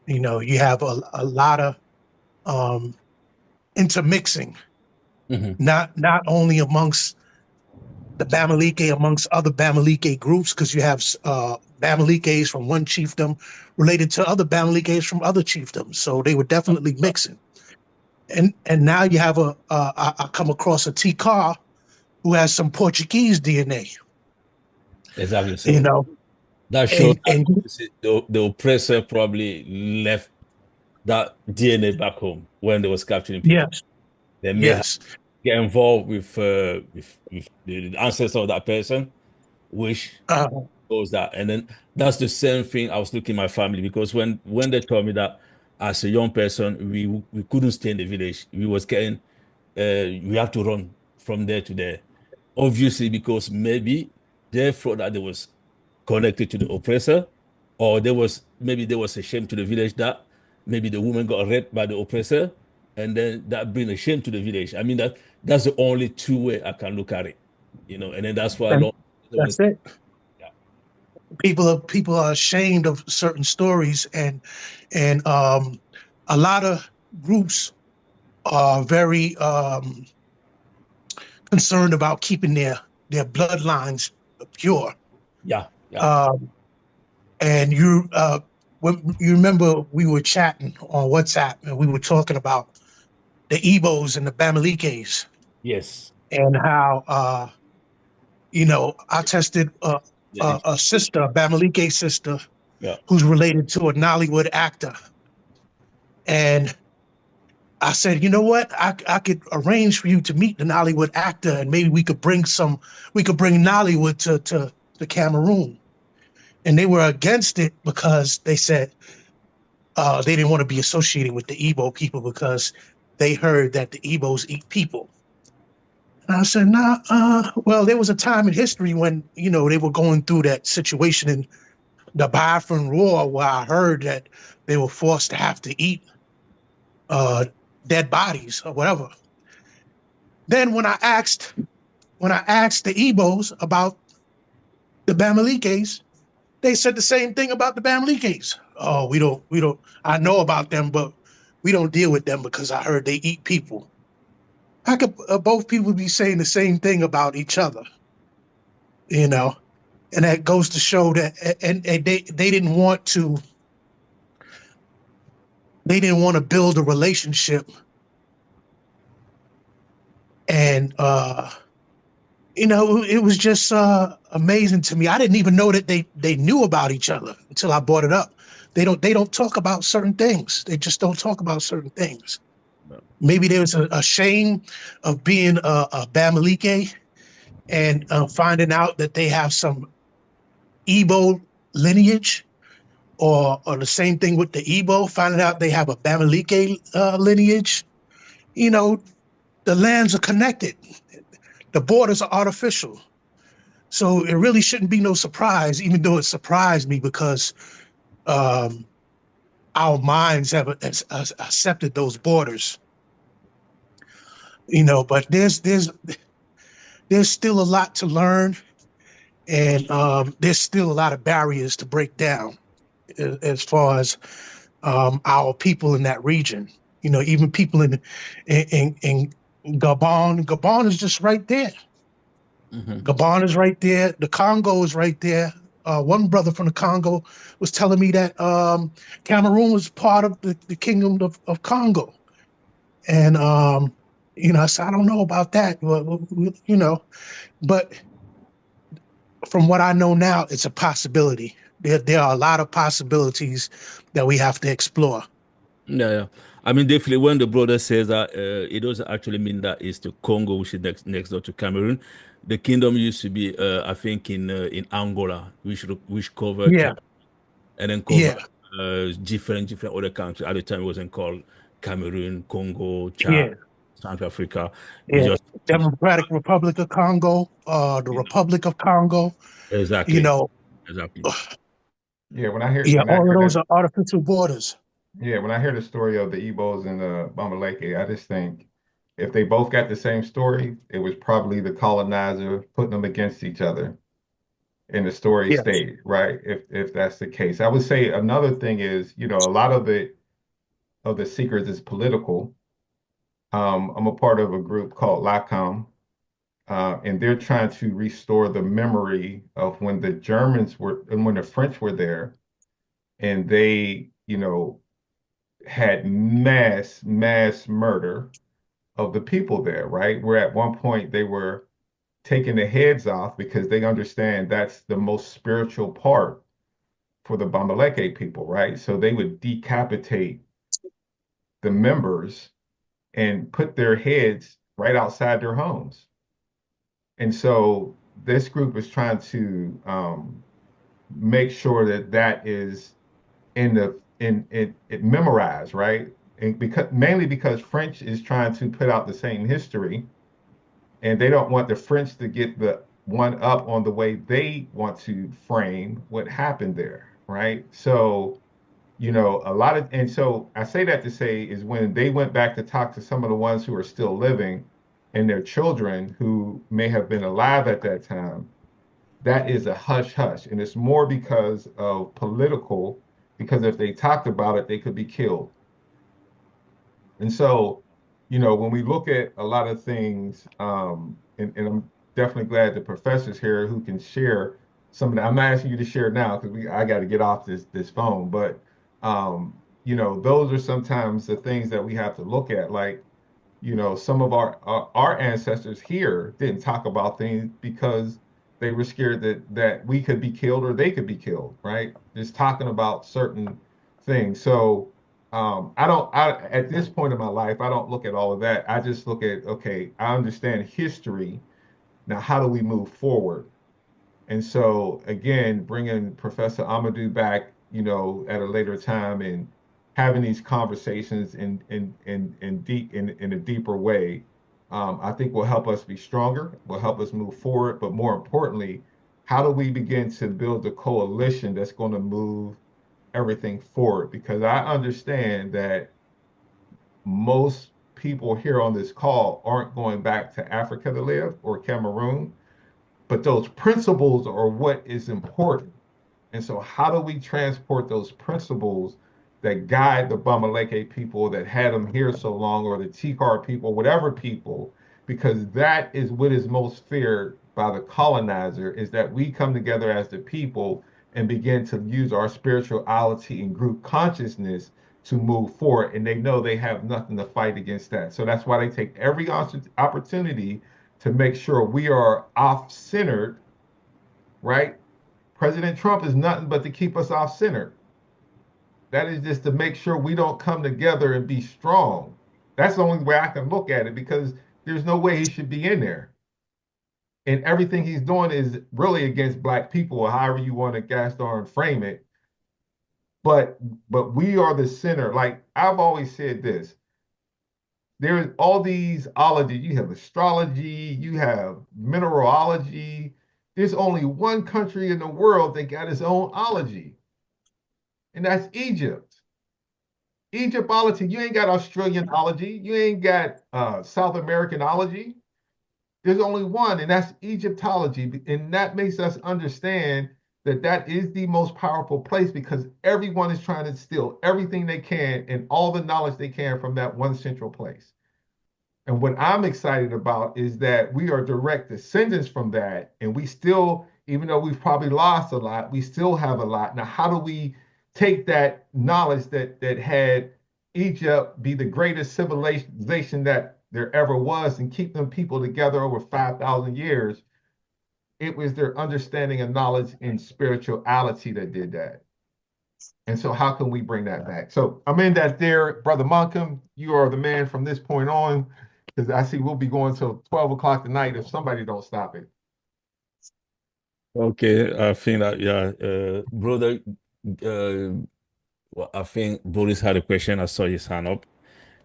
You know, you have a lot of intermixing, not only amongst the Bamileke, amongst other Bamileke groups, because you have Bamilikes from one chiefdom related to other Bamilikes from other chiefdoms. So they were definitely mixing. And now you have I come across a T-car who has some Portuguese DNA. Exactly. So You know, that shows and that the oppressor probably left that DNA back home when they was capturing people. yes, They may have yes. get involved with the ancestors of that person, which Uh, goes that. And then that's the same thing I was looking at my family, because when they told me that as a young person, we couldn't stay in the village. We was getting we have to run from there to there. Obviously, because maybe they thought that they was connected to the oppressor, or maybe there was a shame to the village that maybe the woman got raped by the oppressor, and then that bring a shame to the village. I mean, that's the only two way I can look at it, and then that's why I and don't want that's to. it. Yeah. People are ashamed of certain stories, and a lot of groups are very concerned about keeping their bloodlines pure. Yeah, yeah. And when you remember we were chatting on WhatsApp and we were talking about the Igbos and the Bamilikes Yes. and how I tested Yeah. a sister, a Bamileke sister, Yeah. who's related to a Nollywood actor. And I said, you know what? I could arrange for you to meet the Nollywood actor, and maybe we could bring Nollywood to Cameroon. And they were against it because they said they didn't want to be associated with the Igbo people because they heard that the Igbos eat people. And I said, nah, well, there was a time in history when, they were going through that situation in the Biafran War where I heard that they were forced to have to eat dead bodies or whatever. Then when I asked the Igbos about the Bamilikes, they said the same thing about the Bamilikes. Oh, we don't. I know about them, but we don't deal with them because I heard they eat people. How could both people be saying the same thing about each other? And that goes to show that, and they didn't want to. They didn't want to build a relationship, and it was just amazing to me. I didn't even know that they knew about each other until I brought it up. They don't talk about certain things. They just don't talk about certain things. No. Maybe there was a shame of being a Bamileke and finding out that they have some Igbo lineage, or the same thing with the Igbo, finding out they have a Bamileke lineage. The lands are connected. The borders are artificial. So it really shouldn't be no surprise, even though it surprised me because our minds have accepted those borders. But there's still a lot to learn, and there's still a lot of barriers to break down as far as our people in that region. You know, even people in Gabon. Gabon is just right there. Gabon is right there. The Congo is right there. One brother from the Congo was telling me that Cameroon was part of the Kingdom of Congo. And, you know, I said, I don't know about that. Well, you know, but from what I know now, it's a possibility. There are a lot of possibilities that we have to explore. Yeah, yeah. I mean, definitely when the brother says that, it doesn't actually mean that it's the Congo, which is next door to Cameroon. The kingdom used to be, I think, in Angola, which covered Yeah, Cameroon, and then covered yeah, different other countries. At the time, it wasn't called Cameroon, Congo, Chad, yeah, South Africa. It yeah. just Democratic Republic of Congo, the you know, Republic of Congo, you exactly, know, exactly. Yeah, when I hear yeah, when I all of hear those that, are artificial borders. yeah, when I hear the story of the Igbos and the Bamileke, I just think if they both got the same story, it was probably the colonizer putting them against each other, and the story Yeah, stayed, right? If that's the case. I would say another thing is, you know, a lot of it of the secrets is political. I'm a part of a group called LACOM, and they're trying to restore the memory of when the Germans were and when the French were there, and they, you know, had mass murder of the people there, right? Where at one point they were taking the heads off because they understand that's the most spiritual part for the Bamileke people, right? So they would decapitate the members and put their heads right outside their homes. And so this group is trying to make sure that that is in the in it memorized, right? And because mainly because French is trying to put out the same history, and they don't want the French to get the one up on the way they want to frame what happened there, right? So, you know, a lot of, and so I say that to say is when they went back to talk to some of the ones who are still living and their children who may have been alive at that time, that is a hush hush. And it's more because of political, because if they talked about it, they could be killed. And so, you know, when we look at a lot of things, and I'm definitely glad the professor's here who can share some of that. I'm not asking you to share now because I got to get off this phone, but you know, those are sometimes the things that we have to look at. Like, you know, some of our ancestors here didn't talk about things because they were scared that we could be killed or they could be killed, right? Just talking about certain things. So I at this point in my life, I don't look at all of that. I just look at, okay, I understand history. Now, how do we move forward? And so again, bringing Professor Ahmadou back, you know, at a later time and having these conversations in a deeper way, I think will help us be stronger, will help us move forward. But more importantly, how do we begin to build a coalition that's going to move everything forward? Because I understand that most people here on this call aren't going back to Africa to live or Cameroon, but those principles are what is important. And so, how do we transport those principles that guide the Bamileke people that had them here so long, or the Tikar people, whatever people, because that is what is most feared by the colonizer, is that we come together as the people and begin to use our spirituality and group consciousness to move forward. And they know they have nothing to fight against that. So that's why they take every opportunity to make sure we are off-centered, right? President Trump is nothing but to keep us off center. That is just to make sure we don't come together and be strong. That's the only way I can look at it because there's no way he should be in there. And everything he's doing is really against black people, or however you want to gas darn frame it. But we are the center. Like I've always said this. There's all these ologies. You have astrology, you have mineralogy. There's only one country in the world that got its own ology, and that's Egypt. Egyptology, you ain't got Australianology, you ain't got South Americanology. There's only one, and that's Egyptology. And that makes us understand that is the most powerful place, because everyone is trying to steal everything they can and all the knowledge they can from that one central place. And what I'm excited about is that we are direct descendants from that. And we still, even though we've probably lost a lot, we still have a lot. Now, how do we take that knowledge that had Egypt be the greatest civilization that there ever was and keep them people together over 5,000 years? It was their understanding of knowledge and spirituality that did that. And so how can we bring that back? So I'm in that there. Brother Malcolm, you are the man from this point on, because I see we'll be going till 12 o'clock tonight if somebody don't stop it. Okay, I think that, yeah, brother, well, I think Boris had a question. I saw his hand up.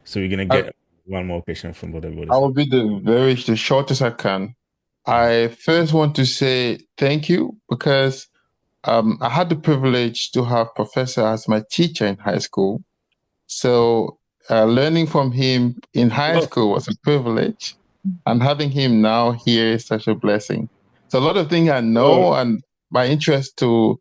So we're going to get one more question from brother Boris. I will be the shortest I can. I first want to say thank you, because I had the privilege to have Professor as my teacher in high school. So learning from him in high school was a privilege, and having him now here is such a blessing. So a lot of things I know, and my interest to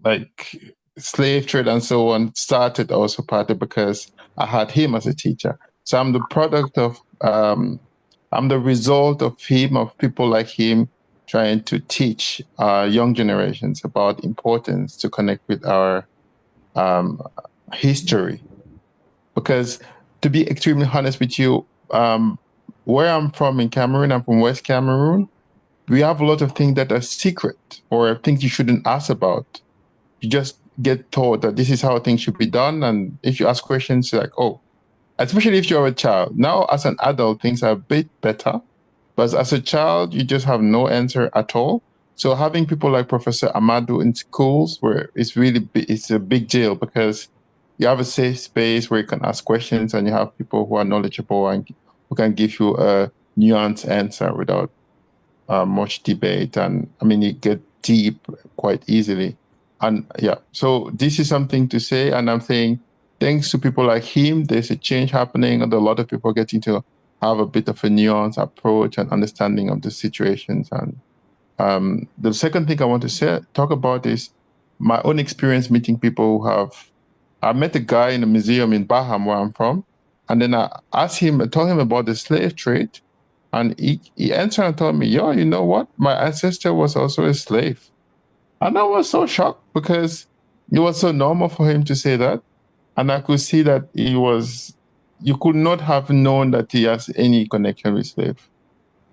like slave trade and so on started also partly because I had him as a teacher. So I'm the product of, I'm the result of him, of people like him trying to teach young generations about importance to connect with our history. Because to be extremely honest with you, where I'm from in Cameroon, I'm from West Cameroon, we have a lot of things that are secret or things you shouldn't ask about. You just get taught that this is how things should be done. And if you ask questions, you're like, oh, especially if you're a child. Now, as an adult, things are a bit better. But as a child, you just have no answer at all. So having people like Professor Ahmadou in schools, where it's really, it's a big deal, because you have a safe space where you can ask questions and you have people who are knowledgeable and who can give you a nuanced answer without much debate. And I mean, you get deep quite easily. And yeah, so this is something to say. And I'm saying, thanks to people like him, there's a change happening, and a lot of people getting to have a bit of a nuanced approach and understanding of the situations. And the second thing I want to talk about is my own experience meeting people who have. I met a guy in a museum in Baham, where I'm from, and then I asked him, told him about the slave trade, and he answered and told me, yo, you know what? My ancestor was also a slave. And I was so shocked, because it was so normal for him to say that. And I could see that you could not have known that he has any connection with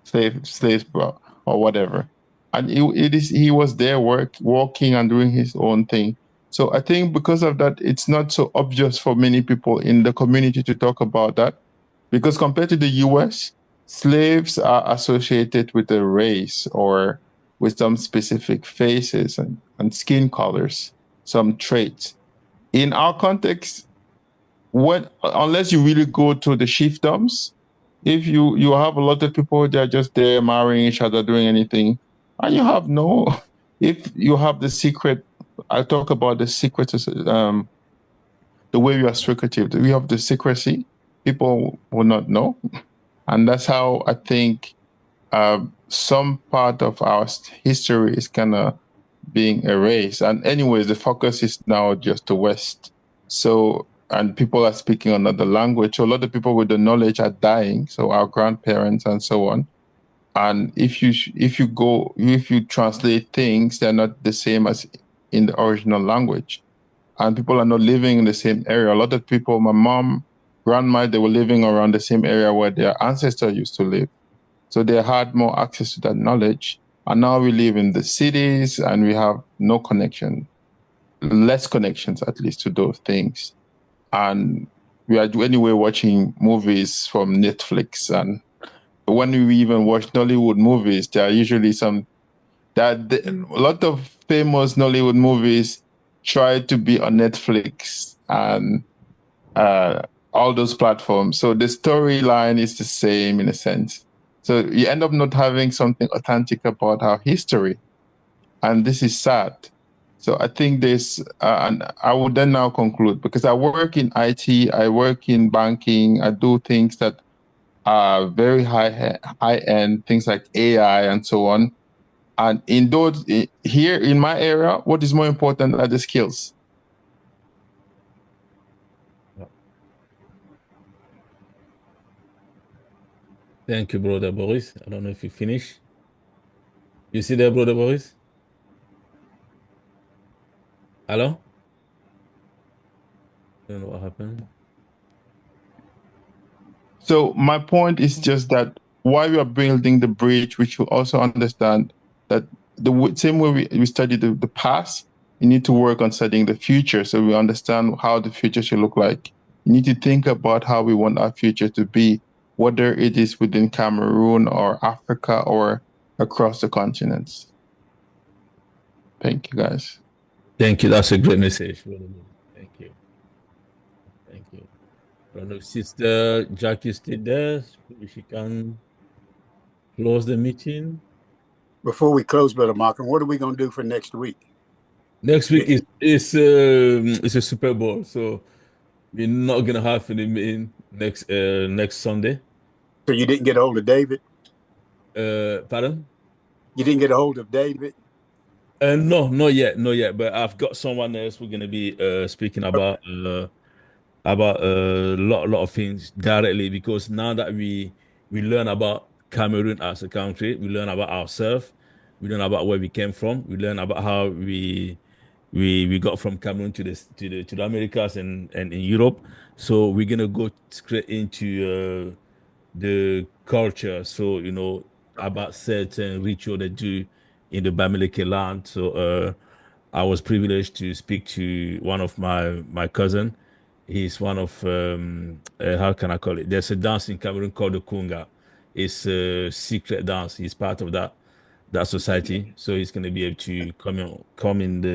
slaves, or whatever. And he was there working and doing his own thing. So I think because of that, it's not so obvious for many people in the community to talk about that, because compared to the US, slaves are associated with a race or with some specific faces and skin colors, some traits. In our context, unless you really go to the chiefdoms, if you have a lot of people that are just there marrying each other, doing anything, and you have if you have the secret, I talk about the secret, the way we are secretive, we have the secrecy, people will not know. And that's how I think some part of our history is kind of being erased. And anyways, the focus is now just the West. So, and people are speaking another language. So a lot of people with the knowledge are dying. So our grandparents and so on. And if you translate things, they're not the same as in the original language. And people are not living in the same area. A lot of people, my mom, grandma, they were living around the same area where their ancestors used to live. So they had more access to that knowledge. And now we live in the cities and we have no connection, less connections at least to those things. And we are anyway watching movies from Netflix. And when we even watch Nollywood movies, there are usually a lot of famous Nollywood movies try to be on Netflix and all those platforms. So the storyline is the same in a sense. So you end up not having something authentic about our history. And this is sad. So I think and I would then now conclude, because I work in IT, I work in banking, I do things that are very high end, things like AI and so on. And in those here in my area, what is more important are the skills. Thank you, Brother Boris. I don't know if you finish. You see there, Brother Boris? Hello? I don't know what happened. So my point is just that while we are building the bridge, we should also understand that the same way we study the past, we need to work on studying the future so we understand how the future should look like. We need to think about how we want our future to be, whether it is within Cameroon or Africa or across the continents. Thank you, guys. Thank you. That's a great message, Brother Boris. Thank you. Thank you. I don't know if Sister Jackie is still there. Maybe she can close the meeting. Before we close, Brother Malcolm, what are we going to do for next week? Next week is a Super Bowl, so we're not gonna have any meeting next Sunday. So you didn't get a hold of David? Pardon? You didn't get a hold of David? No, not yet, not yet. But I've got someone else we're gonna be speaking about a lot of things directly, because now that we learn about Cameroon as a country, we learn about ourselves, we learn about where we came from, we learn about how we got from Cameroon to the Americas and in Europe. So we're gonna go straight into the culture. So about certain ritual they do in the Bamileke land. So I was privileged to speak to one of my cousin. He's one of how can I call it? There's a dance in Cameroon called the Kunga. It's a secret dance. He's part of that society, so he's going to be able to come in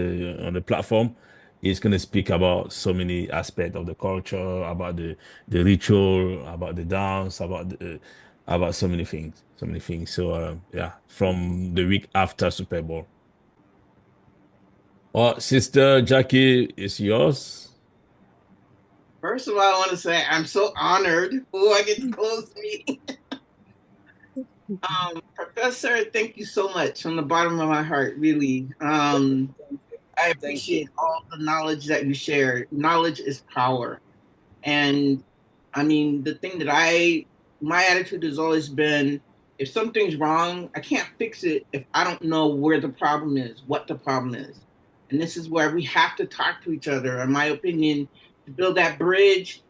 on the platform. He's going to speak about so many aspects of the culture, about the ritual, about the dance, about so many things, So yeah, from the week after Super Bowl. Well, Sister Jackie, it's yours. First of all, I want to say I'm so honored. Oh, I get to close the meeting. Professor, thank you so much from the bottom of my heart, really. I appreciate all the knowledge that you shared. Knowledge is power. And I mean, the thing that my attitude has always been, if something's wrong, I can't fix it if I don't know where the problem is, what the problem is. And this is where we have to talk to each other, in my opinion, to build that bridge,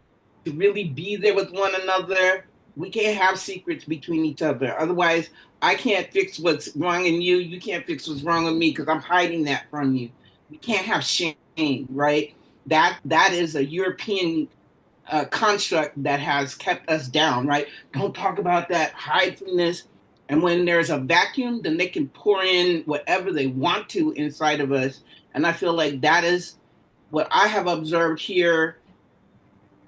to really be there with one another. We can't have secrets between each other. Otherwise, I can't fix what's wrong in you. You can't fix what's wrong with me because I'm hiding that from you. We can't have shame, right? That is a European construct that has kept us down, right? Don't talk about that, hide from this. And when there's a vacuum, then they can pour in whatever they want to inside of us. And I feel like that is what I have observed here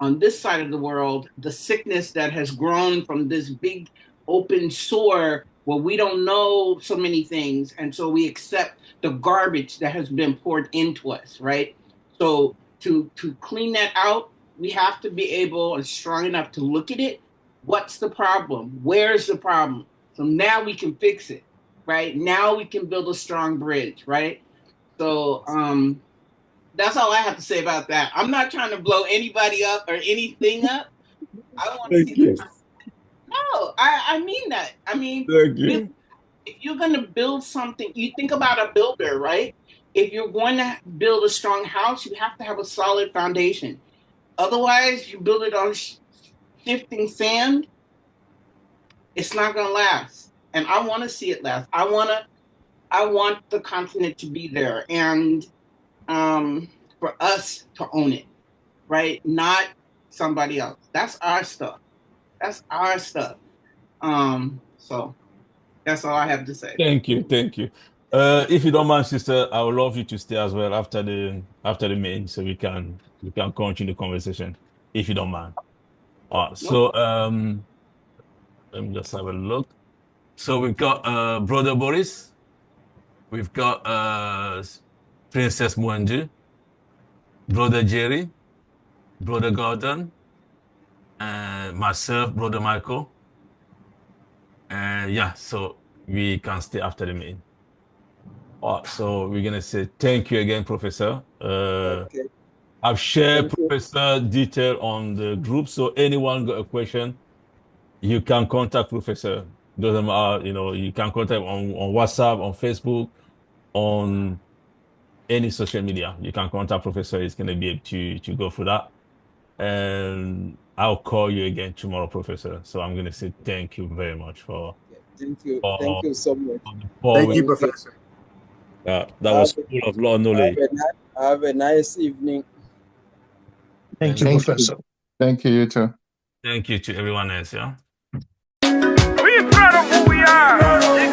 on this side of the world, the sickness that has grown from this big open sore where we don't know so many things. And so we accept the garbage that has been poured into us, right? So to clean that out, we have to be able and strong enough to look at it. What's the problem? Where's the problem? So now we can fix it, right? Now we can build a strong bridge, right? So that's all I have to say about that. I'm not trying to blow anybody up or anything up. I want to see the. No, I mean that. I mean, if you're going to build something, you think about a builder, right? If you're going to build a strong house, you have to have a solid foundation. Otherwise, you build it on shifting sand, it's not going to last. And I want to see it last. I want the continent to be there, and for us to own it, right? Not somebody else. That's our stuff. That's our stuff. So that's all I have to say. Thank you. If you don't mind, sister, I would love you to stay as well after the meeting, so we can continue the conversation, if you don't mind. So let me just have a look. So we've got Brother Boris, we've got Princess Mwendu, Brother Jerry, Brother Gordon, and myself, Brother Michael. And yeah, so we can stay after the meeting. So we're gonna say thank you again, Professor. Okay. I've shared Thank you. Professor detail on the group, so anyone got a question, you can contact Professor. Doesn't matter, you can contact on WhatsApp, on Facebook, on any social media. You can contact Professor. He's gonna be able to go through that. And I'll call you again tomorrow, Professor. So I'm gonna say thank you very much for Thank you. for, Thank you so much. for Thank you, Professor. that was full of a lot of knowledge. Have a nice evening. Thank you, Professor. Thank you, you too. Thank you to everyone else, yeah. We proud of who we are.